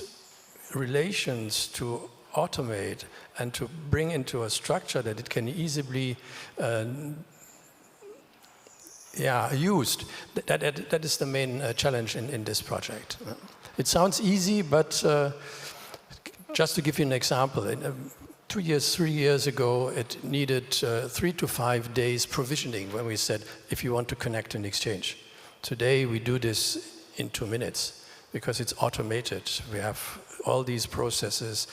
relations to automate and to bring into a structure that it can easily used, that is the main challenge in this project. It sounds easy, but just to give you an example, 3 years ago, it needed 3 to 5 days provisioning when we said, if you want to connect an exchange. Today, we do this in 2 minutes because it's automated. We have all these processes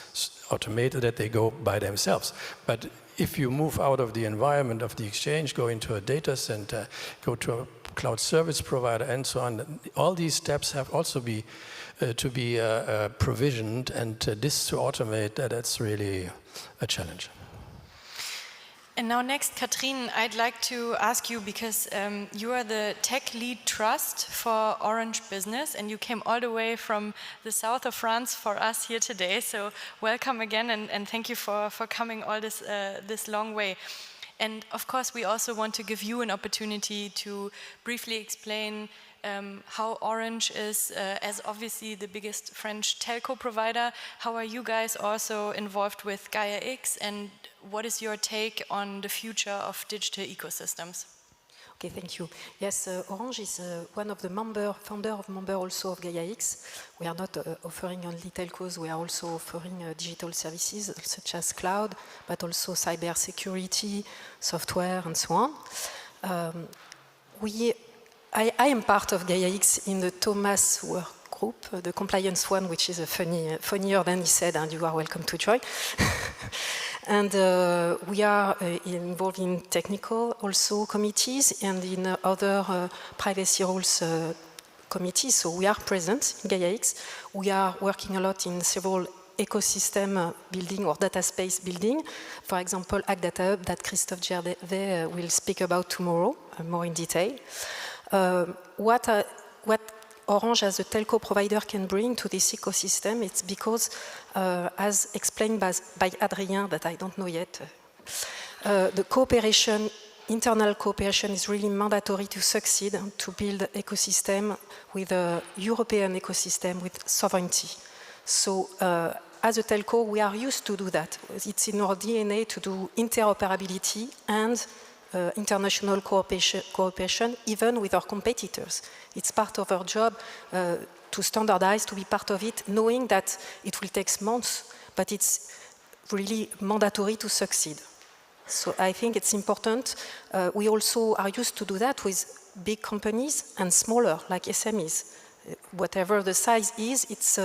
automated that they go by themselves. But if you move out of the environment of the exchange, go into a data center, go to a cloud service provider, and so on, all these steps have also to be provisioned, and this to automate, that's really a challenge. And now next, Katrin, I'd like to ask you, because you are the tech lead trust for Orange Business, and you came all the way from the south of France for us here today. So welcome again, and thank you for coming all this long way. And of course, we also want to give you an opportunity to briefly explain how Orange is, as obviously the biggest French telco provider, how are you guys also involved with Gaia-X, and what is your take on the future of digital ecosystems? Okay, thank you. Yes, Orange is one of the founder also of Gaia-X. We are not offering only telcos, we are also offering digital services such as cloud, but also cyber security, software, and so on. I am part of Gaia-X in the Thomas work group, the compliance one, which is funnier than he said, and you are welcome to join. And we are involved in technical also committees and in other privacy rules committees. So we are present in Gaia-X. We are working a lot in several ecosystem building or data space building. For example, Hack Data Hub that Christophe Gervais will speak about tomorrow, more in detail. What Orange as a telco provider can bring to this ecosystem, it's because, as explained by Adrien, that I don't know yet, the cooperation internal cooperation is really mandatory to succeed and to build ecosystem with a European ecosystem with sovereignty. So as a telco, we are used to do that. It's in our DNA to do interoperability and international cooperation, even with our competitors. It's part of our job to standardize, to be part of it, knowing that it will take months, but it's really mandatory to succeed. So I think it's important. We also are used to do that with big companies and smaller, like SMEs. Whatever the size is, it's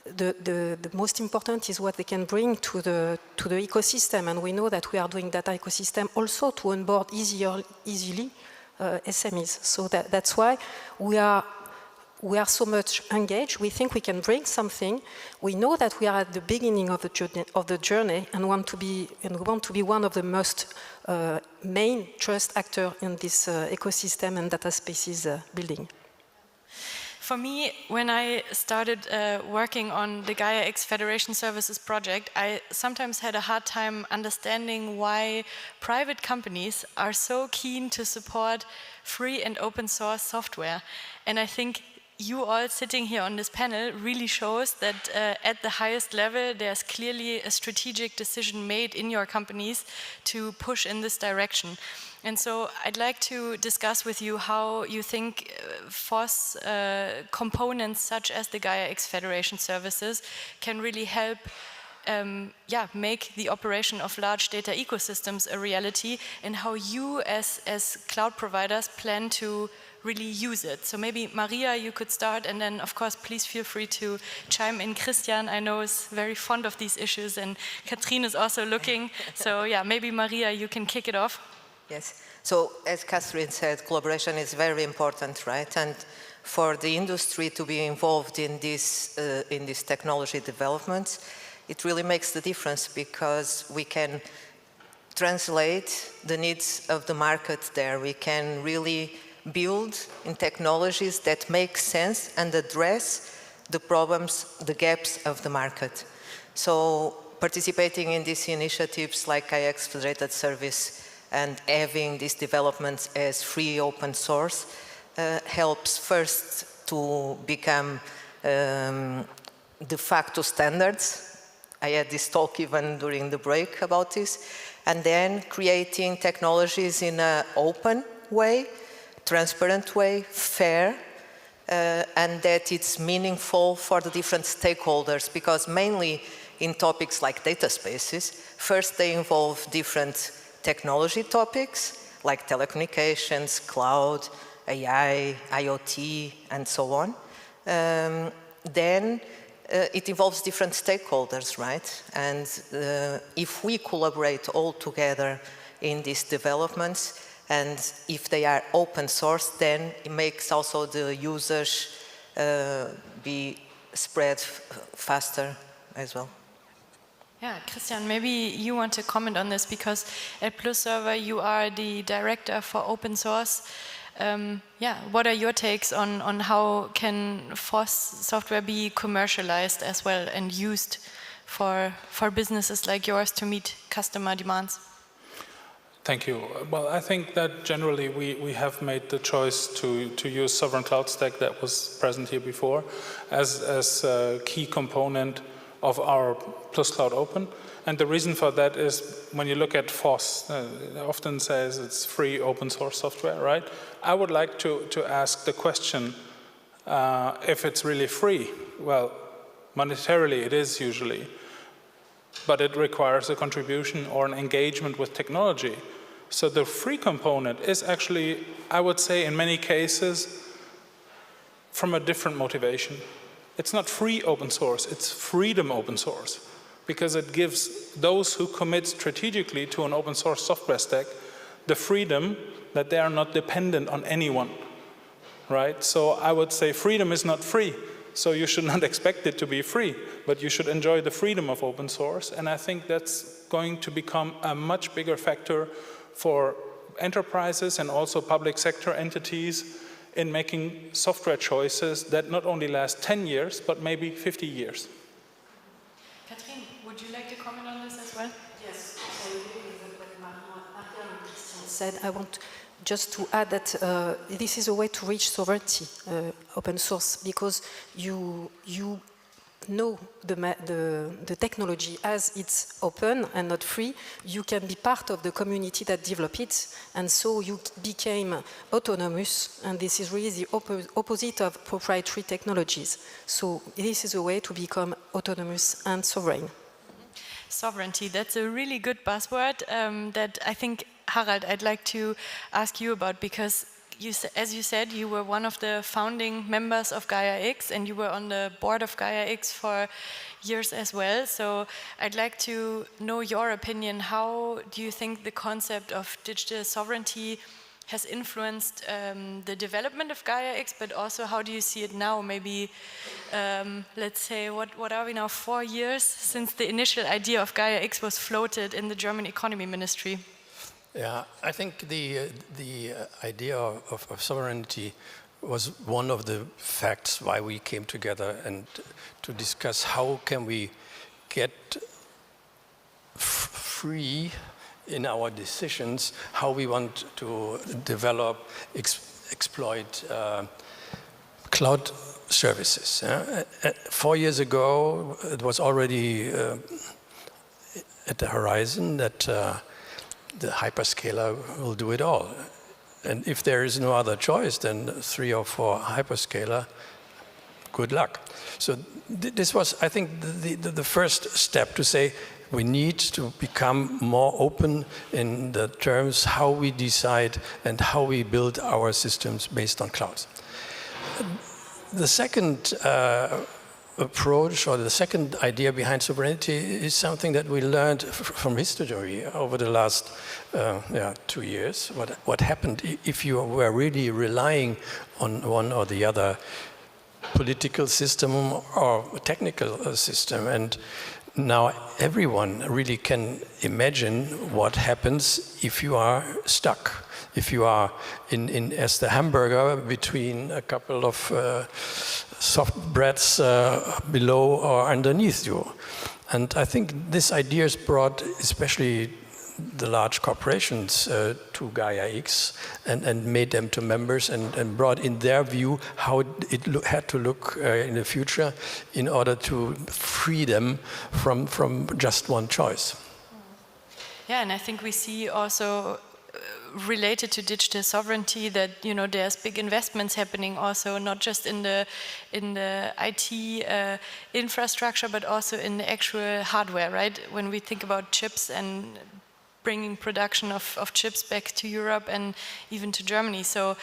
the most important is what they can bring to the ecosystem, and we know that we are doing that ecosystem also to onboard easily SMEs. So that's why we are so much engaged. We think we can bring something. We know that we are at the beginning of the journey, and we want to be one of the most main trust actor in this ecosystem and data spaces building. For me, when I started working on the Gaia-X Federation Services project, I sometimes had a hard time understanding why private companies are so keen to support free and open source software. And I think you all sitting here on this panel really shows that at the highest level, there's clearly a strategic decision made in your companies to push in this direction. And so I'd like to discuss with you how you think FOSS components such as the Gaia-X Federation Services can really help make the operation of large data ecosystems a reality, and how you as cloud providers plan to really use it. So maybe Maria, you could start, and then of course please feel free to chime in. Christian, I know, is very fond of these issues, and Catherine is also looking. So yeah, maybe Maria, you can kick it off. Yes. So as Catherine said, collaboration is very important, right? And for the industry to be involved in this technology development, it really makes the difference, because we can translate the needs of the market there. We can really build in technologies that make sense and address the problems, the gaps of the market. So participating in these initiatives like Gaia-X Federated Service and having these developments as free open source helps first to become de facto standards. I had this talk even during the break about this. And then creating technologies in an open way, transparent way, fair, and that it's meaningful for the different stakeholders, because mainly in topics like data spaces, first they involve different technology topics like telecommunications, cloud, AI, IoT, and so on. Then it involves different stakeholders, right? And if we collaborate all together in these developments, and if they are open source, then it makes also the usage be spread faster as well. Yeah, Christian, maybe you want to comment on this, because at PlusServer you are the director for open source. What are your takes on how can FOSS software be commercialized as well and used for businesses like yours to meet customer demands? Thank you. Well, I think that generally we have made the choice to use Sovereign Cloud Stack that was present here before as a key component of our Plus Cloud Open. And the reason for that is when you look at FOSS, it often says it's free open source software, right? I would like to ask the question if it's really free. Well, monetarily it is usually, but it requires a contribution or an engagement with technology. So the free component is actually, I would say in many cases, from a different motivation. It's not free open source, it's freedom open source, because it gives those who commit strategically to an open source software stack the freedom that they are not dependent on anyone, right? So I would say freedom is not free, so you should not expect it to be free, but you should enjoy the freedom of open source, and I think that's going to become a much bigger factor for enterprises and also public sector entities in making software choices that not only last 10 years, but maybe 50 years. Catherine, would you like to comment on this as well? Yes, so I agree with what Maria said, I want just to add that this is a way to reach sovereignty, open source, because you know the technology as it's open and not free. You can be part of the community that develop it, and so you became autonomous, and this is really the opposite of proprietary technologies. So this is a way to become autonomous and sovereign. Sovereignty, that's a really good buzzword that I think, Harald, I'd like to ask you about, because as you said, you were one of the founding members of Gaia-X, and you were on the board of Gaia-X for years as well. So I'd like to know your opinion. How do you think the concept of digital sovereignty has influenced the development of Gaia-X, but also how do you see it now? Maybe, let's say, what are we now, 4 years since the initial idea of Gaia-X was floated in the German Economy Ministry? Yeah, I think the idea of sovereignty was one of the facts why we came together and to discuss how can we get free in our decisions, how we want to develop, exploit cloud services. 4 years ago, it was already at the horizon that the hyperscaler will do it all. And if there is no other choice than 3 or 4 hyperscaler, good luck. So this was, I think, the first step to say we need to become more open in the terms how we decide and how we build our systems based on clouds. The second approach, or the second idea behind sovereignty, is something that we learned from history over the last 2 years. What happened if you were really relying on one or the other political system or technical system. And now everyone really can imagine what happens if you are stuck, if you are as the hamburger between a couple of soft breads below or underneath you. And I think this idea has brought especially the large corporations to Gaia-X and made them to members and brought in their view how it had to look in the future in order to free them from just one choice. Yeah, and I think we see also related to digital sovereignty that there's big investments happening also, not just in the IT infrastructure, but also in the actual hardware, right? When we think about chips and bringing production of chips back to Europe and even to Germany. So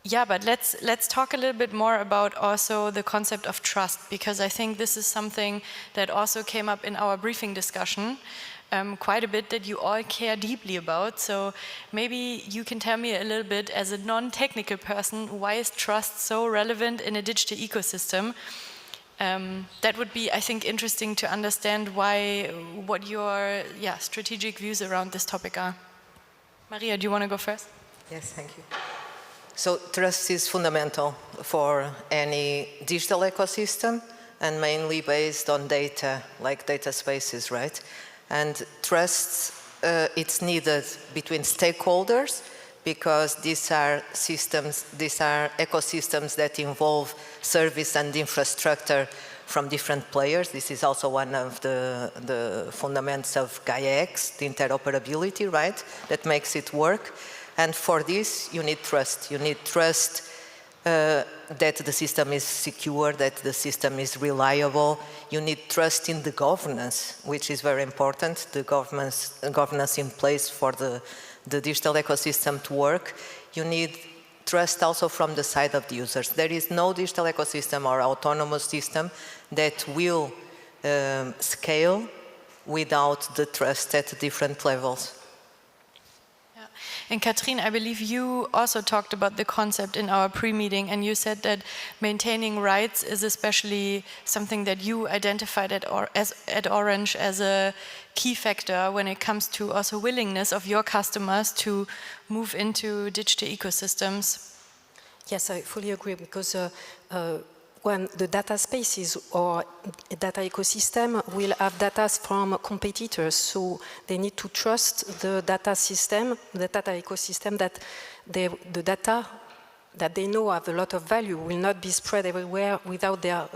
yeah, but let's talk a little bit more about also the concept of trust, because I think this is something that also came up in our briefing discussion quite a bit, that you all care deeply about. So maybe you can tell me a little bit, as a non-technical person, why is trust so relevant in a digital ecosystem? That would be, I think, interesting to understand what your strategic views around this topic are. Maria, do you want to go first? Yes, thank you. So trust is fundamental for any digital ecosystem, and mainly based on data, like data spaces, right? And trust, it's needed between stakeholders, because these are systems, these are ecosystems that involve service and infrastructure from different players. This is also one of the fundamentals of Gaia-X, the interoperability, right, that makes it work. And for this, you need trust. You need trust that the system is secure, that the system is reliable. You need trust in the governance, which is very important, the governance in place for the digital ecosystem to work. You need trust also from the side of the users. There is no digital ecosystem or autonomous system that will scale without the trust at different levels. And Katrine, I believe you also talked about the concept in our pre-meeting, and you said that maintaining rights is especially something that you identified at Orange as a key factor when it comes to also willingness of your customers to move into digital ecosystems. Yes, I fully agree, because when the data spaces or data ecosystem will have data from competitors, so they need to trust the data system, the data ecosystem, that the data that they know have a lot of value will not be spread everywhere without their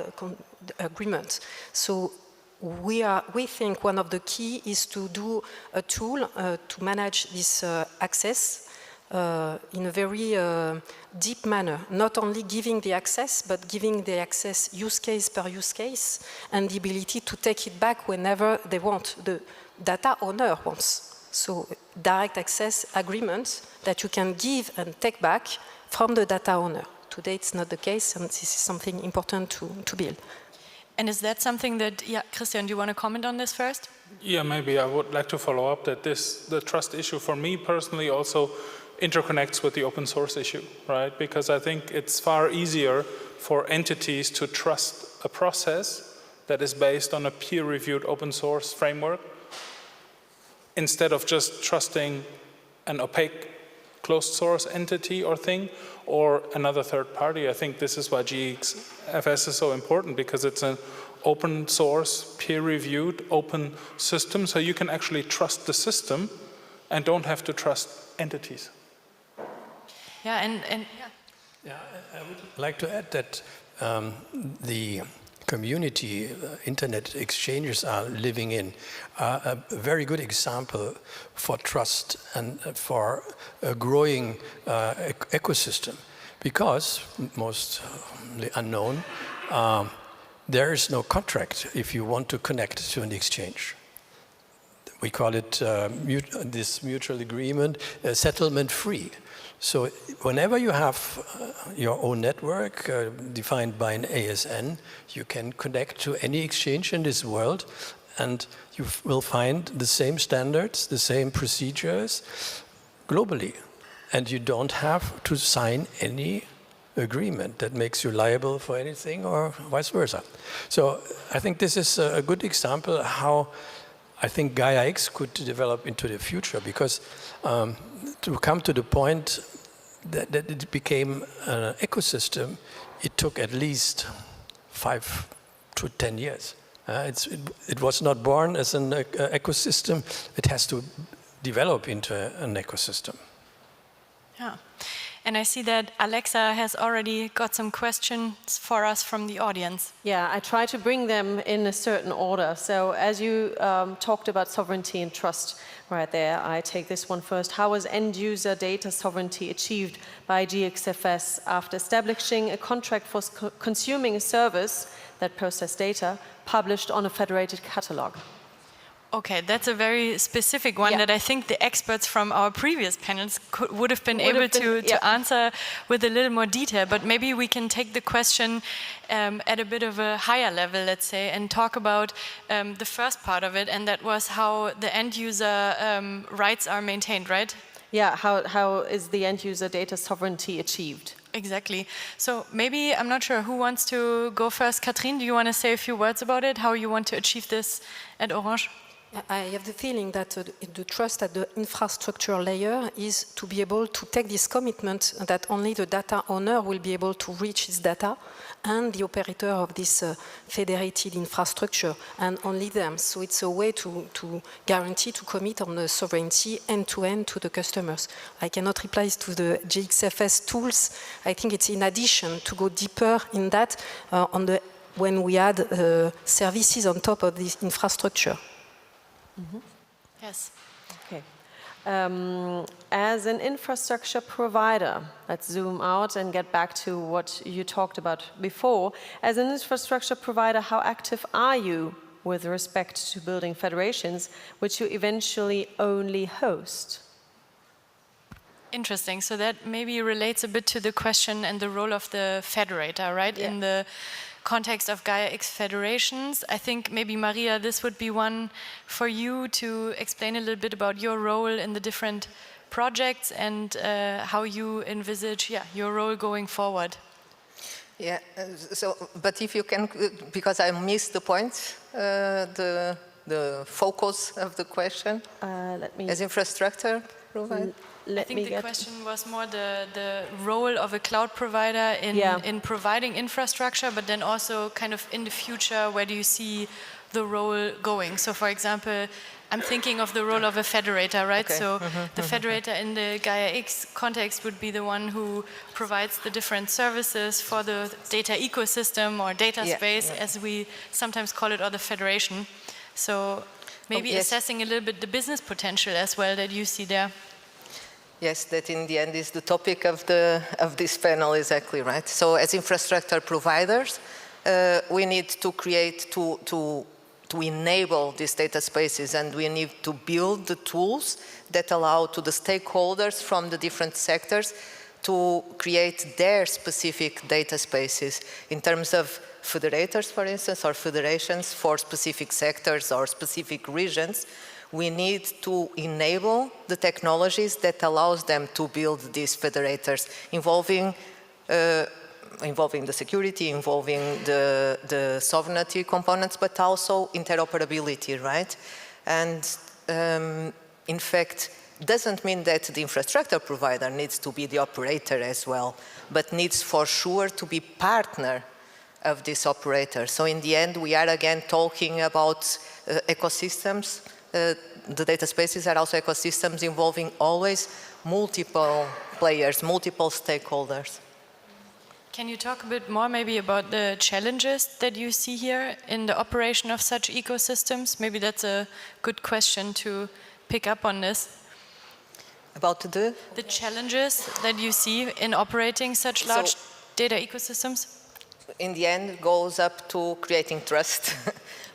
agreement. So we think one of the key is to do a tool to manage this access in a very deep manner, not only giving the access, but giving the access use case per use case and the ability to take it back whenever they want, the data owner wants. So direct access agreements that you can give and take back from the data owner. Today it's not the case, and this is something important to build. And is that something that, Christian, do you want to comment on this first? Yeah, maybe I would like to follow up that the trust issue for me personally also interconnects with the open source issue, right? Because I think it's far easier for entities to trust a process that is based on a peer-reviewed open source framework instead of just trusting an opaque closed source entity or thing or another third party. I think this is why GXFS is so important, because it's an open source, peer-reviewed, open system, so you can actually trust the system and don't have to trust entities. Yeah, I would like to add that the community internet exchanges are living in a very good example for trust and for a growing ecosystem, because, mostly unknown, there is no contract if you want to connect to an exchange. We call it this mutual agreement settlement free. So whenever you have your own network defined by an ASN, you can connect to any exchange in this world, and you will find the same standards, the same procedures globally. And you don't have to sign any agreement that makes you liable for anything or vice versa. So I think this is a good example how I think Gaia-X could develop into the future, because to come to the point that it became an ecosystem, it took at least 5 to 10 years. It was not born as an ecosystem. It has to develop into an ecosystem. Yeah. And I see that Alexa has already got some questions for us from the audience. Yeah, I try to bring them in a certain order. So as you talked about sovereignty and trust right there, I take this one first. How was end-user data sovereignty achieved by GXFS after establishing a contract for consuming a service that processed data published on a federated catalog? Okay, that's a very specific one that I think the experts from our previous panels would have been able to answer with a little more detail. But maybe we can take the question at a bit of a higher level, let's say, and talk about the first part of it, and that was how the end-user rights are maintained, right? Yeah, how is the end-user data sovereignty achieved? Exactly. So maybe, I'm not sure who wants to go first. Catherine, do you want to say a few words about it, how you want to achieve this at Orange? I have the feeling that the trust at the infrastructure layer is to be able to take this commitment that only the data owner will be able to reach his data and the operator of this federated infrastructure, and only them. So it's a way to guarantee, to commit on the sovereignty end-to-end to the customers. I cannot reply to the GXFS tools. I think it's in addition to go deeper in that when we add services on top of this infrastructure. Mm-hmm. Yes. Okay. As an infrastructure provider, let's zoom out and get back to what you talked about before. As an infrastructure provider, how active are you with respect to building federations, which you eventually only host? Interesting. So that maybe relates a bit to the question and the role of the federator, right? Yeah. In the context of Gaia-X federations. I think maybe, Maria, this would be one for you to explain a little bit about your role in the different projects and how you envisage your role going forward. Yeah, but if you can, because I missed the point, the focus of the question, let me as infrastructure provider. let I think me the get... question was more the role of a cloud provider in providing infrastructure, but then also kind of in the future, where do you see the role going? So for example, I'm thinking of the role of a federator, right? Okay. So the federator in the Gaia-X context would be the one who provides the different services for the data ecosystem or data space, as we sometimes call it, or the federation. So maybe assessing a little bit the business potential as well that you see there. Yes, that in the end is the topic of this panel, exactly, right? So as infrastructure providers, we need to create, to enable these data spaces, and we need to build the tools that allow to the stakeholders from the different sectors to create their specific data spaces in terms of federators, for instance, or federations for specific sectors or specific regions. We need to enable the technologies that allows them to build these federators, involving the security, involving the sovereignty components, but also interoperability, right? And in fact, doesn't mean that the infrastructure provider needs to be the operator as well, but needs for sure to be partner of this operator. So in the end, we are again talking about ecosystems. The data spaces are also ecosystems involving always multiple players, multiple stakeholders. Can you talk a bit more maybe about the challenges that you see here in the operation of such ecosystems? Maybe that's a good question to pick up on this. About the challenges that you see in operating such large data ecosystems? In the end, it goes up to creating trust.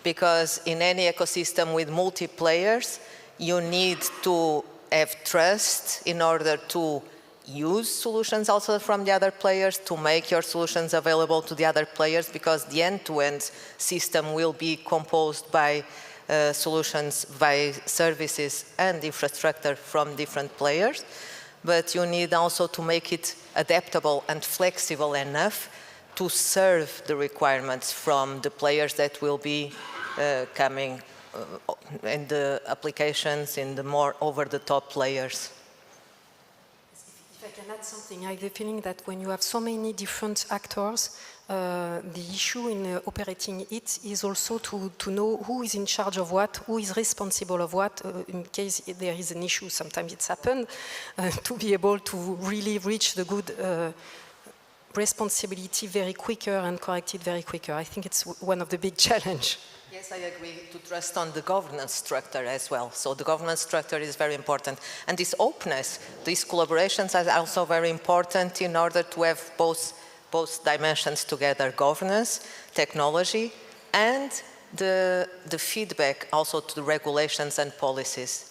Because in any ecosystem with multi-players, you need to have trust in order to use solutions also from the other players, to make your solutions available to the other players, because the end-to-end system will be composed by solutions, by services and infrastructure from different players. But you need also to make it adaptable and flexible enough to serve the requirements from the players that will be coming in the applications, in the more over-the-top layers. If I can add something, I have the feeling that when you have so many different actors, the issue in operating it is also to know who is in charge of what, who is responsible of what, in case there is an issue. Sometimes it's happened, to be able to really reach the good responsibility very quicker and correct it very quicker. I think it's one of the big challenges. Yes, I agree, to trust on the governance structure as well. So the governance structure is very important. And this openness, these collaborations are also very important in order to have both dimensions together, governance, technology, and the feedback also to the regulations and policies.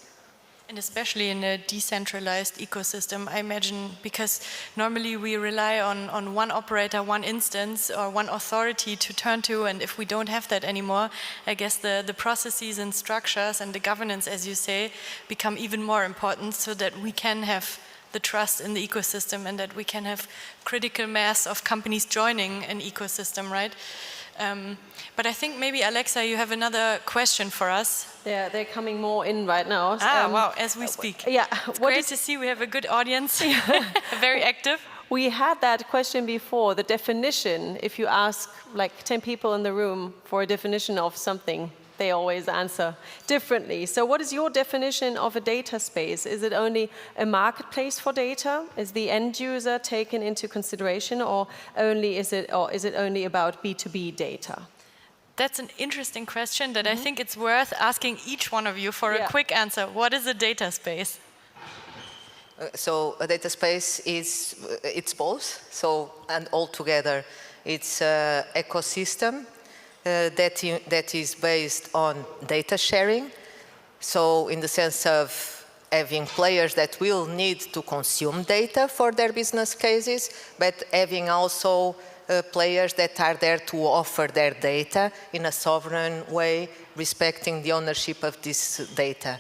And especially in a decentralized ecosystem, I imagine, because normally we rely on one operator, one instance, or one authority to turn to, and if we don't have that anymore, I guess the processes and structures and the governance, as you say, become even more important, so that we can have the trust in the ecosystem and that we can have critical mass of companies joining an ecosystem, right? But I think maybe, Alexa, you have another question for us. Yeah, they're coming more in right now. Wow, as we speak. Yeah. It's great to see we have a good audience, very active. We had that question before, the definition. If you ask like 10 people in the room for a definition of something, they always answer differently. So what is your definition of a data space? Is it only a marketplace for data? Is the end user taken into consideration, or is it only about B2B data? That's an interesting question that I think it's worth asking each one of you for a quick answer. What is a data space? So a data space it's both. So, and altogether, it's an ecosystem that is based on data sharing. So in the sense of having players that will need to consume data for their business cases, but having also players that are there to offer their data in a sovereign way, respecting the ownership of this data.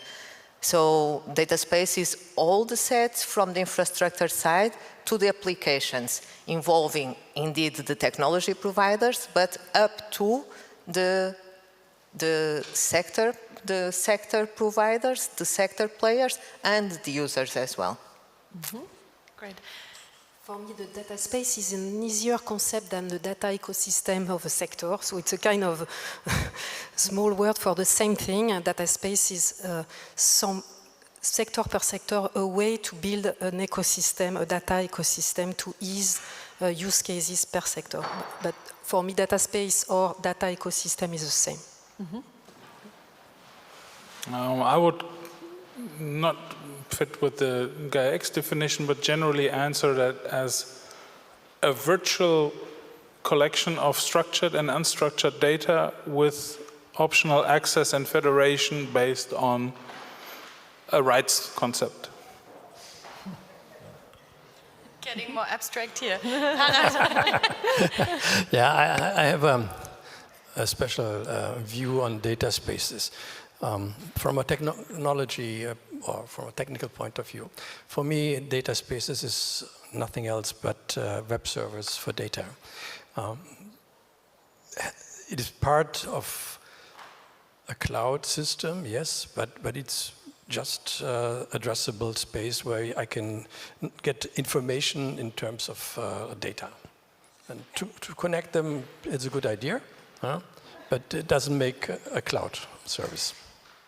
So data space is all the sets from the infrastructure side to the applications, involving indeed the technology providers, but up to the sector providers, the sector players, and the users as well. Great. For me, the data space is an easier concept than the data ecosystem of a sector. So it's a kind of small word for the same thing. And data space is some sector per sector a way to build an ecosystem, a data ecosystem to ease use cases per sector. But for me, data space or data ecosystem is the same. I would not fit with the Gaia-X definition, but generally answer that as a virtual collection of structured and unstructured data with optional access and federation based on a rights concept. Getting more abstract here. Yeah, I have a special view on data spaces. From a technology or from a technical point of view, for me, data spaces is nothing else but web servers for data. It is part of a cloud system, yes, but it's just addressable space where I can get information in terms of data. And to connect them, it's a good idea, but it doesn't make a cloud service.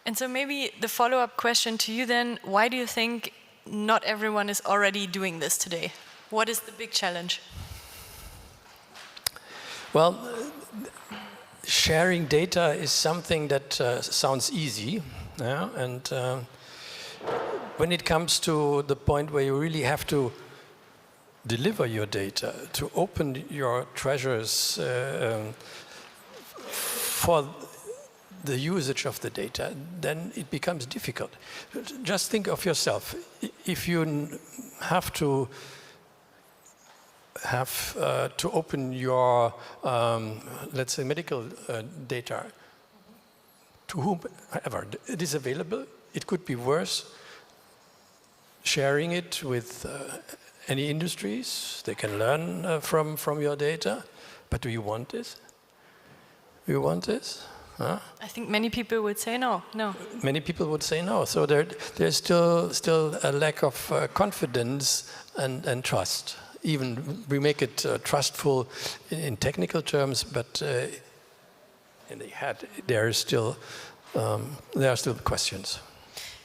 And so maybe the follow-up question to you then, why do you think not everyone is already doing this today? What is the big challenge? Well, sharing data is something that sounds easy, and when it comes to the point where you really have to deliver your data, to open your treasures for the usage of the data, then it becomes difficult. Just think of yourself. If you have to open your, let's say, medical data to whomever it is available, it could be worse sharing it with any industries. They can learn from your data. But do you want this? Do you want this? Huh? I think many people would say no. No. Many people would say no. So there's still a lack of confidence and trust. Even we make it trustful in technical terms, but in the head there are still questions.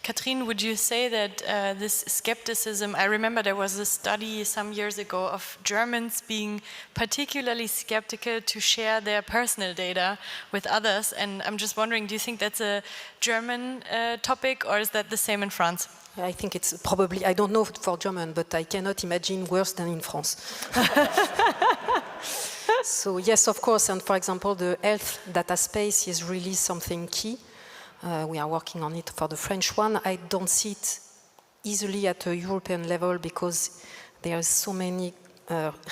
Katrin, would you say that this skepticism, I remember there was a study some years ago of Germans being particularly skeptical to share their personal data with others, and I'm just wondering, do you think that's a German topic, or is that the same in France? I think it's probably, I don't know for German, but I cannot imagine worse than in France. So yes, of course, and for example, the health data space is really something key. We are working on it for the French one. I don't see it easily at a European level because there are so many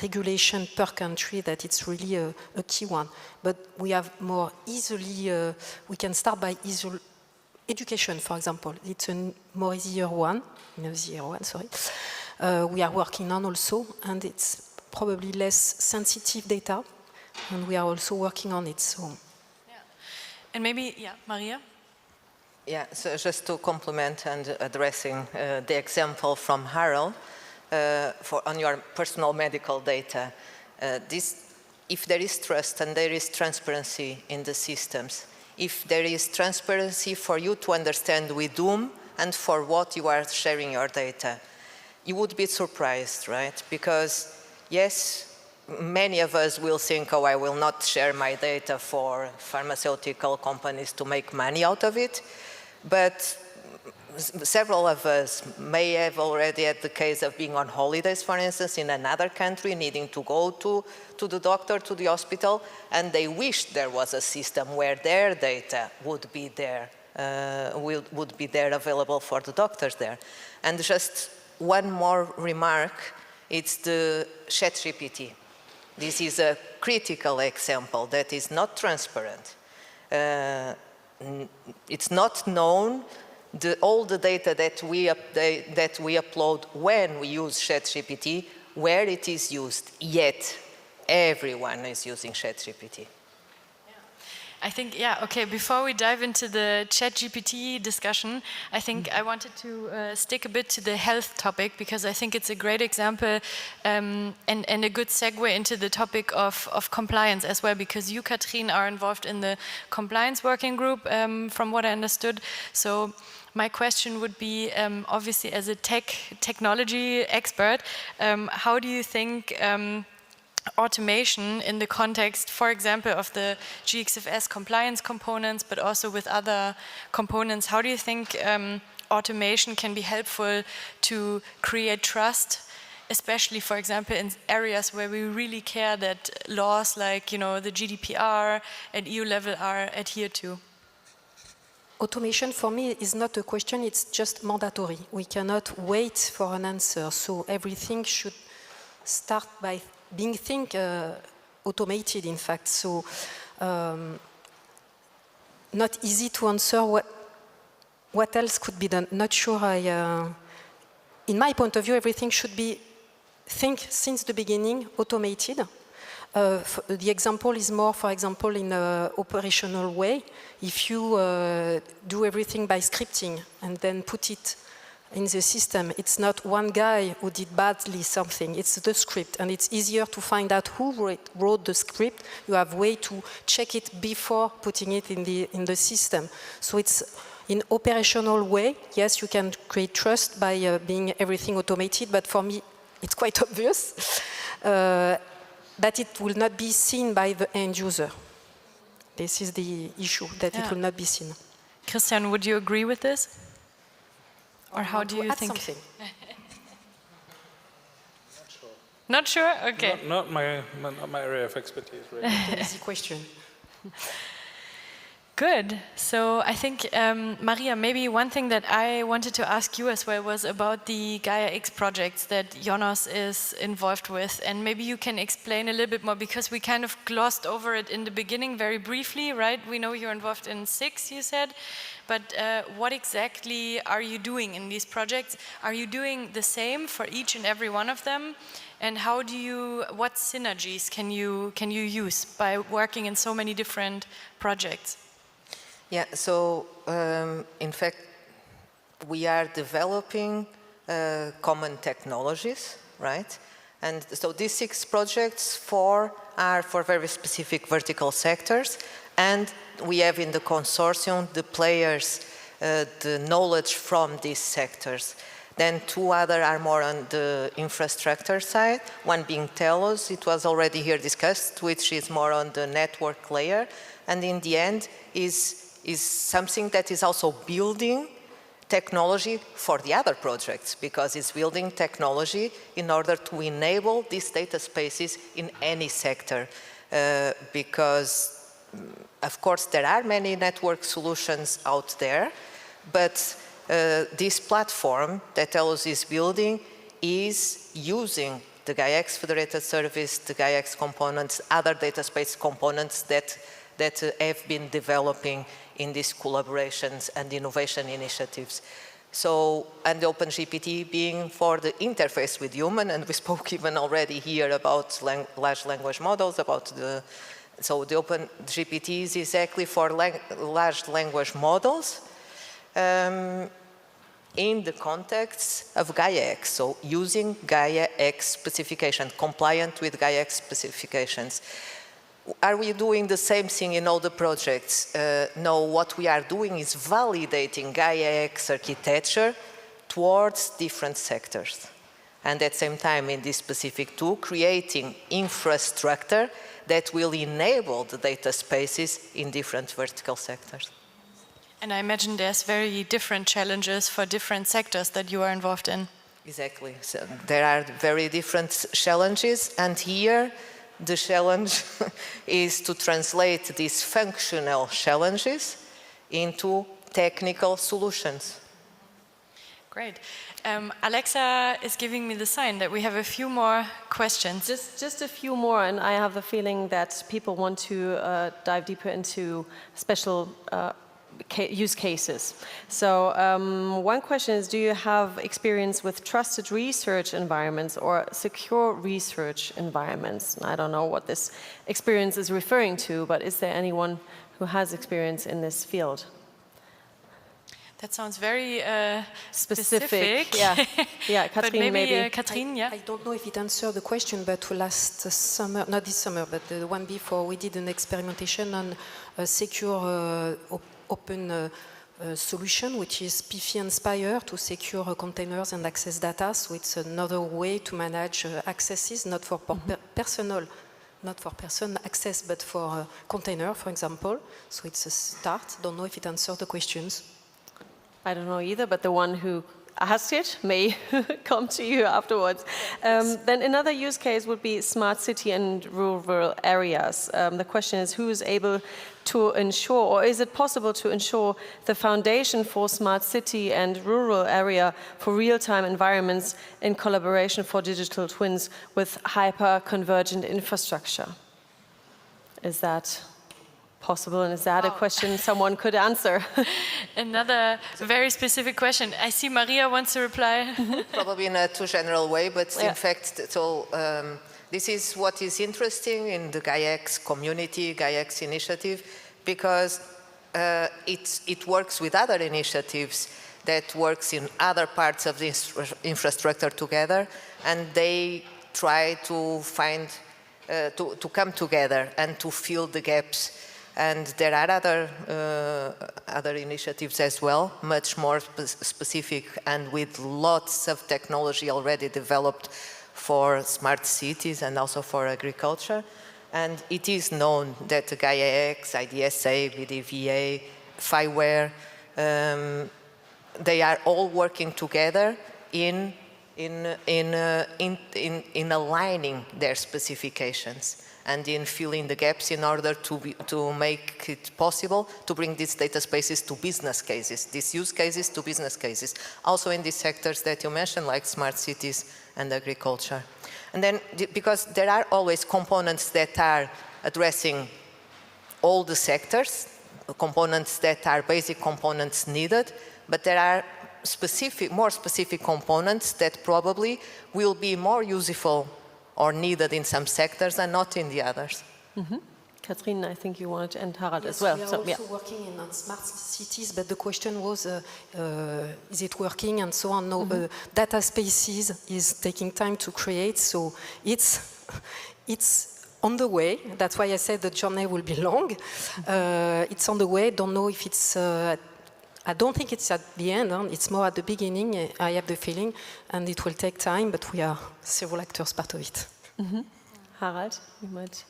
regulation per country that it's really a key one. But we have more easily, we can start by education, for example. It's a more easier one, sorry. We are working on also, and it's probably less sensitive data, and we are also working on it. So. Yeah. And maybe, yeah, Maria? Yeah, so just to complement and addressing the example from Harold, on your personal medical data, if there is trust and there is transparency in the systems, if there is transparency for you to understand with whom and for what you are sharing your data, you would be surprised, right? Because yes, many of us will think, oh, I will not share my data for pharmaceutical companies to make money out of it. But several of us may have already had the case of being on holidays, for instance, in another country, needing to go to the doctor, to the hospital, and they wished there was a system where their data would be there available for the doctors there. And just one more remark, it's the ChatGPT. This is a critical example that is not transparent. It's not known all the data that we upload when we use ChatGPT, where it is used, yet everyone is using ChatGPT. I think, yeah, okay, before we dive into the ChatGPT discussion, I think I wanted to stick a bit to the health topic, because I think it's a great example and a good segue into the topic of compliance as well, because you, Katrin, are involved in the compliance working group, from what I understood. So my question would be, obviously as a technology expert, how do you think automation in the context, for example, of the GXFS compliance components, but also with other components, how do you think automation can be helpful to create trust, especially, for example, in areas where we really care that laws like, you know, the GDPR at EU level are adhered to? Automation for me is not a question, it's just mandatory. We cannot wait for an answer, so everything should start by being automated, in fact. So not easy to answer what else could be done. Not sure in my point of view, everything should be since the beginning automated. The example is more, for example, in an operational way. If you do everything by scripting and then put it in the system, it's not one guy who did badly something, it's the script, and it's easier to find out who wrote the script. You have a way to check it before putting it in the system. So it's in operational way, yes, you can create trust by being everything automated, but for me, it's quite obvious that it will not be seen by the end user. This is the issue, that it will not be seen. Christian, would you agree with this? Or how do you think? Something. Not sure? Okay. Not my area of expertise, really. Easy question. Good. So I think, Maria, maybe one thing that I wanted to ask you as well was about the Gaia-X projects that Jonas is involved with. And maybe you can explain a little bit more, because we kind of glossed over it in the beginning very briefly, right? We know you're involved in 6, you said. But what exactly are you doing in these projects? Are you doing the same for each and every one of them? And what synergies can you use by working in so many different projects? Yeah, so in fact, we are developing common technologies, right? And so these 6 projects, 4 are for very specific vertical sectors, and we have in the consortium the players, the knowledge from these sectors. Then 2 other are more on the infrastructure side, one being Telos, it was already here discussed, which is more on the network layer, and in the end is something that is also building technology for the other projects, because it's building technology in order to enable these data spaces in any sector. Because, of course, there are many network solutions out there, but this platform that Telos is building is using the Gaia-X federated service, the Gaia-X components, other data space components that have been developing in these collaborations and innovation initiatives. So, and the OpenGPT being for the interface with human, and we spoke even already here about large language models, so the OpenGPT is exactly for large language models in the context of Gaia-X, so using Gaia-X specification, compliant with Gaia-X specifications. Are we doing the same thing in all the projects? No, what we are doing is validating Gaia-X architecture towards different sectors. And at the same time, in this specific tool, creating infrastructure that will enable the data spaces in different vertical sectors. And I imagine there's very different challenges for different sectors that you are involved in. Exactly. So there are very different challenges, and here the challenge is to translate these functional challenges into technical solutions. Great. Alexa is giving me the sign that we have a few more questions. Just a few more, and I have the feeling that people want to dive deeper into special use cases. So one question is, do you have experience with trusted research environments or secure research environments? I don't know what this experience is referring to, but is there anyone who has experience in this field. That sounds very specific. Yeah, yeah. But Katrin, maybe. Katrin, yeah. I don't know if it answered the question, but last summer, not this summer, but the one before, we did an experimentation on a secure open solution, which is PIFI Inspire to secure containers and access data. So it's another way to manage accesses, not for personal, not for person access, but for container, for example. So it's a start. Don't know if it answered the questions. I don't know either, but the one who asked it may come to you afterwards. Then another use case would be smart city and rural areas. The question is, who is able to ensure, or is it possible to ensure the foundation for smart city and rural area for real-time environments in collaboration for digital twins with hyper-convergent infrastructure? Is that possible, and is that a question someone could answer? Another very specific question. I see Maria wants to reply. Probably in a too general way, but in fact, so this is what is interesting in the Gaia-X community, Gaia-X initiative, because it works with other initiatives that works in other parts of the infrastructure together, and they try to find, to come together and to fill the gaps. And there are other initiatives as well, much more specific and with lots of technology already developed for smart cities and also for agriculture. And it is known that the Gaia-X, IDSA, BDVA, FIWARE, they are all working together in aligning their specifications and in filling the gaps in order to make it possible to bring these data spaces to business cases, these use cases to business cases, also in these sectors that you mentioned, like smart cities and agriculture. And then, because there are always components that are addressing all the sectors, components that are basic components needed, but there are more specific components that probably will be more useful or needed in some sectors and not in the others. Katrin, I think you wanted to, and Harald Yes, as well. We are also working on smart cities, but the question was, is it working and so on? No, data spaces is taking time to create, so it's on the way. That's why I said the journey will be long. It's on the way. Don't know if it's. I don't think it's at the end. It's more at the beginning. I have the feeling, and it will take time. But we are several actors part of it. Harald, you might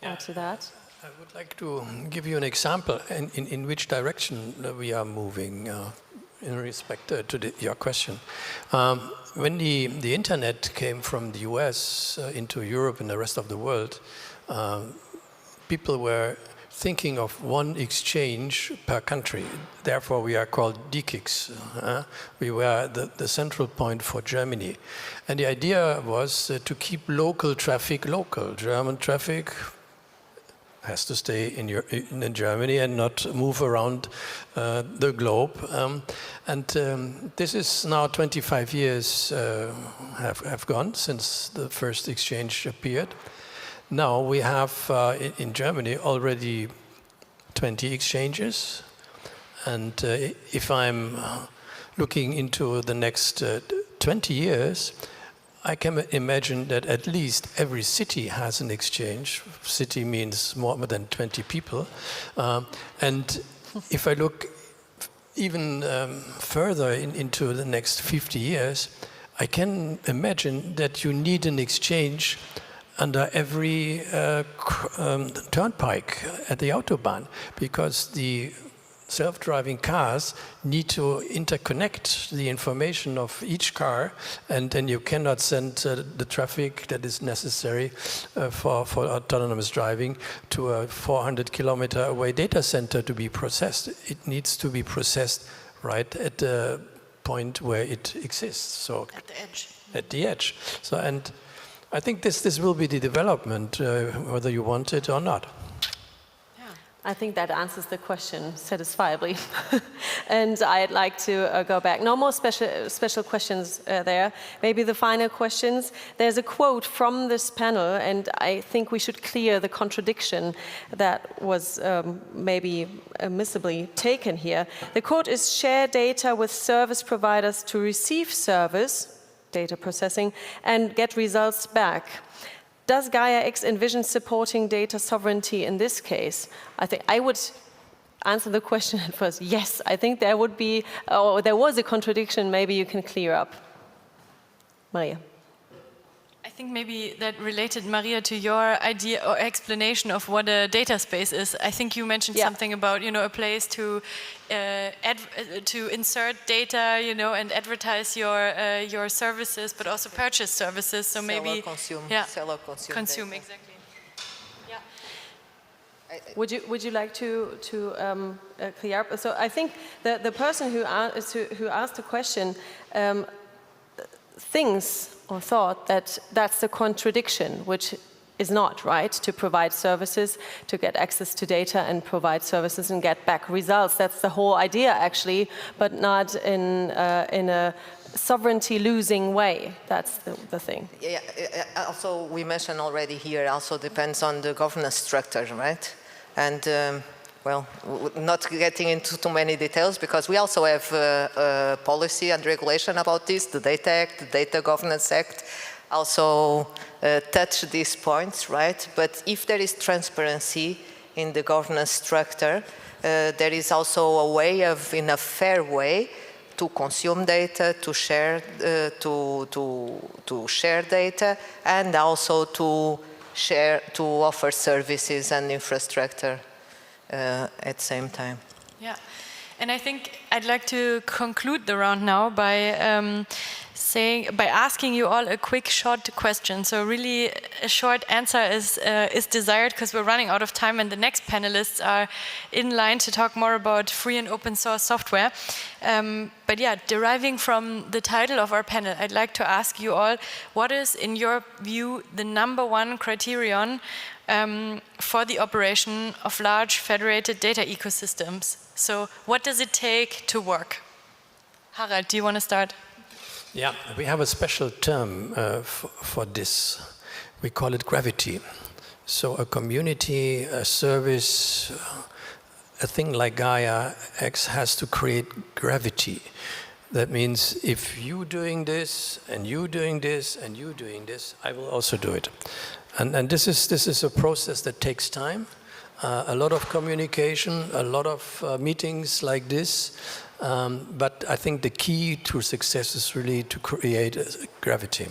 add to that. I would like to give you an example in which direction we are moving in respect to your question. When the internet came from the US into Europe and the rest of the world, people were thinking of one exchange per country. Therefore, we are called GXFS. We were the central point for Germany. And the idea was to keep local traffic local. German traffic has to stay in Germany and not move around the globe. This is now 25 years have gone since the first exchange appeared. Now we have in Germany already 20 exchanges, and if I'm looking into the next 20 years, I can imagine that at least every city has an exchange. City means more than 20 people. And if I look even further into the next 50 years, I can imagine that you need an exchange under every turnpike at the Autobahn, because the self-driving cars need to interconnect the information of each car, and then you cannot send the traffic that is necessary for autonomous driving to a 400-kilometer away data center to be processed. It needs to be processed right at the point where it exists. So at the edge. At the edge. So, and I think this will be the development, whether you want it or not. I think that answers the question satisfiably. And I'd like to go back. No more special questions there. Maybe the final questions. There's a quote from this panel, and I think we should clear the contradiction that was maybe missably taken here. The quote is, share data with service providers to receive service, data processing, and get results back. Does Gaia-X envision supporting data sovereignty in this case? I think I would answer the question at first. Yes, I think there would be, or there was a contradiction. Maybe you can clear up. Maria. I think maybe that related, Maria, to your idea or explanation of what a data space is. I think you mentioned something about, a place to insert data, and advertise your services, but also purchase services. So maybe consume exactly. Yeah. Would you like to clear up? So I think the person who asked the question thinks or thought that that's the contradiction, which is not, right? To provide services, to get access to data and provide services and get back results. That's the whole idea, actually, but not in a sovereignty-losing way. That's the thing. Yeah, also, we mentioned already here, also depends on the governance structure, right? And well, not getting into too many details, because we also have policy and regulation about this. The Data Act, the Data Governance Act also touch these points, right? But if there is transparency in the governance structure, there is also a way of, in a fair way, to consume data, to share share data, and also to offer services and infrastructure at the same time. Yeah, and I think I'd like to conclude the round now by asking you all a quick short question. So really a short answer is desired, because we're running out of time and the next panelists are in line to talk more about free and open source software. But yeah, deriving from the title of our panel, I'd like to ask you all, what is, in your view, the #1 criterion for the operation of large federated data ecosystems? So what does it take to work? Harald, do you want to start? Yeah, we have a special term for this. We call it gravity. So a community, a service, a thing like Gaia-X has to create gravity. That means if you doing this, and you doing this, and you doing this, I will also do it. And this is a process that takes time, a lot of communication, a lot of meetings like this. But I think the key to success is really to create gravity.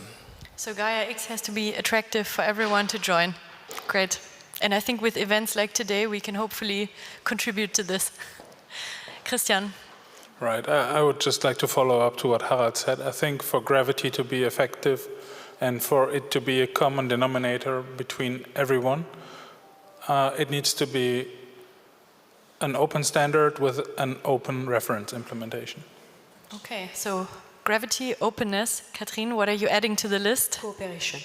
So Gaia-X has to be attractive for everyone to join. Great. And I think with events like today, we can hopefully contribute to this. Christian. Right. I would just like to follow up to what Harald said. I think for gravity to be effective and for it to be a common denominator between everyone, it needs to be an open standard with an open reference implementation. Okay, so gravity, openness. Katrin, what are you adding to the list? Cooperation.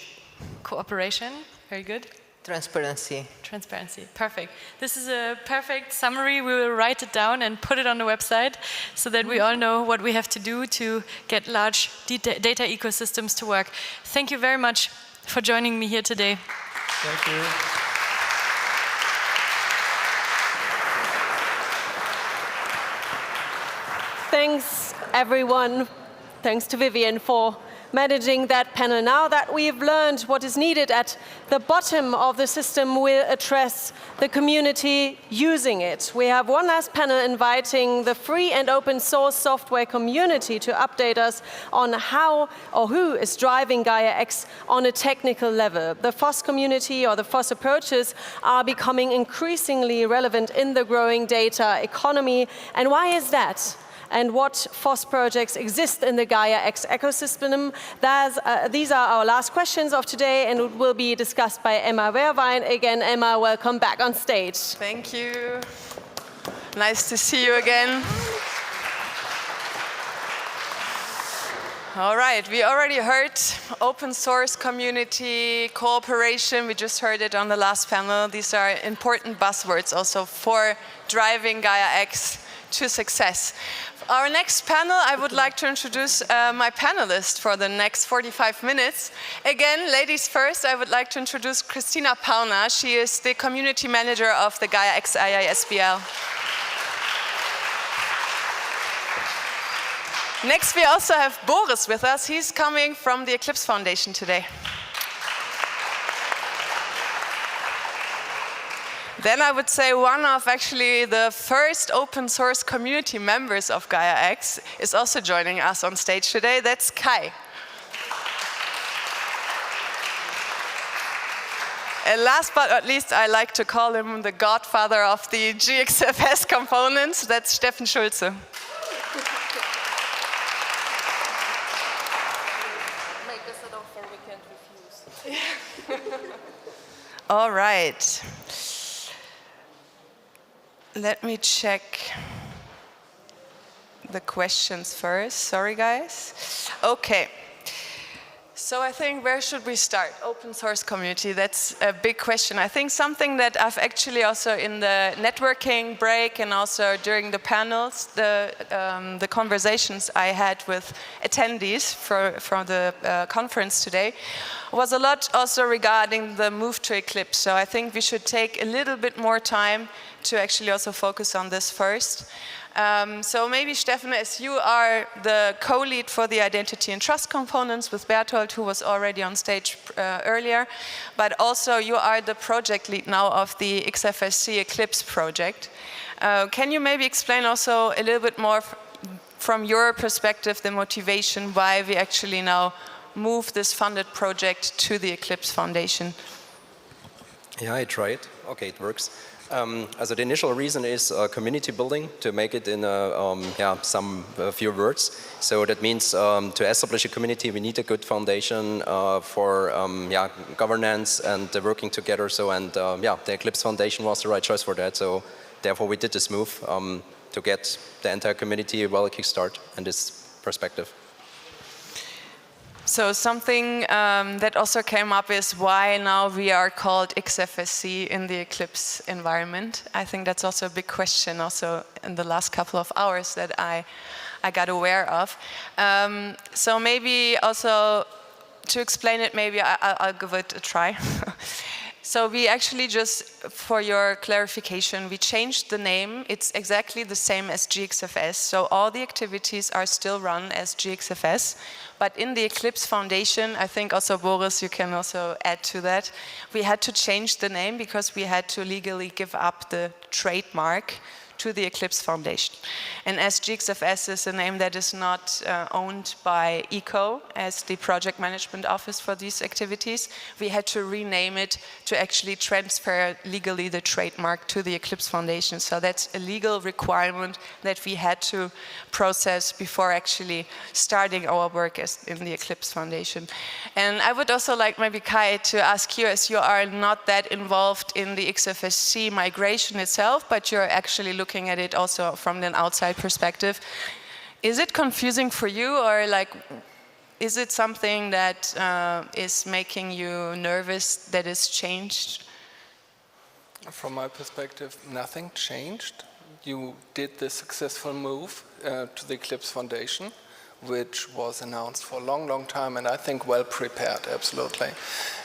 Cooperation, very good. Transparency. Transparency, perfect. This is a perfect summary. We will write it down and put it on the website so that we all know what we have to do to get large data ecosystems to work. Thank you very much for joining me here today. Thank you. Thanks, everyone. Thanks to Vivian for managing that panel. Now that we've learned what is needed at the bottom of the system, we'll address the community using it. We have one last panel inviting the free and open source software community to update us on how or who is driving Gaia-X on a technical level. The FOSS community or the FOSS approaches are becoming increasingly relevant in the growing data economy. And why is that? And what FOSS projects exist in the Gaia-X ecosystem. These are our last questions of today, and it will be discussed by Emma Wehrwein. Again, Emma, welcome back on stage. Thank you. Nice to see you again. All right, we already heard open source community, cooperation. We just heard it on the last panel. These are important buzzwords also for driving Gaia-X to success. Our next panel, I would like to introduce my panelists for the next 45 minutes. Again, ladies first, I would like to introduce Christina Pauna. She is the community manager of the Gaia-X IISBL. Next, we also have Boris with us. He's coming from the Eclipse Foundation today. Then I would say one of actually the first open source community members of Gaia-X is also joining us on stage today. That's Kai. And last but not least, I like to call him the godfather of the GXFS components. That's Steffen Schulze. All right. Let me check the questions first. Sorry, guys. Okay. So I think where should we start? Open source community, that's a big question. I think something that I've actually also in the networking break and also during the panels, the conversations I had with attendees from the conference today was a lot also regarding the move to Eclipse. So I think we should take a little bit more time to actually also focus on this first. So maybe, Steffen, as you are the co-lead for the identity and trust components with Bertolt, who was already on stage earlier, but also you are the project lead now of the XFSC Eclipse project. Can you maybe explain also a little bit more from your perspective the motivation why we actually now move this funded project to the Eclipse Foundation? Yeah, I tried. Okay, it works. Also the initial reason is community building, to make it in few words. So that means to establish a community, we need a good foundation for governance and working together. So the Eclipse Foundation was the right choice for that. So therefore we did this move to get the entire community well a kickstart in this perspective. So something that also came up is why now we are called XFSC in the Eclipse environment. I think that's also a big question also in the last couple of hours that I got aware of. So maybe also to explain it, maybe I'll give it a try. So we actually just, for your clarification, we changed the name. It's exactly the same as GXFS. So all the activities are still run as GXFS. But in the Eclipse Foundation, I think also, Boris, you can also add to that, we had to change the name because we had to legally give up the trademark to the Eclipse Foundation. And as GXFS is a name that is not owned by ECO as the project management office for these activities, we had to rename it to actually transfer legally the trademark to the Eclipse Foundation. So that's a legal requirement that we had to process before actually starting our work in the Eclipse Foundation. And I would also like maybe Kai to ask you, as you are not that involved in the XFSC migration itself, but you're actually looking at it also from an outside perspective. Is it confusing for you, or like, is it something that is making you nervous that it's changed? From my perspective, nothing changed. You did the successful move to the Eclipse Foundation, which was announced for a long, long time, and I think well prepared, absolutely.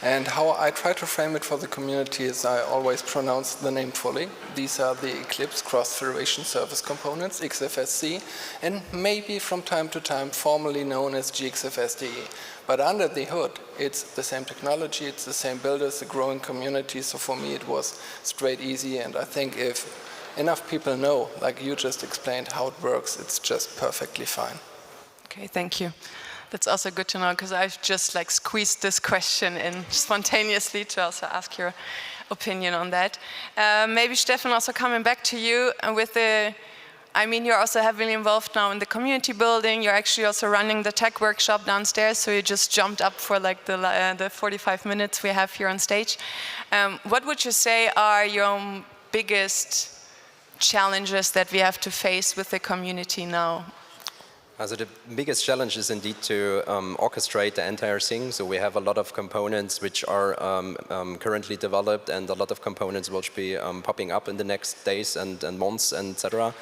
And how I try to frame it for the community is I always pronounce the name fully. These are the Eclipse Cross-Federation Service Components, XFSC, and maybe from time to time formally known as GXFSDE. But under the hood, it's the same technology, it's the same builders, the growing community, so for me it was straight easy, and I think if enough people know, like you just explained, how it works, it's just perfectly fine. Okay, thank you. That's also good to know, because I've just like squeezed this question in spontaneously to also ask your opinion on that. Maybe Steffen, also coming back to you with the, I mean, you're also heavily involved now in the community building. You're actually also running the tech workshop downstairs, so you just jumped up for like the 45 minutes we have here on stage. What would you say are your biggest challenges that we have to face with the community now? Also the biggest challenge is indeed to orchestrate the entire thing. So we have a lot of components which are currently developed, and a lot of components will be popping up in the next days and months, etc.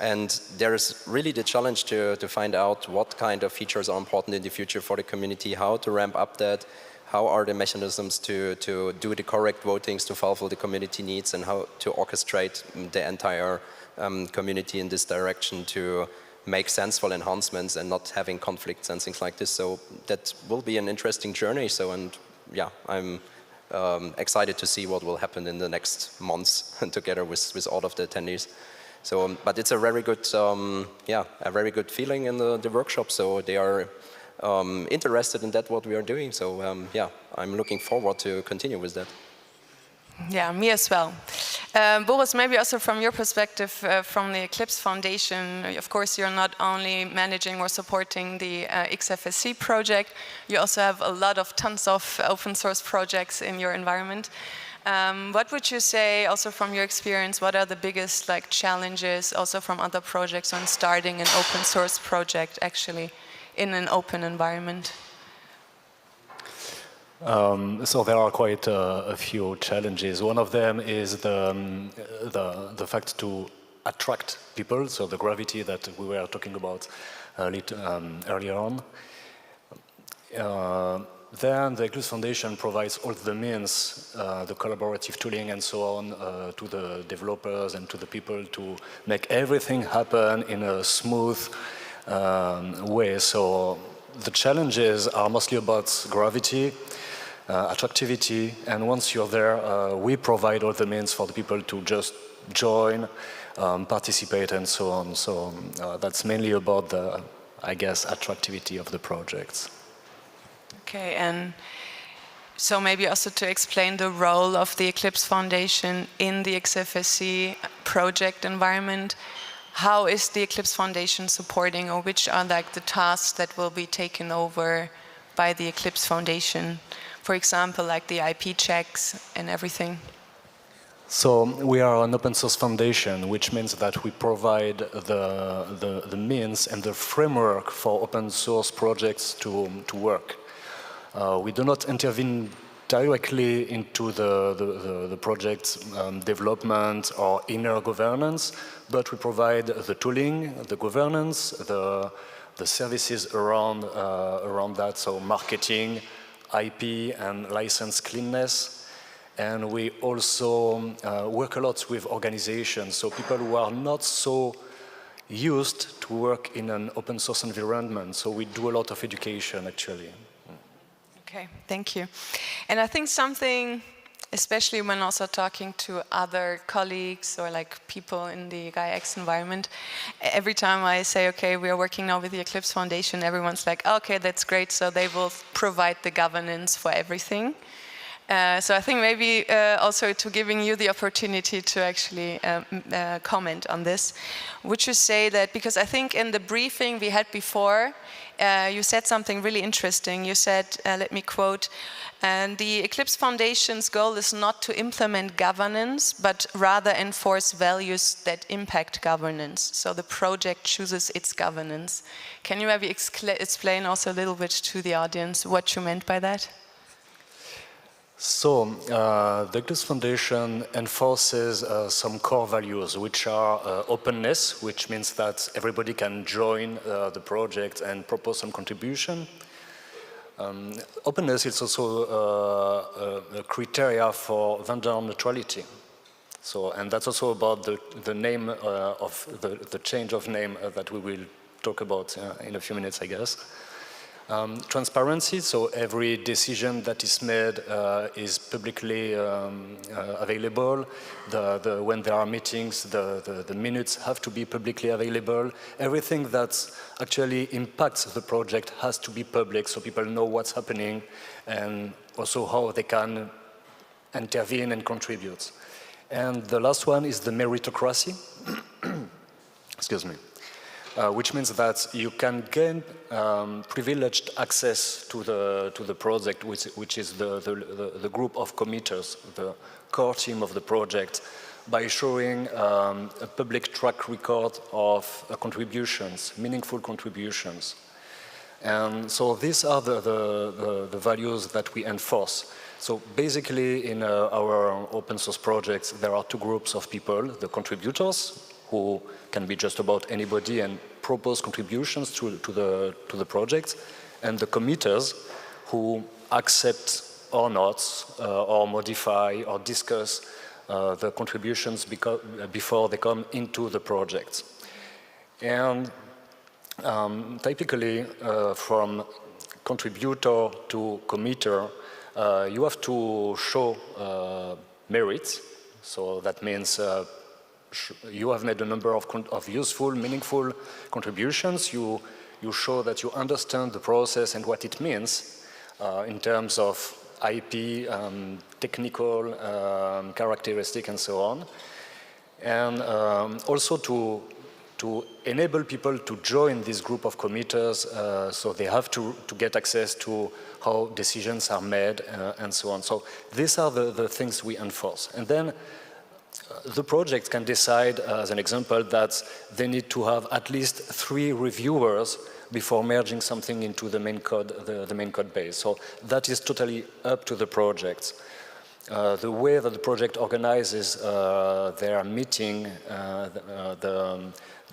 And there is really the challenge to find out what kind of features are important in the future for the community, how to ramp up that, how are the mechanisms to do the correct votings to fulfill the community needs, and how to orchestrate the entire community in this direction to make senseful enhancements and not having conflicts and things like this. So that will be an interesting journey. So, and yeah, I'm excited to see what will happen in the next months together with all of the attendees. So, but it's a very good, a very good feeling in the workshop. So they are interested in that, what we are doing. So yeah, I'm looking forward to continue with that. Yeah, me as well. Boris, maybe also from your perspective, from the Eclipse Foundation, of course you're not only managing or supporting the XFSC project, you also have a lot of tons of open source projects in your environment. What would you say, also from your experience, what are the biggest challenges also from other projects on starting an open source project actually in an open environment? So there are quite a few challenges. One of them is the fact to attract people, so the gravity that we were talking about earlier on. Then the Eclipse Foundation provides all the means, the collaborative tooling and so on, to the developers and to the people to make everything happen in a smooth way. So the challenges are mostly about gravity, attractivity, and once you're there, we provide all the means for the people to just join, participate, and so on. So that's mainly about the, I guess, attractivity of the projects. Okay, and so maybe also to explain the role of the Eclipse Foundation in the XFSC project environment. How is the Eclipse Foundation supporting, or which are the tasks that will be taken over by the Eclipse Foundation? For example, the IP checks and everything. So we are an open source foundation, which means that we provide the means and the framework for open source projects to work. We do not intervene directly into the project's development or inner governance, but we provide the tooling, the governance, the services around that, so marketing, IP and license cleanness. And we also work a lot with organizations, so people who are not so used to work in an open source environment. So we do a lot of education, actually. Okay, thank you. And I think something, especially when also talking to other colleagues or people in the Gaia-X environment, every time I say, okay, we are working now with the Eclipse Foundation, everyone's like, okay, that's great, so they will provide the governance for everything. So I think maybe also to giving you the opportunity to actually comment on this. Would you say that, because I think in the briefing we had before, you said something really interesting. You said, let me quote, and the Eclipse Foundation's goal is not to implement governance, but rather enforce values that impact governance. So the project chooses its governance. Can you maybe explain also a little bit to the audience what you meant by that? So the Eclipse Foundation enforces some core values, which are openness, which means that everybody can join the project and propose some contribution. Openness is also a criteria for vendor neutrality. So, and that's also about the name of the change of name that we will talk about in a few minutes, I guess. Transparency, so every decision that is made is publicly available. When there are meetings, the minutes have to be publicly available. Everything that actually impacts the project has to be public, so people know what's happening and also how they can intervene and contribute. And the last one is the meritocracy. Excuse me. Which means that you can gain privileged access to the project, which is the group of committers, the core team of the project, by showing a public track record of contributions, meaningful contributions. And so these are the values that we enforce. So basically in our open source projects, there are two groups of people, the contributors, who can be just about anybody and propose contributions to the project, and the committers, who accept or not, or modify or discuss the contributions before they come into the project. And typically, from contributor to committer, you have to show merit. So that means you have made a number of useful, meaningful contributions. You show that you understand the process and what it means in terms of IP, technical characteristic, and so on. And also to enable people to join this group of committers, so they have to get access to how decisions are made and so on. So these are the things we enforce. And then the project can decide, as an example, that they need to have at least 3 reviewers before merging something into the main code, the main code base. So that is totally up to the project. The way that the project organizes their meeting,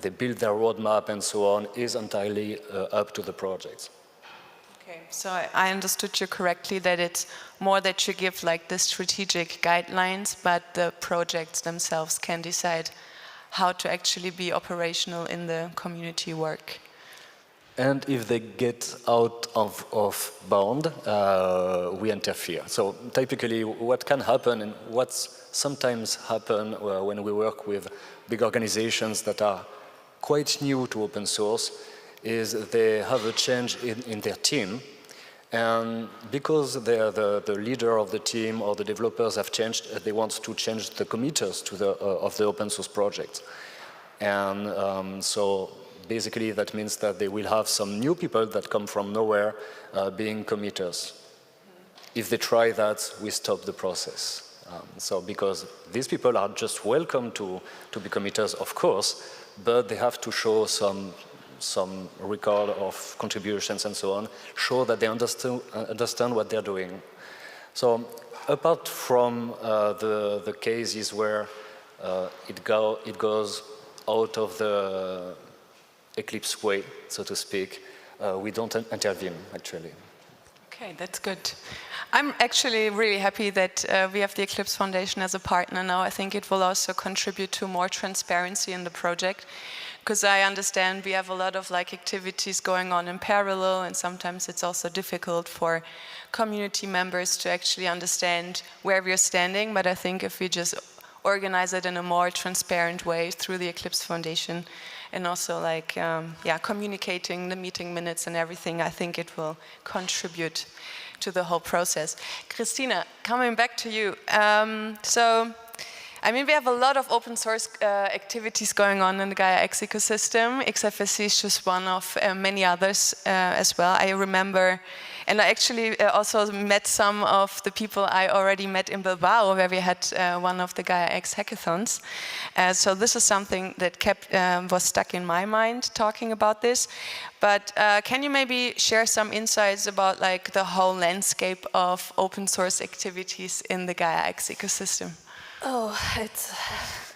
they build their roadmap and so on, is entirely up to the project. Okay, so I understood you correctly that it's more that you give like the strategic guidelines, but the projects themselves can decide how to actually be operational in the community work. And if they get out of bound, we interfere. So typically what can happen, and what's sometimes happen when we work with big organizations that are quite new to open source, is they have a change in their team. And because they're the leader of the team or the developers have changed, they want to change the committers of the open source project. And so basically that means that they will have some new people that come from nowhere being committers. If they try that, we stop the process. So because these people are just welcome to be committers, of course, but they have to show some record of contributions and so on, show that they understand what they're doing. So apart from the cases where it goes out of the Eclipse way, so to speak, we don't intervene, actually. Okay, that's good. I'm actually really happy that we have the Eclipse Foundation as a partner now. I think it will also contribute to more transparency in the project, because I understand we have a lot of like activities going on in parallel, and sometimes it's also difficult for community members to actually understand where we're standing. But I think if we just organize it in a more transparent way through the Eclipse Foundation, and also like communicating the meeting minutes and everything, I think it will contribute to the whole process. Christina, coming back to you. So, I mean, we have a lot of open source activities going on in the Gaia-X ecosystem. XFSC is just one of many others as well. I remember, and I actually also met some of the people I already met in Bilbao, where we had one of the Gaia-X hackathons. So this is something that was stuck in my mind, talking about this. But can you maybe share some insights about like the whole landscape of open source activities in the Gaia-X ecosystem? Oh,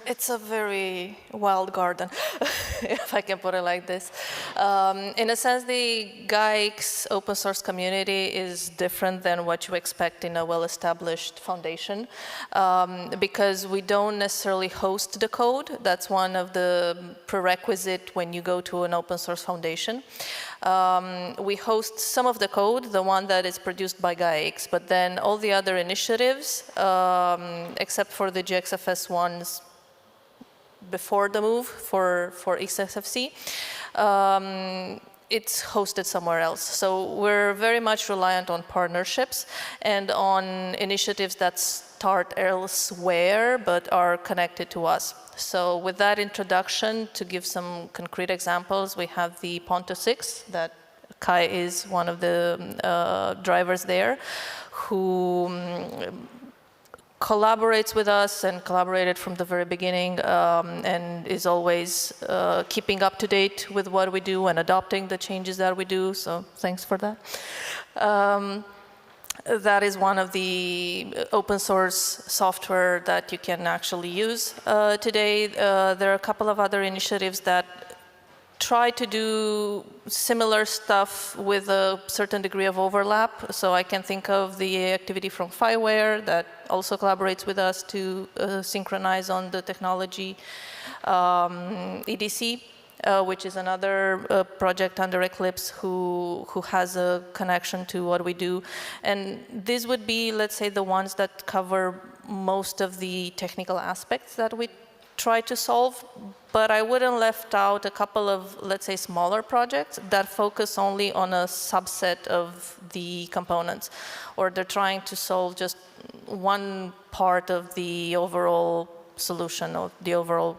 it's a very wild garden, if I can put it like this. In a sense, the Gaia-X open source community is different than what you expect in a well-established foundation, because we don't necessarily host the code. That's one of the prerequisites when you go to an open source foundation. We host some of the code, the one that is produced by Gaia-X, but then all the other initiatives, except for the GXFS ones before the move for XFC, it's hosted somewhere else. So we're very much reliant on partnerships and on initiatives that start elsewhere but are connected to us. So with that introduction, to give some concrete examples, we have the Ponto 6, that Kai is one of the drivers there, who collaborates with us and collaborated from the very beginning, and is always keeping up to date with what we do and adopting the changes that we do, so thanks for that. That is one of the open source software that you can actually use today. There are a couple of other initiatives that try to do similar stuff with a certain degree of overlap. So I can think of the activity from Fireware that also collaborates with us to synchronize on the technology. EDC, which is another project under Eclipse who has a connection to what we do. And these would be, let's say, the ones that cover most of the technical aspects that we try to solve, but I wouldn't left out a couple of, let's say, smaller projects that focus only on a subset of the components, or they're trying to solve just one part of the overall solution or the overall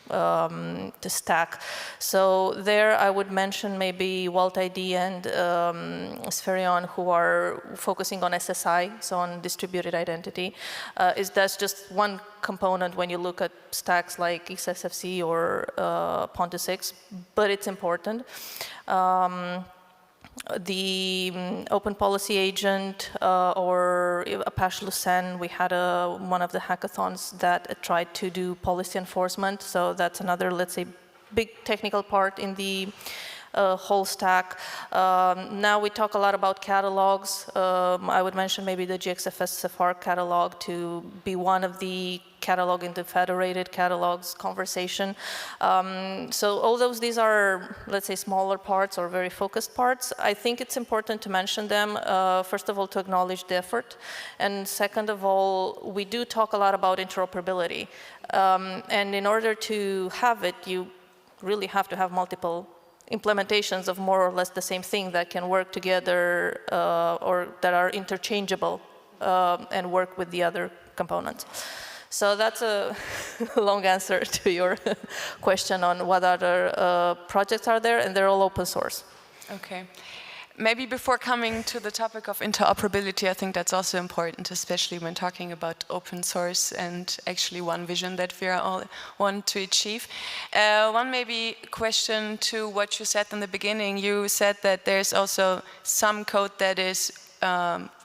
the stack. So there I would mention maybe WaltID and Spherion, who are focusing on SSI, so on distributed identity. That's just one component when you look at stacks like XSFC or Pontus X, but it's important. The Open Policy Agent or Apache Lucene, we had one of the hackathons that tried to do policy enforcement, so that's another, let's say, big technical part in the whole stack. Now we talk a lot about catalogs. I would mention maybe the GXFS Safar catalog to be one of the catalog in the federated catalogs conversation. So all these are, let's say, smaller parts or very focused parts. I think it's important to mention them, first of all, to acknowledge the effort. And second of all, we do talk a lot about interoperability. And in order to have it, you really have to have multiple implementations of more or less the same thing that can work together or that are interchangeable and work with the other components. So that's a long answer to your question on what other projects are there, and they're all open source. Okay. Maybe before coming to the topic of interoperability, I think that's also important, especially when talking about open source and actually one vision that we all want to achieve. One maybe question to what you said in the beginning. You said that there's also some code that is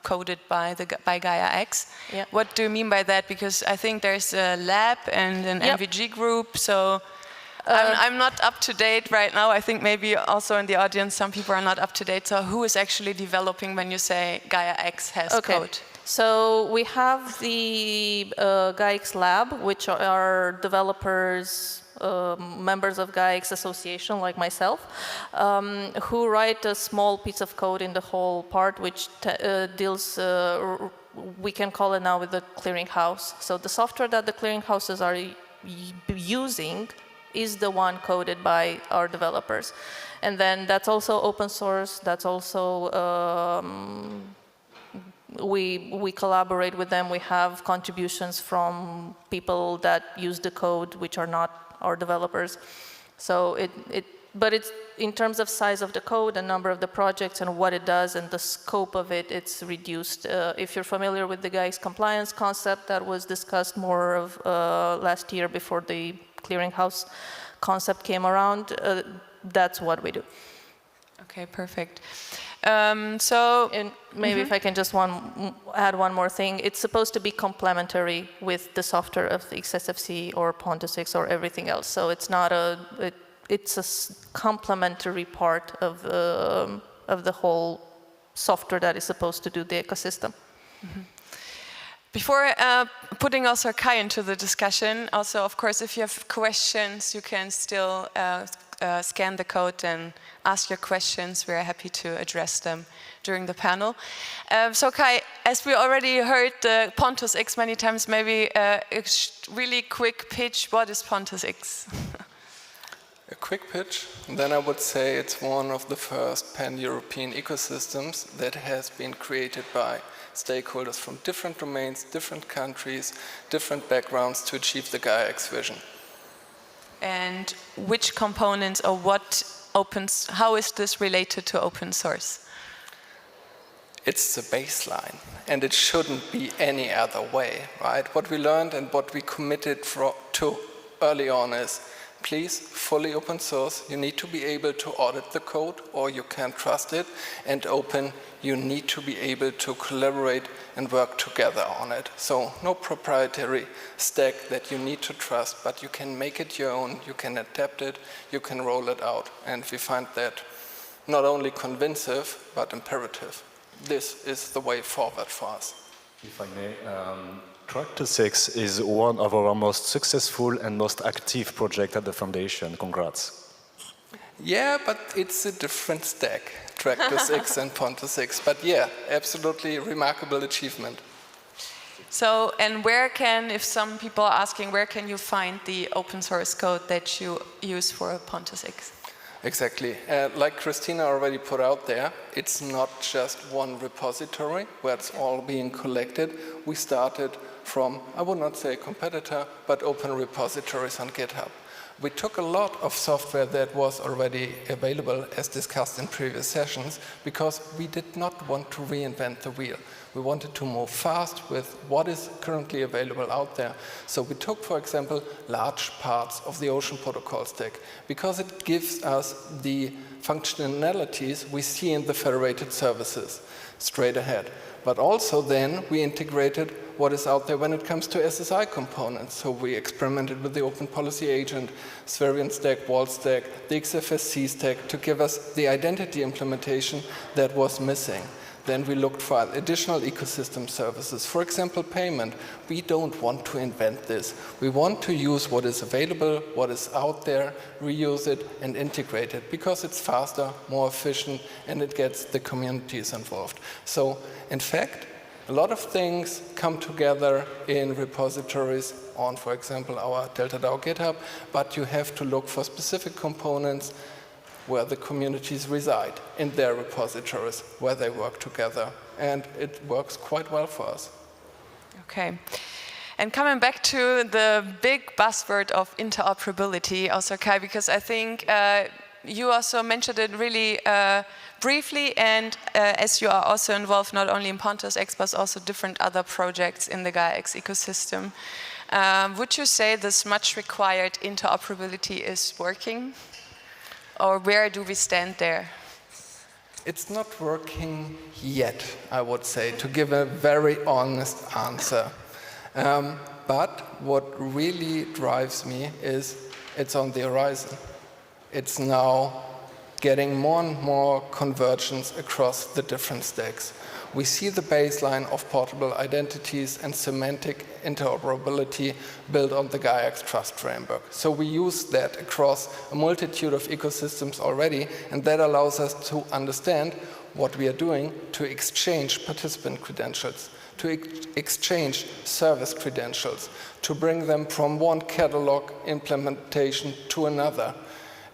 coded by Gaia-X. Yeah. What do you mean by that? Because I think there's a lab and an MVG group, so I'm not up to date right now. I think maybe also in the audience some people are not up to date. So who is actually developing when you say Gaia-X has code? So we have the Gaia-X lab, which are developers, members of Gaia-X Association, like myself, who write a small piece of code in the whole part, which deals, we can call it now, with the clearinghouse. So the software that the clearinghouses are using is the one coded by our developers. And then that's also open source, that's also, we collaborate with them, we have contributions from people that use the code, which are not our developers. So but it's, in terms of size of the code and number of the projects and what it does and the scope of it, it's reduced. If you're familiar with the Gaia-X compliance concept that was discussed more of last year before the clearinghouse concept came around, that's what we do. Okay, perfect. And maybe if I can just add one more thing, it's supposed to be complementary with the software of the XSFC or Pontus X or everything else. So it's not it's a complementary part of the whole software that is supposed to do the ecosystem. Mm-hmm. Before putting also Kai into the discussion, also, of course, if you have questions, you can still scan the code and ask your questions. We're happy to address them during the panel. So Kai, as we already heard Pontus X many times, maybe a really quick pitch. What is Pontus X? A quick pitch, then I would say it's one of the first pan-European ecosystems that has been created by stakeholders from different domains, different countries, different backgrounds to achieve the Gaia-X vision. And which components or how is this related to open source? it's the baseline, and it shouldn't be any other way, right? What we learned and what we committed to early on is, please, fully open source. You need to be able to audit the code, or you can't trust it. And open, you need to be able to collaborate and work together on it. So no proprietary stack that you need to trust, but you can make it your own, you can adapt it, you can roll it out. And we find that not only convincing, but imperative. This is the way forward for us. If I may, Tractor 6 is one of our most successful and most active projects at the Foundation. Congrats. Yeah, but it's a different stack, Tractor 6 and Ponto 6. But yeah, absolutely remarkable achievement. So, and where can, if some people are asking, where can you find the open source code that you use for Ponto 6? Exactly. Like Christina already put out there, it's not just one repository where it's all being collected. We started from, I would not say a competitor, but open repositories on GitHub. We took a lot of software that was already available, as discussed in previous sessions, because we did not want to reinvent the wheel. We wanted to move fast with what is currently available out there. So we took, for example, large parts of the Ocean Protocol stack, because it gives us the functionalities we see in the federated services straight ahead. But also then we integrated what is out there when it comes to SSI components. So we experimented with the Open Policy Agent, Svariant Stack, Wall Stack, the XFSC stack to give us the identity implementation that was missing. Then we looked for additional ecosystem services. For example, payment. We don't want to invent this. We want to use what is available, what is out there, reuse it and integrate it because it's faster, more efficient, and it gets the communities involved. So, in fact, a lot of things come together in repositories on, for example, our Delta DAO GitHub, but you have to look for specific components where the communities reside in their repositories, where they work together. And it works quite well for us. Okay. And coming back to the big buzzword of interoperability, also Kai, because I think you also mentioned it really briefly, and as you are also involved not only in Pontos X, but also different other projects in the Gaia-X ecosystem, would you say this much required interoperability is working? Or where do we stand there? It's not working yet, I would say, to give a very honest answer. But what really drives me is it's on the horizon. It's now getting more and more convergence across the different stacks. We see the baseline of portable identities and semantic interoperability built on the Gaia-X trust framework. So we use that across a multitude of ecosystems already, and that allows us to understand what we are doing to exchange participant credentials, to exchange service credentials, to bring them from one catalog implementation to another.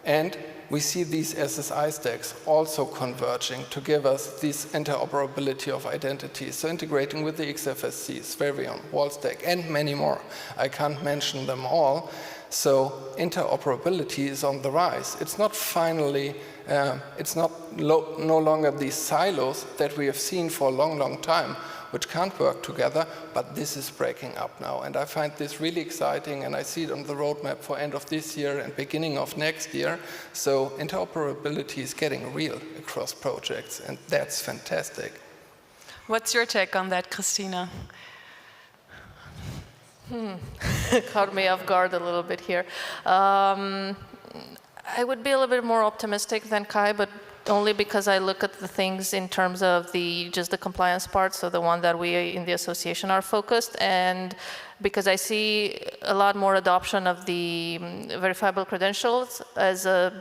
And we see these SSI stacks also converging to give us this interoperability of identities. So integrating with the XFSC, Svariant, Wall Stack, and many more. I can't mention them all. So interoperability is on the rise. It's not finally, it's not no longer these silos that we have seen for a long, long time, which can't work together, but this is breaking up now. And I find this really exciting, and I see it on the roadmap for end of this year and beginning of next year. So interoperability is getting real across projects, and that's fantastic. What's your take on that, Christina? Caught me off guard a little bit here. I would be a little bit more optimistic than Kai, but only because I look at the things in terms of just the compliance part, so the one that we in the association are focused, and because I see a lot more adoption of the verifiable credentials as a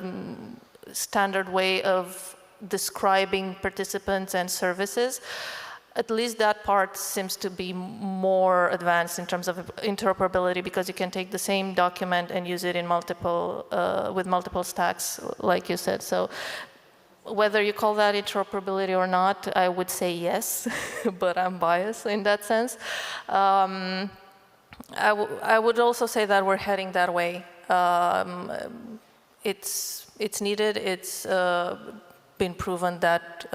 standard way of describing participants and services. At least that part seems to be more advanced in terms of interoperability, because you can take the same document and use it in with multiple stacks, like you said. So whether you call that interoperability or not, I would say yes, but I'm biased in that sense. I would also say that we're heading that way. It's needed. been proven that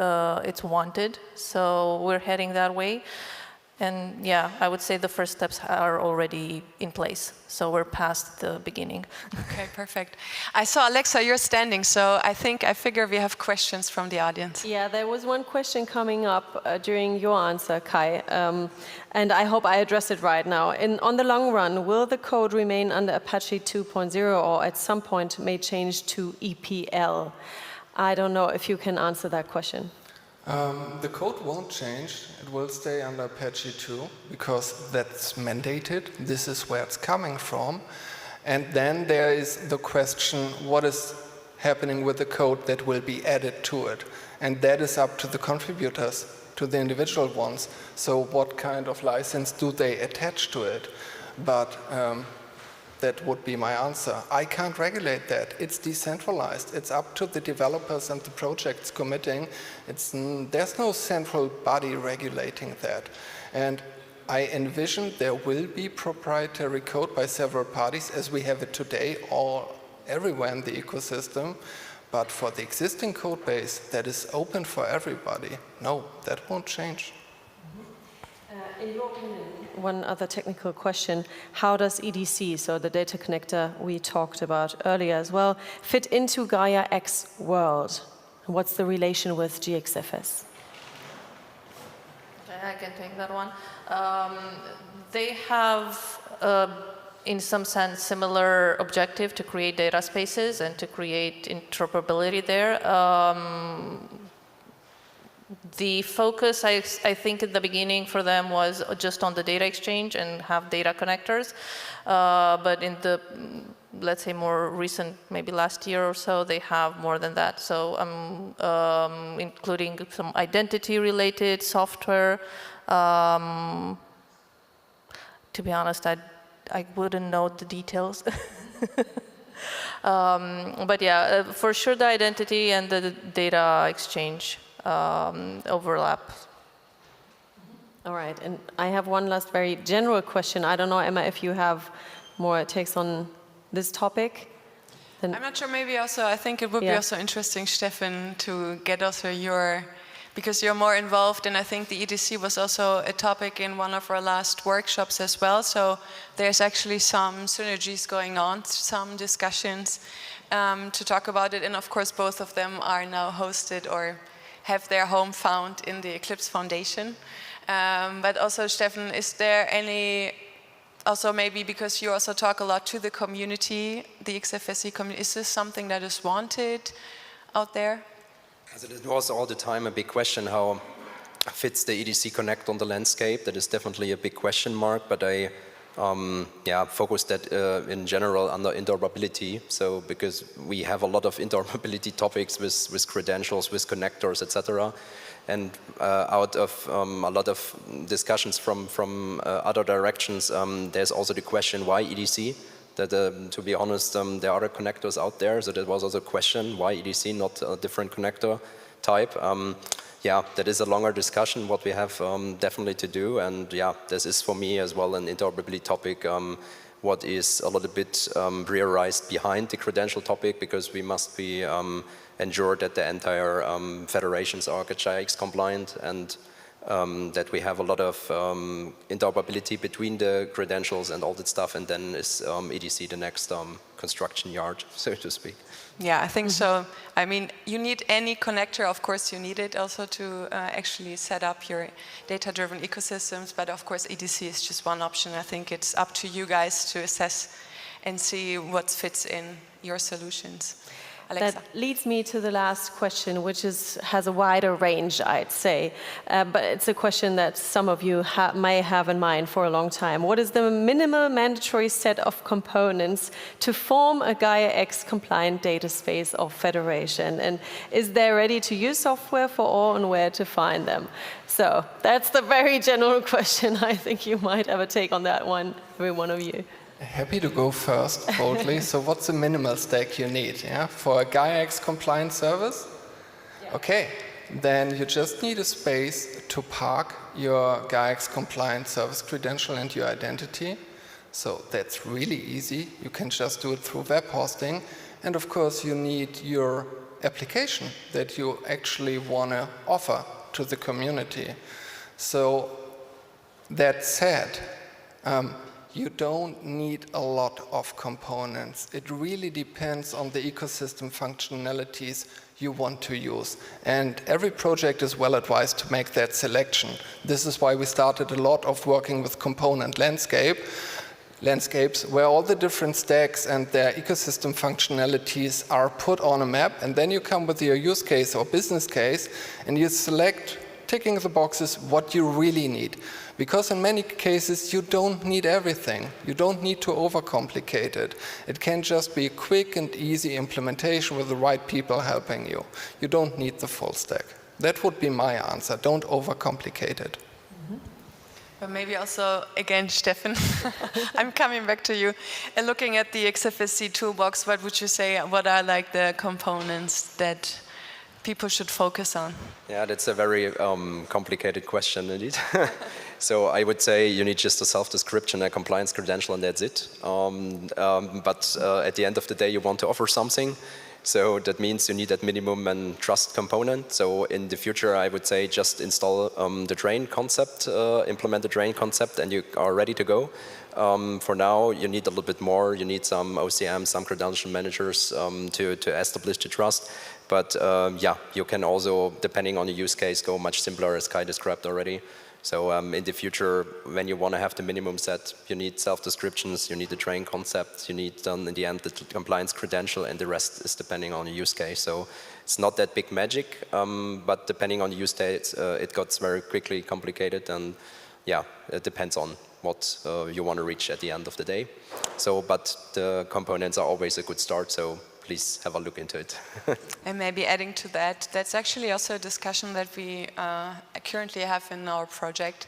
it's wanted. So we're heading that way. And yeah, I would say the first steps are already in place. So we're past the beginning. Okay, perfect. I saw, Alexa, you're standing, so I figure we have questions from the audience. Yeah, there was one question coming up during your answer, Kai, and I hope I address it right now. On the long run, will the code remain under Apache 2.0 or at some point may change to EPL? I don't know if you can answer that question. The code won't change. It will stay under Apache 2 because that's mandated. This is where it's coming from. And then there is the question, what is happening with the code that will be added to it? And that is up to the contributors, to the individual ones. So what kind of license do they attach to it? But that would be my answer. I can't regulate that. It's decentralized. It's up to the developers and the projects committing. There's no central body regulating that. And I envision there will be proprietary code by several parties as we have it today everywhere in the ecosystem. But for the existing code base that is open for everybody, no, that won't change. In your opinion, one other technical question, how does EDC, so the data connector we talked about earlier as well, fit into Gaia-X world? What's the relation with GXFS? Okay, I can take that one. They have, in some sense, similar objective to create data spaces and to create interoperability there. The focus, I think, at the beginning for them was just on the data exchange and have data connectors. But in the, let's say, more recent, maybe last year or so, they have more than that. So including some identity-related software. To be honest, I wouldn't know the details. But yeah, for sure the identity and the data exchange overlap. All right, and I have one last very general question. I don't know, Emma, if you have more takes on this topic. I'm not sure, maybe also, I think it would be also interesting, Stefan, to get also because you're more involved, and I think the EDC was also a topic in one of our last workshops as well, so there's actually some synergies going on, some discussions to talk about it, and of course both of them are now hosted or have their home found in the Eclipse Foundation. But also, Stefan, is there any, also maybe because you also talk a lot to the community, the XFSE community, is this something that is wanted out there? As it was all the time a big question how fits the EDC Connect on the landscape. That is definitely a big question mark, but I focus that in general under interoperability. So because we have a lot of interoperability topics with credentials, with connectors, etc. And out of a lot of discussions from other directions, there's also the question why EDC? That to be honest, there are other connectors out there, so that was also a question, why EDC, not a different connector type? That is a longer discussion, what we have definitely to do, and this is for me as well an interoperability topic, what is a little bit prioritized behind the credential topic, because we must be ensure that the entire federations are Gaia-X compliant, and that we have a lot of interoperability between the credentials and all that stuff, and then is EDC the next construction yard, so to speak. Yeah, I think so. I mean, you need any connector, of course you need it also to actually set up your data-driven ecosystems, but of course EDC is just one option. I think it's up to you guys to assess and see what fits in your solutions. Alexa. That leads me to the last question, which has a wider range, I'd say. But it's a question that some of you may have in mind for a long time. What is the minimal mandatory set of components to form a Gaia-X compliant data space of federation? And is there ready-to-use software for all, and where to find them? So that's the very general question. I think you might have a take on that one, every one of you. Happy to go first, boldly. So what's the minimal stack you need for a Gaia-X compliant service? Yeah. Okay, then you just need a space to park your Gaia-X compliant service credential and your identity. So that's really easy. You can just do it through web hosting. And of course, you need your application that you actually want to offer to the community. So that said, you don't need a lot of components. It really depends on the ecosystem functionalities you want to use. And every project is well advised to make that selection. This is why we started a lot of working with component landscapes where all the different stacks and their ecosystem functionalities are put on a map, and then you come with your use case or business case and you select, ticking the boxes, what you really need. Because in many cases you don't need everything. You don't need to overcomplicate it. It can just be a quick and easy implementation with the right people helping you. You don't need the full stack. That would be my answer. Don't overcomplicate it. But maybe also, again, Steffen, I'm coming back to you. And looking at the XFSC toolbox, what would you say, what are like the components that people should focus on? Yeah, that's a very complicated question indeed. So I would say you need just a self-description, a compliance credential, and that's it. But at the end of the day, you want to offer something. So that means you need that minimum and trust component. So in the future, I would say just install the drain concept, implement the drain concept, and you are ready to go. For now, you need a little bit more. You need some OCM, some credential managers to establish the trust. But yeah, you can also, depending on the use case, go much simpler, as Kai described already. So in the future, when you want to have the minimum set, you need self-descriptions, you need the train concept, you need in the end the compliance credential, and the rest is depending on the use case. So it's not that big magic, but depending on the use case, it got very quickly complicated, and yeah, it depends on what you want to reach at the end of the day. So, but the components are always a good start, so please have a look into it. And maybe adding to that, that's actually also a discussion that we currently have in our project.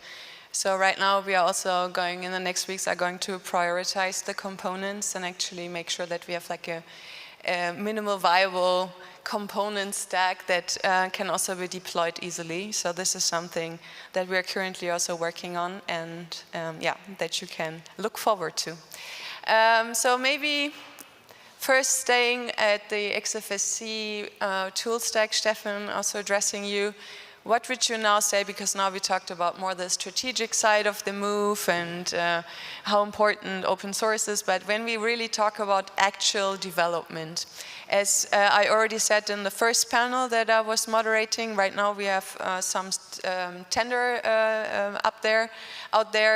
So right now we are also going, in the next weeks, are going to prioritize the components and actually make sure that we have like a minimal viable component stack that can also be deployed easily. So this is something that we are currently also working on, and yeah, that you can look forward to. So maybe first, staying at the XFSC tool stack, Steffen, also addressing you, what would you now say, because now we talked about more the strategic side of the move and how important open source is, but when we really talk about actual development, as I already said in the first panel that I was moderating, right now we have some tender out there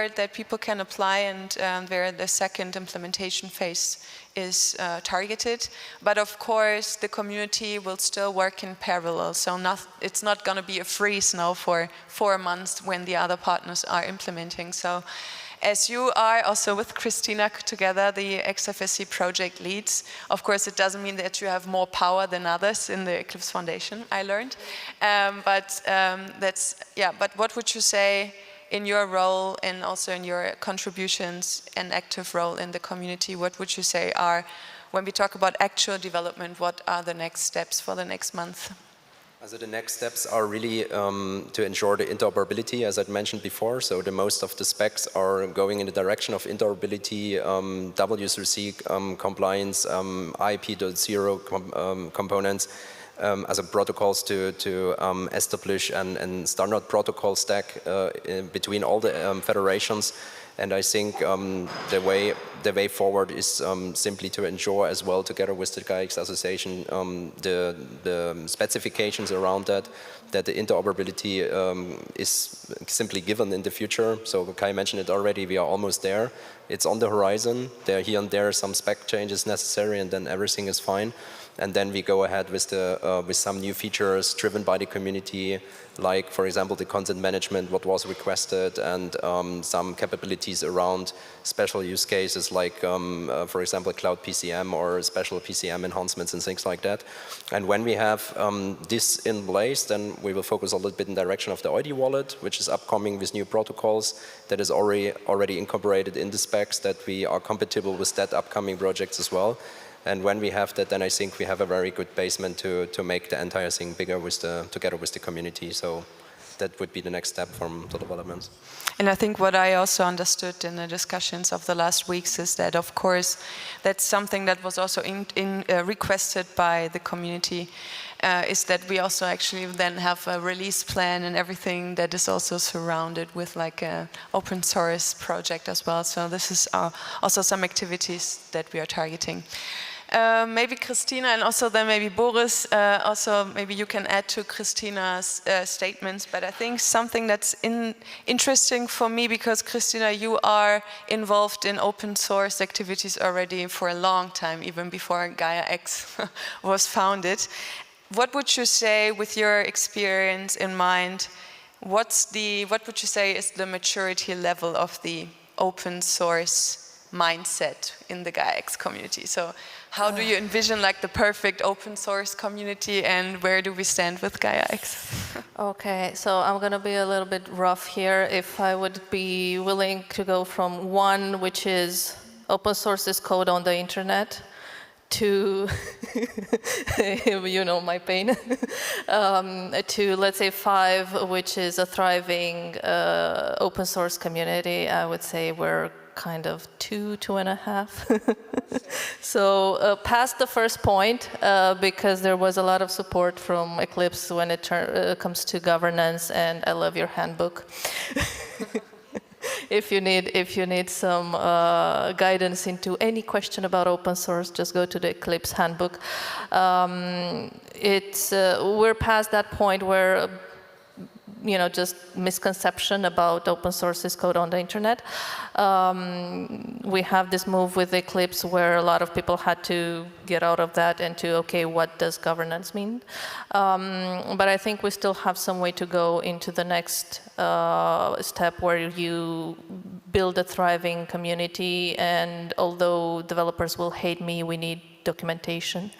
that people can apply, and where the second implementation phase is targeted. But of course, the community will still work in parallel. So it's not going to be a freeze now for 4 months when the other partners are implementing. So as you are also with Christina together, the XFSC project leads, of course, it doesn't mean that you have more power than others in the Eclipse Foundation, I learned. But what would you say in your role and also in your contributions and active role in the community, what would you say are, when we talk about actual development, what are the next steps for the next month? So the next steps are really to ensure the interoperability, as I mentioned before. So the most of the specs are going in the direction of interoperability, W3C compliance, IP.0 components, as a protocols to establish and standard protocol stack between all the federations. And I think the way forward is simply to ensure as well, together with the Gaia-X Association, the specifications around that the interoperability is simply given in the future. So Kai mentioned it already, we are almost there. It's on the horizon. There here and there some spec changes necessary, and then everything is fine. And then we go ahead with some new features driven by the community, like, for example, the content management, what was requested, and some capabilities around special use cases, like, for example, cloud PCM or special PCM enhancements and things like that. And when we have this in place, then we will focus a little bit in the direction of the ID wallet, which is upcoming with new protocols that is already incorporated in the specs, that we are compatible with that upcoming projects as well. And when we have that, then I think we have a very good basement to make the entire thing bigger together with the community. So that would be the next step from the developments. And I think what I also understood in the discussions of the last weeks is that, of course, that's something that was also requested by the community, is that we also actually then have a release plan and everything that is also surrounded with like an open source project as well. So this is also some activities that we are targeting. Maybe Christina and also then maybe Boris, also maybe you can add to Christina's statements, but I think something that's interesting for me, because Christina, you are involved in open source activities already for a long time, even before Gaia-X was founded. What would you say, with your experience in mind, what would you say is the maturity level of the open source mindset in the Gaia-X community? So how do you envision like the perfect open source community, and where do we stand with Gaia-X? Okay, so I'm going to be a little bit rough here. If I would be willing to go from one, which is open source is code on the internet, to, you know my pain, to let's say 5, which is a thriving open source community, I would say we're kind of 2.5. So past the first point, because there was a lot of support from Eclipse when it comes to governance, and I love your handbook. If you need some guidance into any question about open source, just go to the Eclipse handbook. We're past that point where just misconception about open source is code on the internet. We have this move with Eclipse where a lot of people had to get out of that into, okay, what does governance mean? But I think we still have some way to go into the next step, where you build a thriving community, and although developers will hate me, we need documentation.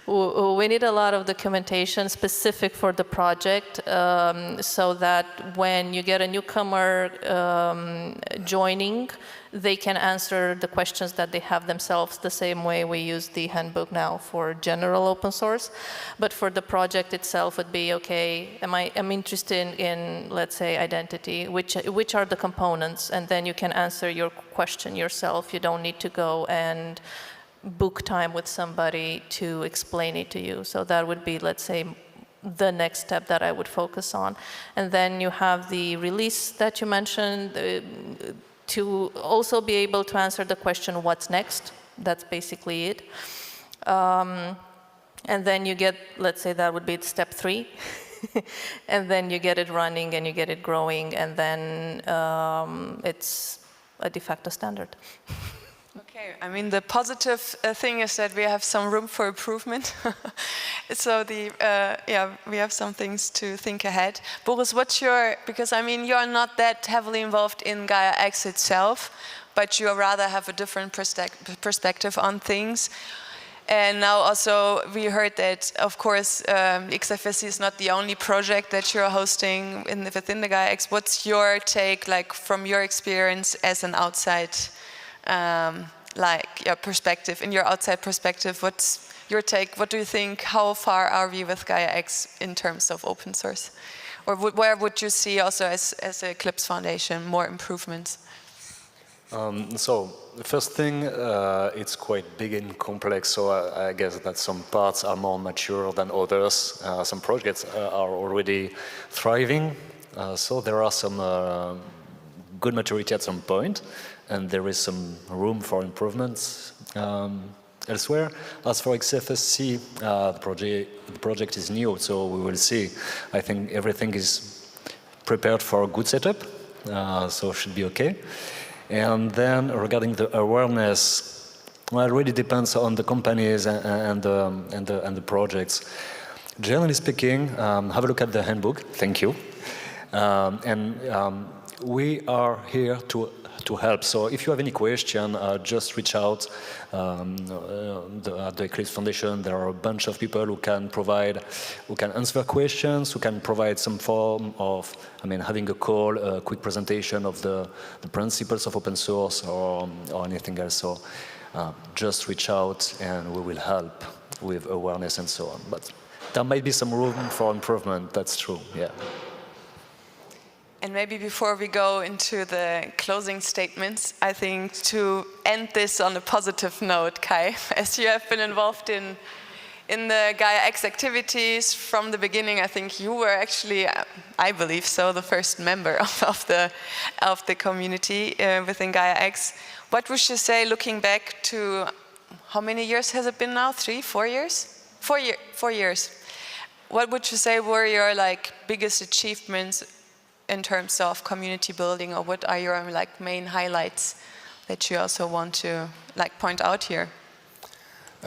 We need a lot of documentation specific for the project, so that when you get a newcomer joining, they can answer the questions that they have themselves the same way we use the handbook now for general open source. But for the project itself, would be, okay, I'm interested in, let's say, identity, which are the components, and then you can answer your question yourself. You don't need to go and book time with somebody to explain it to you. So that would be, let's say, the next step that I would focus on. And then you have the release that you mentioned, to also be able to answer the question, what's next? That's basically it. And then you get, let's say that would be step 3. And then you get it running and you get it growing, and then it's a de facto standard. Okay, I mean, the positive thing is that we have some room for improvement. So we have some things to think ahead. Boris, because I mean, you're not that heavily involved in Gaia-X itself, but you rather have a different perspective on things. And now also we heard that, of course, XFSC is not the only project that you're hosting within the Gaia-X. What's your take, like, from your experience as an outside your perspective, in your outside perspective, what's your take? What do you think? How far are we with Gaia-X in terms of open source? Or where would you see also as a Eclipse Foundation more improvements? So the first thing, it's quite big and complex, so I guess that some parts are more mature than others. Some projects are already thriving, so there are some good maturity at some point, and there is some room for improvements elsewhere. As for XFSC, the project is new, so we will see. I think everything is prepared for a good setup, so it should be okay. And then regarding the awareness, well, it really depends on the companies and the projects. Generally speaking, have a look at the handbook. Thank you. We are here to help. So if you have any question, just reach out. At the Eclipse Foundation, there are a bunch of people who can answer questions, who can provide some form of, having a call, a quick presentation of the principles of open source or anything else. So just reach out and we will help with awareness and so on. But There might be some room for improvement, that's true, yeah. And maybe before we go into the closing statements, I think to end this on a positive note, Kai, as you have been involved in the Gaia-X activities from the beginning, I think you were actually, I believe so, the first member of the community within Gaia-X. What would you say, looking back to, how many years has it been now? 3, 4 years? 4 years. What would you say were your biggest achievements in terms of community building, or what are your main highlights that you also want to point out here?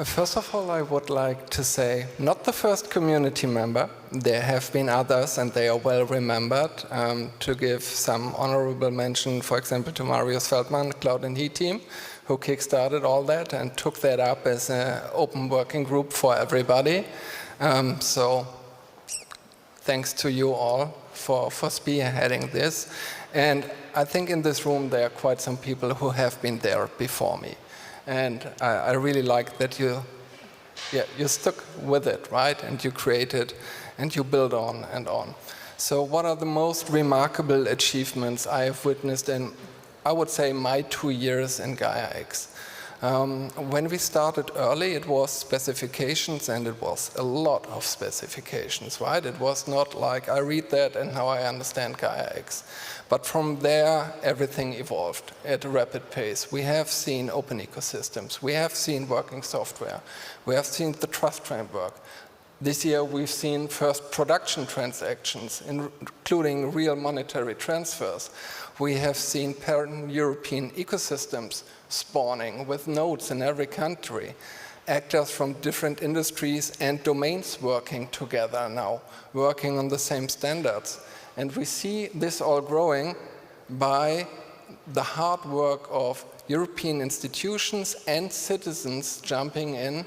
First of all, I would like to say, not the first community member. There have been others, and they are well remembered. To give some honorable mention, for example, to Marius Feldman, Cloud and Heat team, who kickstarted all that and took that up as an open working group for everybody. So thanks to you all for spearheading this. And I think in this room there are quite some people who have been there before me. And I really like that you stuck with it, right? And you created and you build on and on. So what are the most remarkable achievements I have witnessed in, I would say, my 2 years in Gaia-X? When we started early, it was specifications, and it was a lot of specifications, right? It was not like I read that and now I understand Gaia-X. But from there, everything evolved at a rapid pace. We have seen open ecosystems. We have seen working software. We have seen the trust framework. This year, we've seen first production transactions, including real monetary transfers. We have seen pan-European ecosystems spawning with nodes in every country, actors from different industries and domains working together now, working on the same standards. And we see this all growing by the hard work of European institutions and citizens jumping in,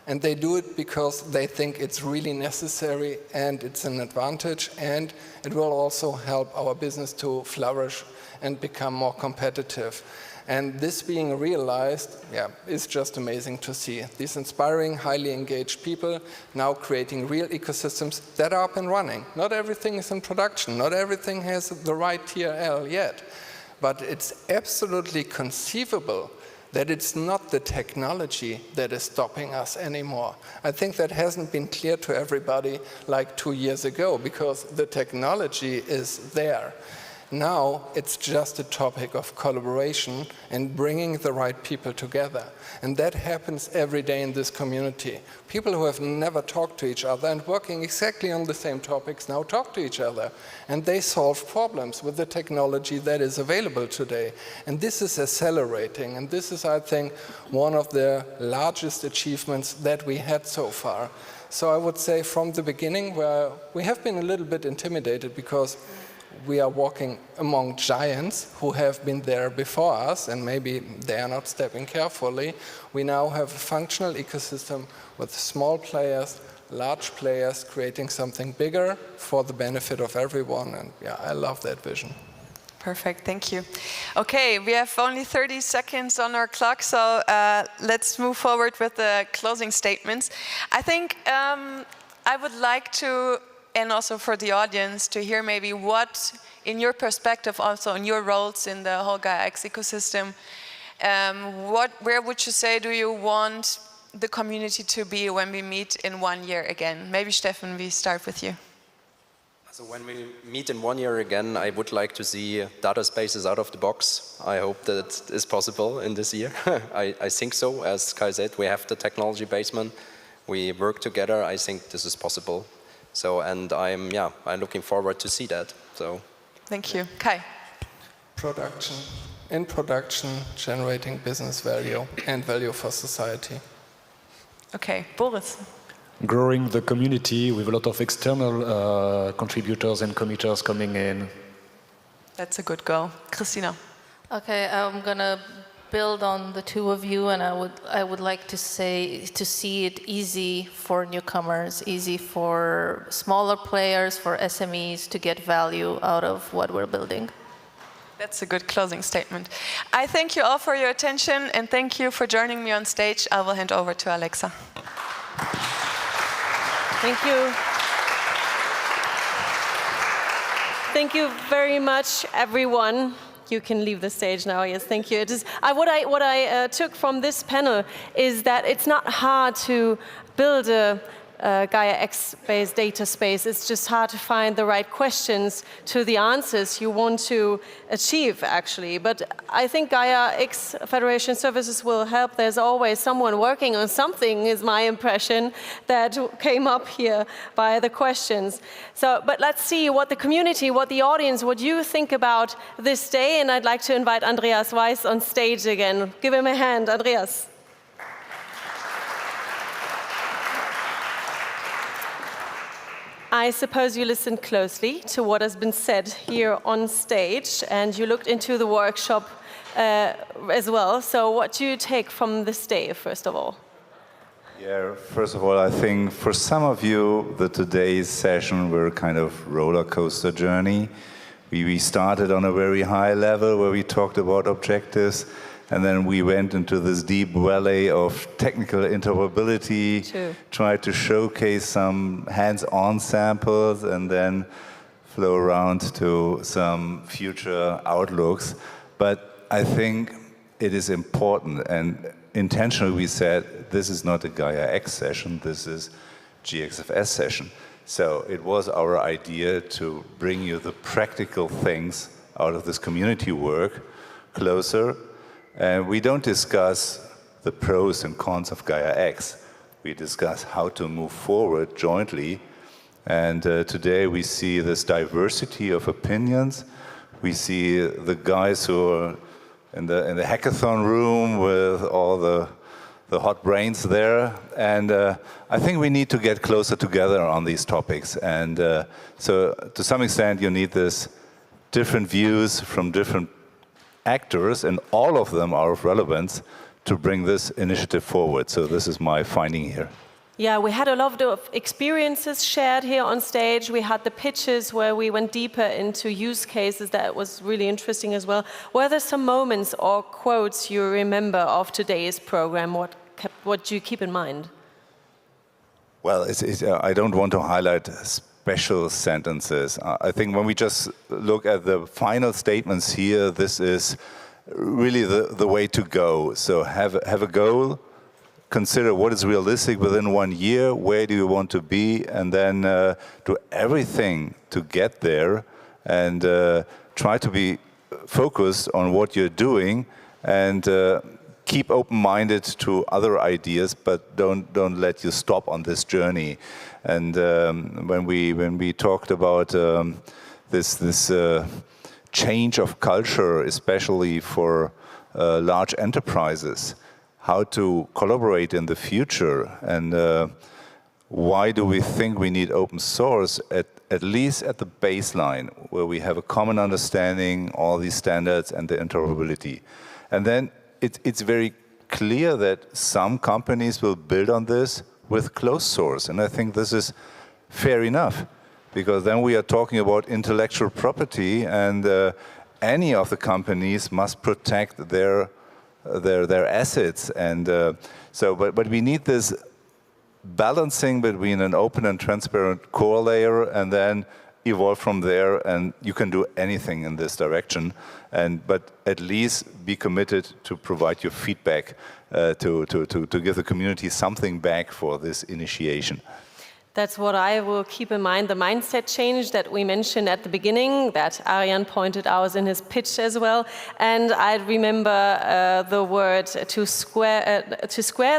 and they do it because they think it's really necessary and it's an advantage, and it will also help our business to flourish and become more competitive. And this being realized, is just amazing to see. These inspiring, highly engaged people now creating real ecosystems that are up and running. Not everything is in production. Not everything has the right TRL yet. But it's absolutely conceivable that it's not the technology that is stopping us anymore. I think that hasn't been clear to everybody like 2 years ago, because the technology is there. Now it's just a topic of collaboration and bringing the right people together. And that happens every day in this community. People who have never talked to each other and working exactly on the same topics now talk to each other. And they solve problems with the technology that is available today. And this is accelerating. And this is, I think, one of the largest achievements that we had so far. So I would say from the beginning, where we have been a little bit intimidated because we are walking among giants who have been there before us, and maybe they are not stepping carefully. We now have a functional ecosystem with small players, large players, creating something bigger for the benefit of everyone. And I love that vision. Perfect, thank you. Okay, we have only 30 seconds on our clock, so let's move forward with the closing statements. I think I would like to, and also for the audience, to hear maybe what, in your perspective, also in your roles in the whole Gaia-X ecosystem, where would you say do you want the community to be when we meet in 1 year again? Maybe Stefan, we start with you. So when we meet in 1 year again, I would like to see data spaces out of the box. I hope that is possible in this year. I think so. As Kai said, we have the technology basement. We work together. I think this is possible. So, and I'm looking forward to see that. So, thank you, Kai. Production, in production, generating business value and value for society. Okay, Boris. Growing the community with a lot of external contributors and committers coming in. That's a good goal, Christina. Okay, I'm gonna build on the two of you, and I would like to see it easy for newcomers, easy for smaller players, for SMEs to get value out of what we're building. That's a good closing statement. I thank you all for your attention, and thank you for joining me on stage. I will hand over to Alexa. Thank you. Thank you very much, everyone. You can leave the stage now. Yes, thank you. It is, what I took from this panel is that it's not hard to build a Gaia-X-based data space. It's just hard to find the right questions to the answers you want to achieve, actually. But I think Gaia-X Federation Services will help. There's always someone working on something, is my impression, that came up here by the questions. So, but let's see what the community, what the audience, what you think about this day. And I'd like to invite Andreas Weiss on stage again. Give him a hand, Andreas. I suppose you listened closely to what has been said here on stage, and you looked into the workshop as well. So what do you take from this day, first of all? Yeah, first of all, I think for some of you, today's session were kind of roller coaster journey. We started on a very high level where we talked about objectives, and then we went into this deep valley of technical interoperability, tried to showcase some hands-on samples, and then flow around to some future outlooks. But I think it is important, and intentionally we said, this is not a Gaia-X session, this is GXFS session. So it was our idea to bring you the practical things out of this community work closer. And we don't discuss the pros and cons of Gaia-X. We discuss how to move forward jointly. And today we see this diversity of opinions. We see the guys who are in the hackathon room with all the hot brains there. And I think we need to get closer together on these topics. And so to some extent, you need this different views from different actors, and all of them are of relevance to bring this initiative forward. So this is my finding here. Yeah, we had a lot of experiences shared here on stage. We had the pitches where we went deeper into use cases. That was really interesting as well. Were there some moments or quotes you remember of today's program? What do you keep in mind? Well, I don't want to highlight special sentences. I think when we just look at the final statements here, this is really the way to go. So have a goal, consider what is realistic within 1 year, where do you want to be, and then do everything to get there, and try to be focused on what you're doing, and keep open-minded to other ideas, but don't let you stop on this journey. And when we talked about this change of culture, especially for large enterprises, how to collaborate in the future, and why do we think we need open source at least at the baseline, where we have a common understanding, all these standards and the interoperability. And then it's very clear that some companies will build on this with closed source, and I think this is fair enough, because then we are talking about intellectual property, and any of the companies must protect their assets, and but we need this balancing between an open and transparent core layer, and then evolve from there, and you can do anything in this direction, but at least be committed to provide your feedback to give the community something back for this initiation. That's what I will keep in mind, the mindset change that we mentioned at the beginning, that Arjan pointed out in his pitch as well. And I remember the word to square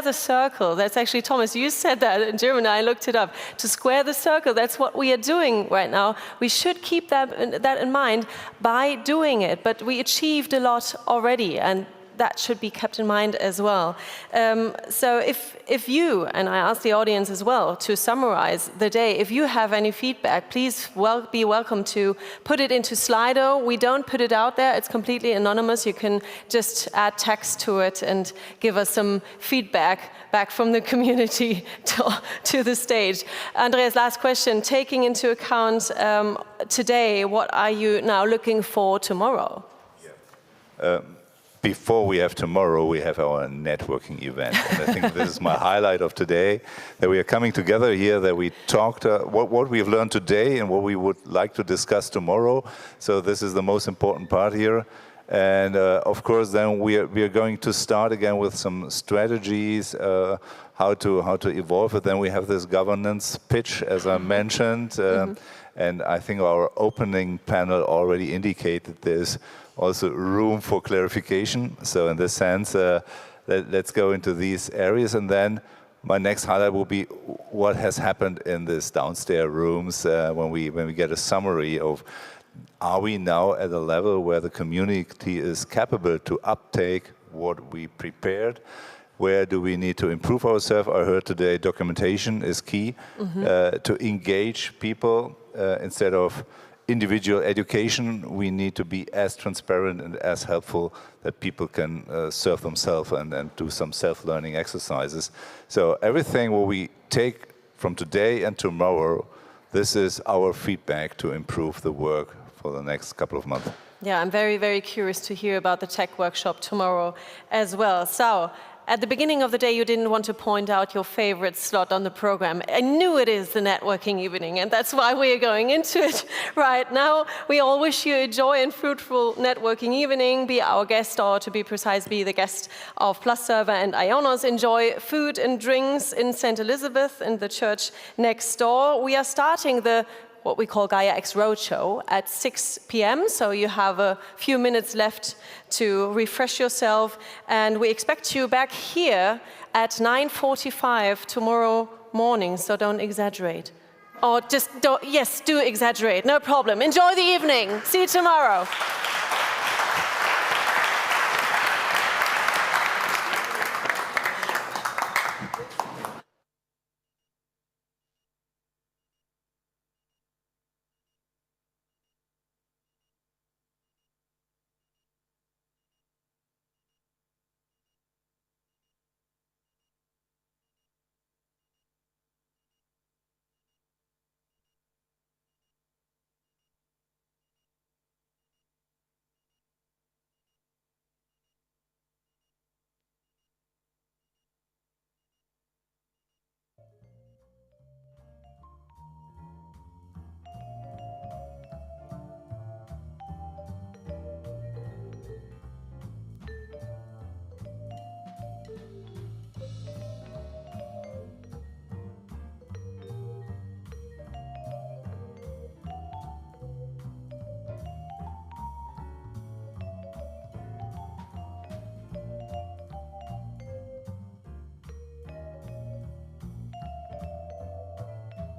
the circle. That's actually, Thomas, you said that in German, I looked it up. To square the circle, that's what we are doing right now. We should keep that in mind by doing it, but we achieved a lot already, and that should be kept in mind as well. So if you, and I ask the audience as well to summarize the day, if you have any feedback, please be welcome to put it into Slido. We don't put it out there, it's completely anonymous. You can just add text to it and give us some feedback back from the community to the stage. Andreas, last question. Taking into account today, what are you now looking for tomorrow? before we have tomorrow, we have our networking event. And I think this is my highlight of today, that we are coming together here, that we talked what we have learned today and what we would like to discuss tomorrow. So this is the most important part here. And of course, then we are going to start again with some strategies, how to evolve it. Then we have this governance pitch, as I mentioned. And I think our opening panel already indicated there's also room for clarification. So in this sense, let's go into these areas. And then my next highlight will be what has happened in these downstairs rooms when we get a summary of, are we now at a level where the community is capable to uptake what we prepared? Where do we need to improve ourselves? I heard today documentation is key to engage people instead of individual education. We need to be as transparent and as helpful that people can serve themselves and do some self-learning exercises. So everything what we take from today and tomorrow, this is our feedback to improve the work for the next couple of months. Yeah, I'm very, very curious to hear about the tech workshop tomorrow as well. So, at the beginning of the day, you didn't want to point out your favorite slot on the program. I knew it is the networking evening, and that's why we are going into it right now. We all wish you a joy and fruitful networking evening. Be our guest, or to be precise, be the guest of Plus Server and Ionos. Enjoy food and drinks in St. Elizabeth in the church next door. We are starting what we call Gaia-X Roadshow at 6 p.m. So you have a few minutes left to refresh yourself. And we expect you back here at 9:45 tomorrow morning, so don't exaggerate. Or just don't, yes, do exaggerate, no problem. Enjoy the evening. See you tomorrow.